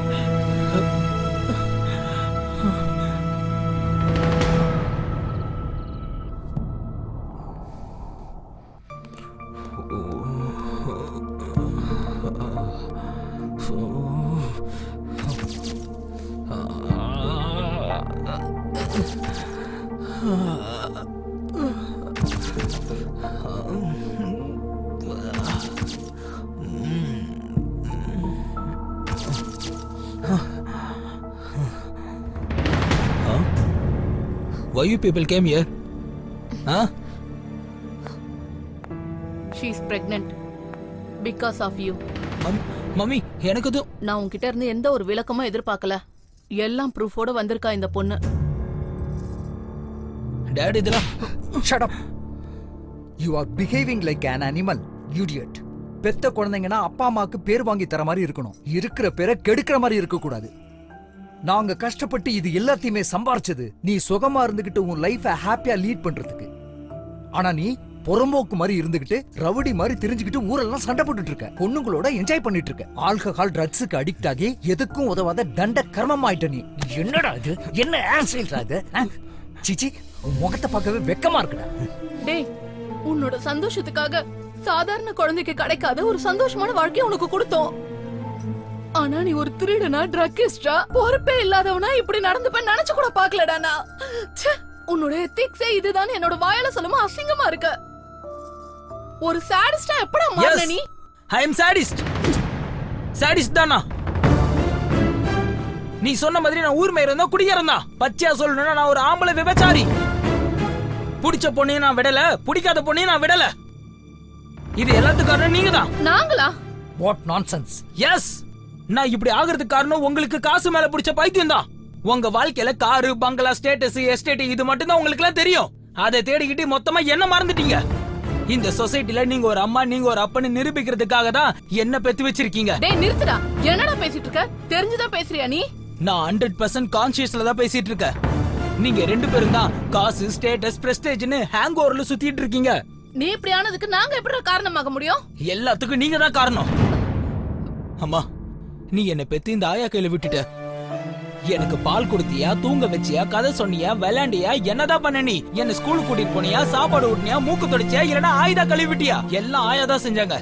Why you people came here? Huh? She is pregnant because of you. Mummy, எனக்கு அது நான் உன்கிட்ட இருந்து எந்த ஒரு விளக்கமும் எதிர்பார்க்கல. எல்லாம் ப்ரூஃபோட வந்திருக்கா இந்த பொண்ணு. Dad, இதெல்லாம் Shut up. You are behaving like an animal, idiot. பெத்த குழந்தைங்கன்னா அப்பா அம்மாக்கு பேர் வாங்கி தர மாதிரி இருக்கணும், இருக்கிற பேரை கெடுக்கிற மாதிரி இருக்க கூடாது. நாங்க கஷ்டப்பட்டு இது எல்லாத்தையுமே சம்பாரிச்சது நீ சுகமா இருந்துகிட்டு உன் லைஃபை ஹாப்பியா லீட் பண்றதுக்கு. ஆனா நீ புறம்போக்கு மாதிரி இருந்துகிட்டு ரவுடி மாதிரி தெரிஞ்சுக்கிட்டு ஊரெல்லாம் சண்டை போட்டுட்டு இருக்க, பொண்ணுங்களோட என்ஜாய் பண்ணிட்டு இருக்க, ஆல்கஹால் ட்ரக்ஸுக்கு அடிக்ட் ஆகி எதுக்கும் உதவாத தண்ட கர்மம் ஆயிட்ட நீ. என்னடா இது, என்ன ஆன்சைல்டா இது? சிச்சி, உன் முகத்தை பார்க்கவே வெக்கமா இருக்குடா. டேய், உன்னோட சந்தோஷத்துக்காக சாதாரண குழந்தைக்கு கிடைக்காத ஒரு சந்தோஷமான வாழ்க்கையை உனக்கு கொடுத்தோம். ஆனா நீ ஒரு திருடனா, ட்ரக்கிஸ்டா, பொறுப்பே இல்லாதவனா இப்படி நடந்துப்பேன்னு நினைச்சு கூட பாக்கலடா நான். உன்னோட எத்திக்ஸே இதுதான் என்னோட வாயால சொல்லுமா அசிங்கமா இருக்கு. ஒரு சாடிஸ்டா எப்படா மாறின நீ? ஐ அம் சாடிஸ்ட். சாடிஸ்ட் தானா? நீ சொன்ன மாதிரி நான் ஊர் மேயர் இருந்தா குடிகாரன் தான். பச்சையா சொல்லணும்னா நான் ஒரு ஆம்பளை விபச்சாரி. பிடிச்ச பொண்ணையும் நான் விடல, பிடிக்காத பொண்ணையும் நான் விடல. இது எல்லாத்துக்கும் காரணம் நீங்க தான். நாங்களா? What nonsense. எஸ், நான் இப்படி ஆகிறதுக்கு காரணம் உங்களுக்கு காசு மேல பிடிச்ச பைத்தியம் தான். உங்க வாழ்க்கையில காரு, பங்களா, ஸ்டேட்டஸ், எஸ்டேட் இது மட்டும் தான் உங்களுக்கு எல்லாம் தெரியும். அதை தேடிக்கிட்டு மொத்தமா என்ன மறந்துட்டீங்க. இந்த சொசைட்டில நீங்க ஒரு அம்மா, நீங்க ஒரு அப்பன்னு நிரூபிக்கிறதுக்காக தான் என்ன பெத்து வச்சிருக்கீங்க. டேய் நிறுத்துடா, என்னடா பேசிட்டு இருக்க? தெரிஞ்சுதான் பேசுறியா நீ? நான் 100% கான்ஷியஸ்ல தான் பேசிட்டு இருக்கேன். நீங்க ரெண்டு பேரும் தான் காசு, ஸ்டேட்டஸ், பிரஸ்டேஜ்னு ஹேங் ஓவர்ல சுத்திட்டு இருக்கீங்க. நீ இப்படி ஆனதுக்கு நாங்க எப்படி காரணமாக முடியும்? எல்லாத்துக்கும் நீங்க தான் காரணம். அம்மா, நீ என்ன பெத்து இந்த ஆயா கையில விட்டுட்ட. எனக்கு பால் கொடுத்தியா, தூங்க வச்சியா, கதை சொன்னியா, விளையாண்டியா, என்னதான் பண்ண? நீ என்ன ஸ்கூலுக்கு கூட்டிட்டு போனியா, சாப்பாடு ஊட்டினியா, மூக்கு தொடச்சியா, இல்லனா ஆயுதா கழுவி விட்டியா? எல்லாம் ஆயா தான் செஞ்சாங்க.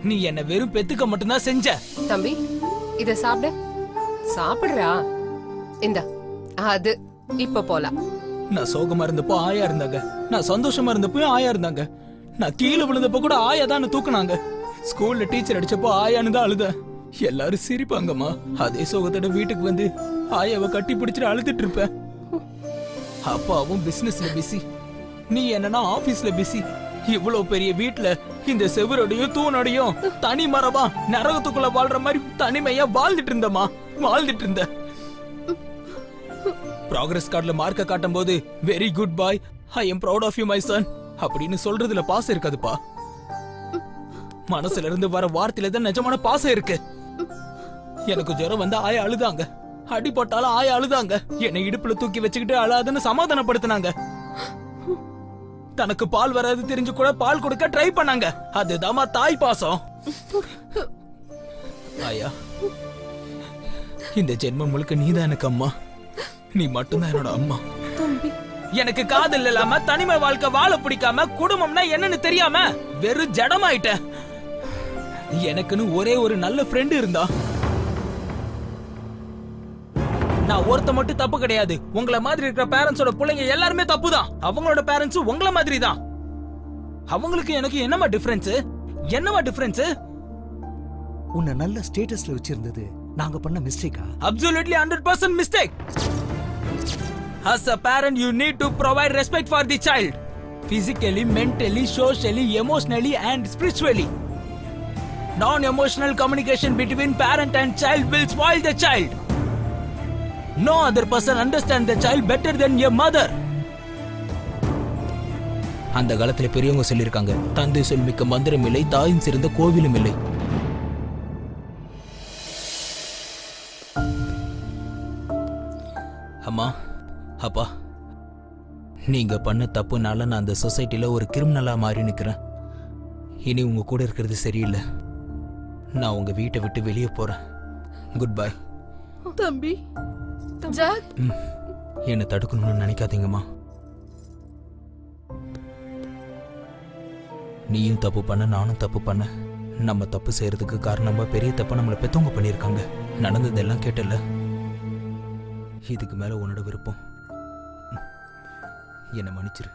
நீ என்ன வெறும் பெத்துக்க மட்டும் தான் செஞ்ச. தம்பி, இத சாப்பிடு. சாப்பிடுறா. இந்த அது இப்ப போலாம். நான் சோகமா இருந்தப்போ ஆயா இருந்தாங்க, நான் சந்தோஷமா இருந்தப்போ ஆயா இருந்தாங்க, நான் கீழே விழுந்தப்போ கூட ஆயா தான் தூக்குனாங்க, ஸ்கூல்ல டீச்சர் அடிச்சப்போ ஆயான்னு தான் அழுத. எல்லாரும் சிரிப்பாங்கம்மா. அதே சோகத்தோட வீட்டுக்கு வந்து ஆயாவை கட்டி பிடிச்சிட்டு அழுதுட்டு இருப்பேன். அப்பாவும் பிசினஸ்ல பிஸி, நீ என்னன்னா ஆபீஸ்ல பிஸி. இவ்வளவு பெரிய வீட்டுல இந்த செவரோடையும் தூணோடையும் தனி மரமா நரகத்துக்குள்ள வாழ்ற மாதிரி தனிமையா வாழ்ந்துட்டு இருந்தமா, வாழ்ந்துட்டு இருந்த. ப்ராக்ரஸ் கார்டுல மார்க்க காட்டும் போது very good boy, I am proud of you my son அப்படின்னு சொல்றதுல பாசம் இருக்காதுப்பா. மனசுல இருந்து வர வார்த்தையில தான் நிஜமான பாசம் இருக்கு. எனக்கு ஜுரம் வந்தா ஆயா அழுதாங்க, அடிபட்டாலும் ஆயா அழுதாங்க, என்னை இடுப்புல தூக்கி வச்சுக்கிட்டு அழாதுன்னு சமாதானப்படுத்தினாங்க. தனக்கு பால் வராது தெரிஞ்சு கூட பால் கொடுக்க ட்ரை பண்ணாங்க. அதுதாமா தாய் பாசம். ஆயா, இந்த ஜென்மம் முழுக்க நீதான் எனக்கு அம்மா, நீ மட்டும்தான் என்னோட அம்மா. எனக்கு காதல் இல்லாம தனிமை வாழ்க்கை வாழ பிடிக்காம குடும்பம்னா என்னன்னு தெரியாம வெறும் ஜடமாயிட்ட. எனக்குன்னு ஒரே ஒரு நல்ல ஃப்ரெண்ட் இருந்தா. நான் ஒருத்த மட்டும் தப்பு கிடையாது. உங்கள மாதிரி இருக்கிற பேரண்ட்ஸோட பிள்ளைங்க எல்லாருமே தப்பு தான். அவங்களோட பேரண்ட்ஸ் உங்கள மாதிரி தான். அவங்களுக்கு எனக்கு என்னமா டிஃபரன்ஸ்? என்னமா டிஃபரன்ஸ்? உன்னை நல்ல ஸ்டேட்டஸ்ல வச்சிருந்தது நாங்க பண்ண மிஸ்டேக்கா? Absolutely 100% mistake. As a parent, you need to provide respect for the child, physically, mentally, socially, emotionally, and spiritually. Non-emotional communication between parent and child will spoil the child. No other person understands the child better than your mother. அந்த காலத்துல பெரியவங்க சொல்லிருக்காங்க, தந்தை சொல்மிக்க மந்திரம் இல்லை, தாயும் சிறந்த கோவிலும் இல்லை. அம்மா, அப்பா, நீங்க பண்ண தப்புனால நான் அந்த சொசைட்டில ஒரு கிரிமினலா மாறி நிக்கிறேன். இனி உங்க கூட இருக்கிறது சரியில்லை. நான் உங்க வீட்டை விட்டு வெளியே போறேன். Good bye. தம்பி, ஜாக், என்ன தடுக்கணும்னு நினைக்காதீங்கம்மா. நீயும் தப்பு பண்ண, நானும் தப்பு பண்ண. நம்ம தப்பு செய்யறதுக்கு காரணமா பெரிய தப்ப நம்மளை பெத்தவங்க பண்ணியிருக்காங்க. நடந்ததெல்லாம் கேட்டல. இதுக்கு மேல உன்னோட விருப்பம். என்ன மன்னிச்சிரு.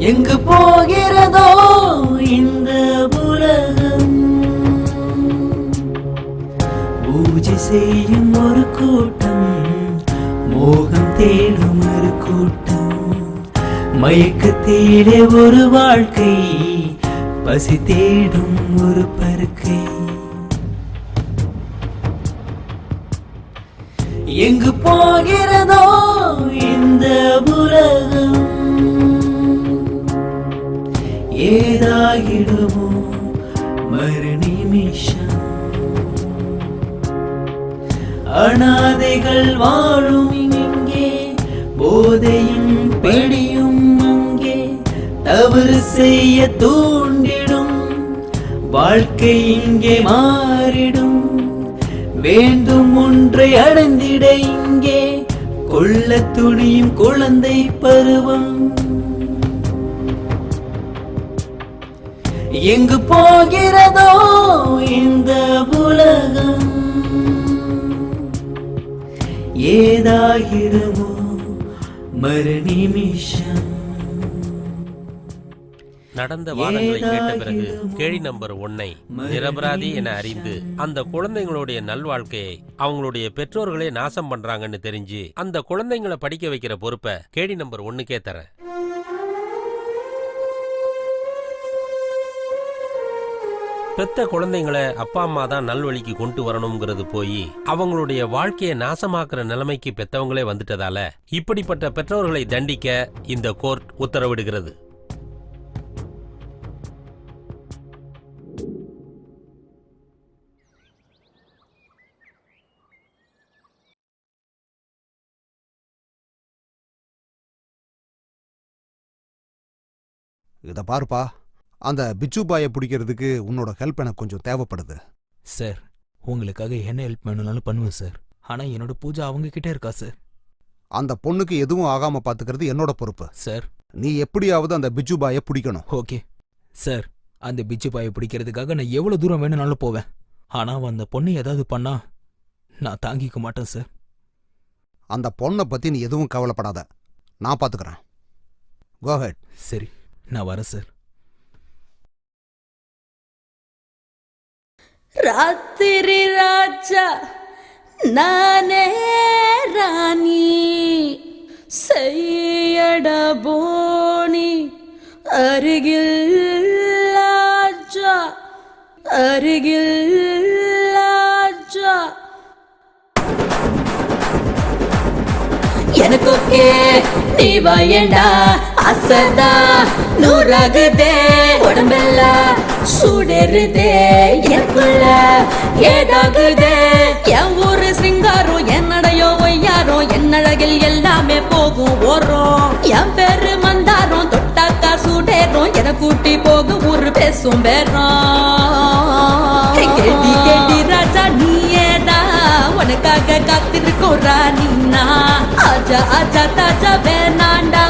எங்கு போகிறதோ இந்த உலகம், பூஜை செய்யும் ஒரு கூட்டம், மோகம் தேடும் ஒரு கூட்டம், மயக்கத்திலே ஒரு வாழ்க்கை, பசி தேடும் ஒரு பருக்கை. எங்கு போகிறதோ இந்த உலகம், ஏதாகிடுமோ மறு நிமிஷம் அனாதைகள் வாழும் இங்கே போதையும் பெடியும் அங்கே தவறு செய்ய தூண்டிடும் வாழ்க்கை இங்கே மாறிடும் வேண்டும் ஒன்றை அடைந்திட இங்கே கொள்ள துணியும் குழந்தை பருவம் எங்கு போகிறதோ இந்த உலகம் ஏதாகிடுமோ மறு நிமிஷம் நடந்த வாதங்களை கேட்ட பிறகு கேள்வி நம்பர் 1 நிரபராதி என அறிந்து அந்த குழந்தைங்களுடைய நல்வாழ்க்கையை அவங்களுடைய பெற்றோர்களே நாசம் பண்றாங்கன்னு தெரிஞ்சு அந்த குழந்தைங்களை படிக்க வைக்கிற பொறுப்பை கேள்வி நம்பர் 1க்கே தரேன். பெத்த குழந்தைங்களை அப்பா அம்மா தான் நல்வழிக்கு கொண்டு வரணுங்கிறது போய் அவங்களுடைய வாழ்க்கையை நாசமாக்குற நிலைமைக்கு பெத்தவங்களே வந்துட்டதால இப்படிப்பட்ட பெற்றோர்களை தண்டிக்க இந்த கோர்ட் உத்தரவிடுகிறது. இதை பாருப்பா, அந்த பிச்சு பாயை பிடிக்கிறதுக்கு உன்னோட ஹெல்ப் எனக்கு கொஞ்சம் தேவைப்படுது. சார், உங்களுக்காக என்ன ஹெல்ப் வேணும்னாலும் பண்ணுவேன் சார். ஆனா என்னோட பூஜா அவங்க கிட்டே இருக்கா சார். அந்த பொண்ணுக்கு எதுவும் ஆகாம பாத்துக்கிறது என்னோட பொறுப்பு சார். நீ எப்படியாவது அந்த பிச்சு பாயை பிடிக்கணும். ஓகே சார், அந்த பிச்சு பாயை பிடிக்கிறதுக்காக நான் எவ்வளவு தூரம் வேணும்னாலும் போவேன். ஆனா அந்த பொண்ணு ஏதாவது பண்ணா நான் தாங்கிக்க மாட்டேன் சார். அந்த பொண்ணை பத்தி நீ எதுவும் கவலைப்படாத, நான் பாத்துக்கிறேன். கோ ஹெட். சரி, நான் வரேன் சார். ராத்திரி ராஜா நானே ராணி செய்யட போனி அருகில் ராஜா அருகில் ராஜா எனக்கு ஓகே நீ வாயண்டா அசதா நூறாகுதே உடம்பெல்லாம் சூடருதே எனக்குள்ள ஏதாகுதே என் ஊரு சிங்காரம் என்னடையோ ஒய்யாரோ என்னழகில் எல்லாமே போகும் ஓரம் என் பேரு மந்தாரம் தொட்டாக்கா சூடேறும் என கூட்டி போகும் ஊரு பேசும் பேரம் கேட்டி கேட்டி ராஜா நீயேதா உனக்காக காத்திருக்கோம் ராணினா ஆஜா ஆஜா தாஜா வேணாண்டா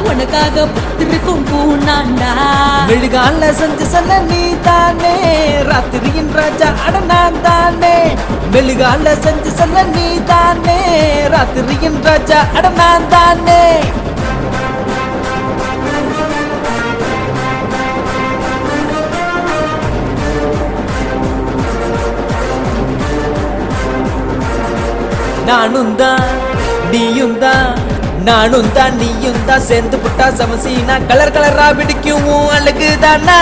உனக்காக புத்திருக்கும் பூனாண்டா மெழுகால செஞ்சு சொல்ல நீ தானே ராத்திரியின் ராஜா அட நான் தானே மெழுகால செஞ்சு சொல்ல நீ தானே ராத்திரியின் ராஜா அட நான் தானே நானும் தான் நீயும் தான் நானும் தான் நீயும் தான் சேர்ந்து புட்டா சமசீனா கலர் கலரா பிடிக்கும் அழகுதானா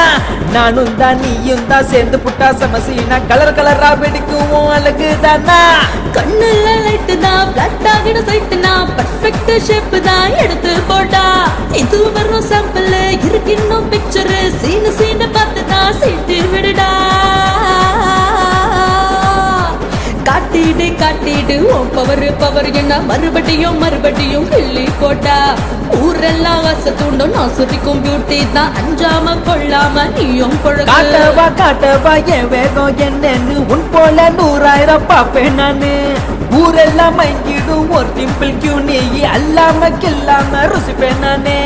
நானும் தான் நீயும் தான் சேர்ந்து புட்டா சமசீனா கலர் கலரா பிடிக்கும் அழகுதானா கண்ணுல லைட் தான் பிளட் ஆகிட சைட் தான் பெர்ஃபெக்ட் ஷேப் தான் எடுத்து போடா இது வரும் சாம்பிள் இருக்கு இன்னும் பிக்சர் சீனு சீனு பார்த்து தான் சீட்டு விடுடா காட்டிடு காட்டிடு உன் பவர் பவர் என்ன மறுபடியும் மறுபடியும் கிள்ளி போட்டா ஊரெல்லாம் வச தூண்டும் நான் சுரிக்கும் பியூட்டி தான் அஞ்சாம கொள்ளாம நீயும் காட்டவா காட்டவா என் வேகம் என்னன்னு உன் போல 100,000 பாப்பேன் நானு ஊரெல்லாம் மயங்கிடும் ஒரு டிம்பிள் கியூ நீ அல்லாம கில்லாம ருசிப்பேன் நானே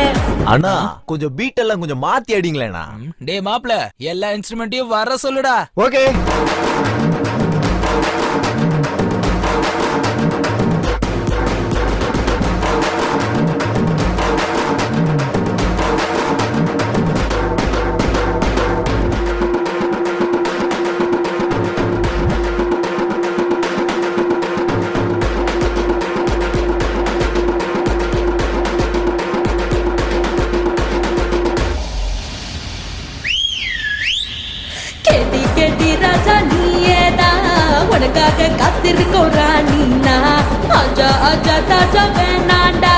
அண்ணா கொஞ்சம் பீட் எல்லாம் கொஞ்சம் மாத்தி அடிங்களேண்ணா. டே மாப்ள, எல்லா இன்ஸ்ட்ருமெண்ட்டையும் வர சொல்லுடா. ஓகே. உனக்காக காத்திருக்கோம் ராணினா ஆஜா ஆஜா தாஜா வேணாண்டா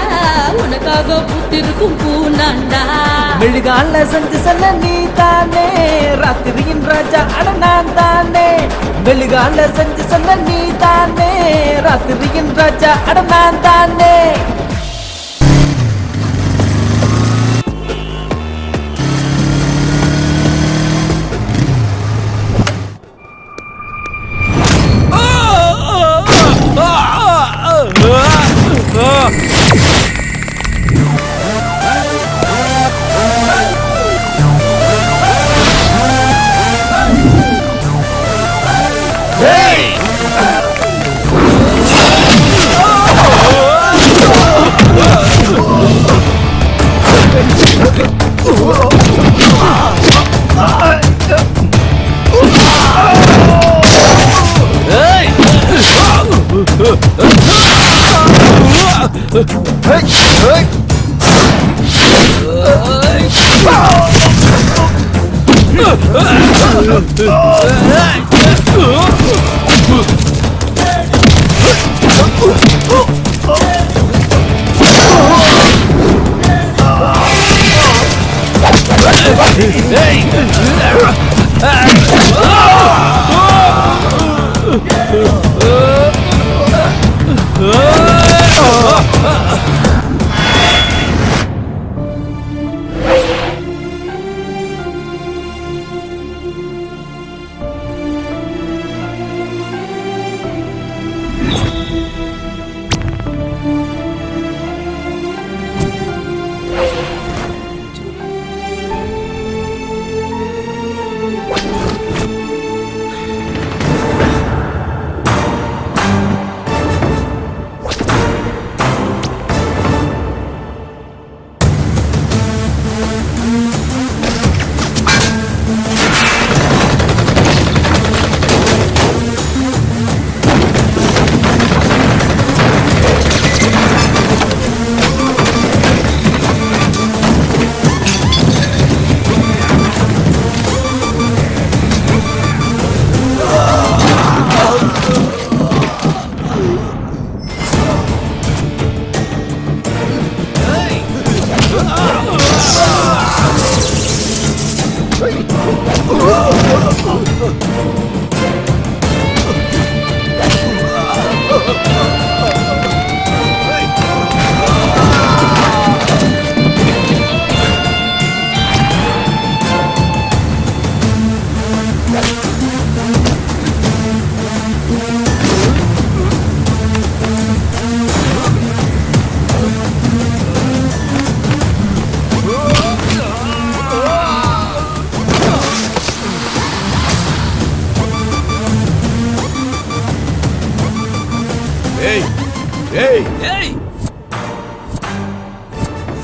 உனக்காக பூத்திருக்கும் பூனாண்டா மெழுகால செஞ்சு செல்ல நீ தானே ராத்திரியின் ராஜா அட நான் தானே மெழுகால செஞ்சு செல்ல நீ தானே ராத்திரியின் ராஜா அட நான் தானே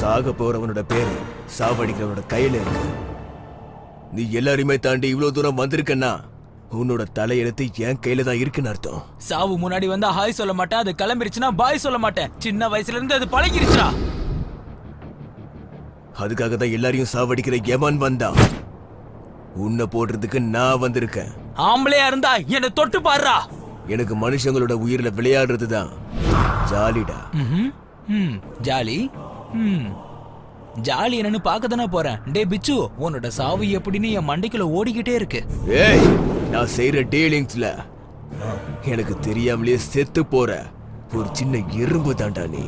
சாக போறவனோட பேரு சாவடிக்கிறவனோட கையில இருக்கு. நீ எல்லாரையுமே தாண்டி இவ்வளவு தூரம் வந்திருக்கன்னா உன்னோட தலையெழுத்து என் கையில தான் இருக்குன்னு அர்த்தம். சாவு முன்னாடி வந்தா ஹாய் சொல்ல மாட்டேன், அது கிளம்பிருச்சுன்னா பாய் சொல்ல மாட்டேன். சின்ன வயசுல இருந்து அது பழகிருச்சா. அதுக்காக தான் எல்லாரையும் சாவடிக்கிற எவன் வந்தா உன்னை போடுறதுக்கு நான் வந்திருக்கேன். ஆம்பளையா இருந்தா என்ன தொட்டு பாருடா. எனக்கு மனுஷங்களோட உயிரில விளையாடுறது தான் ஜாலிடா. ஜாலி ஜாலி என்னன்னு பார்க்க தானே போறேன். டே பிச்சு, உன்னோட சாவு எப்படின்னு என் மண்டைக்குள்ள ஓடிக்கிட்டே இருக்கு. ஏய், நான் செய்யற டீலிங்ஸ்ல எனக்கு தெரியாமலே செத்து போற ஒரு சின்ன எறும்பு தாண்டா நீ.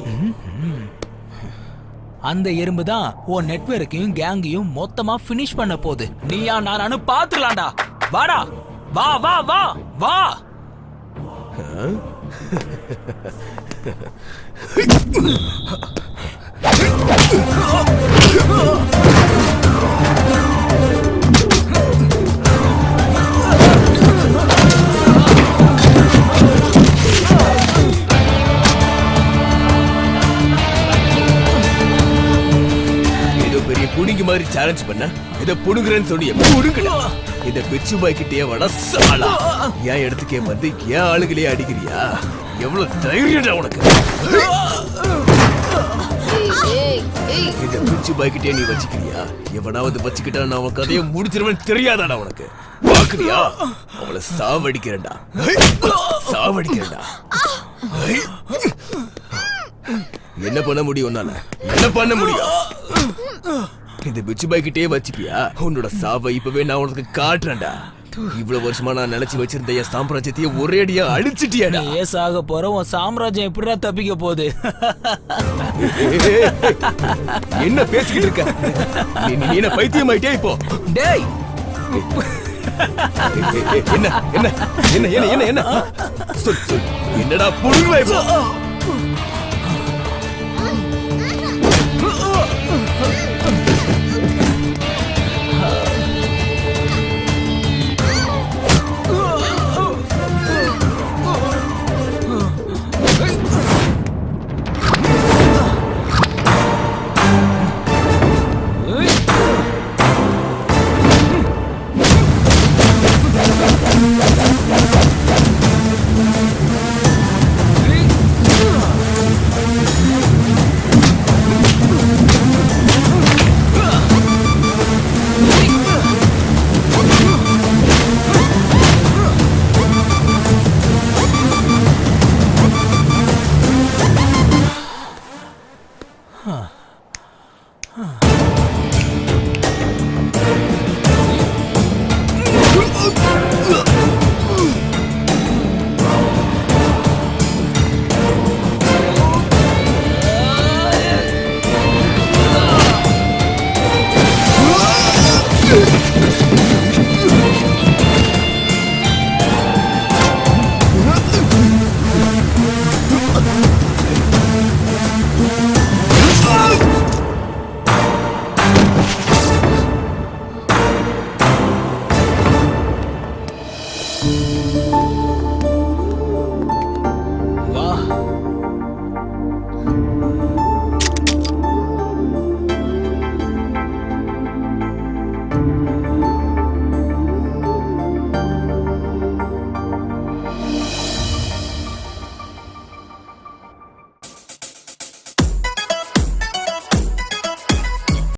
அந்த எறும்பு தான் உன் நெட்வொர்க்கையும் கேங்கையும் மொத்தமா ஃபினிஷ் பண்ண போகுது. நீயா நானு பாத்துக்கலாம்டா. வாடா, வா வா வா வா. புடுங்கி மாதிரி சேலஞ்ச் பண்ண இத புடுங்குறேன்னு சொல்லி புடுங்கல. இத பிச்சு பாய்க்கிட்டே வட சாலா என் இடத்துக்கே வந்து என் ஆளுகளே அடிக்கிறியா? எவ்வளவு தைரியம்டா உனக்கு? இத பிச்சு பாய்க்கிட்டே நீ வச்சுக்கிறியா? எவனாவது வச்சுக்கிட்டா நான் உன் கதையை முடிச்சிருவேன் தெரியாதாடா உனக்கு? பாக்குறியா? அவளை சாவடிக்கிறேன்டா, சாவடிக்கிறேன்டா. என்ன பண்ண முடியும் உன்னால? என்ன பண்ண முடியும்? இந்த பிச்சு பாய் கிட்டே வச்சுப்பியா? உன்னோட சாவை இப்பவே நான் உனக்கு காட்டுறேன்டா. இவ்வளவு வருஷமா நான் நினைச்சு வச்சிருந்த என் சாம்ராஜ்யத்தையே ஒரே அடியா அழிச்சிட்டியாடா. நீ ஏசாக போற உன் சாம்ராஜ்யம் எப்படிடா தப்பிக்க போகுது? என்ன பேசிக்கிட்டு இருக்க? நீ என்ன பைத்தியம் ஆயிட்டே இப்போ? டேய் என்ன என்ன என்ன என்ன என்ன என்ன சொல் சொல், என்னடா புடுங்குவா இப்போ?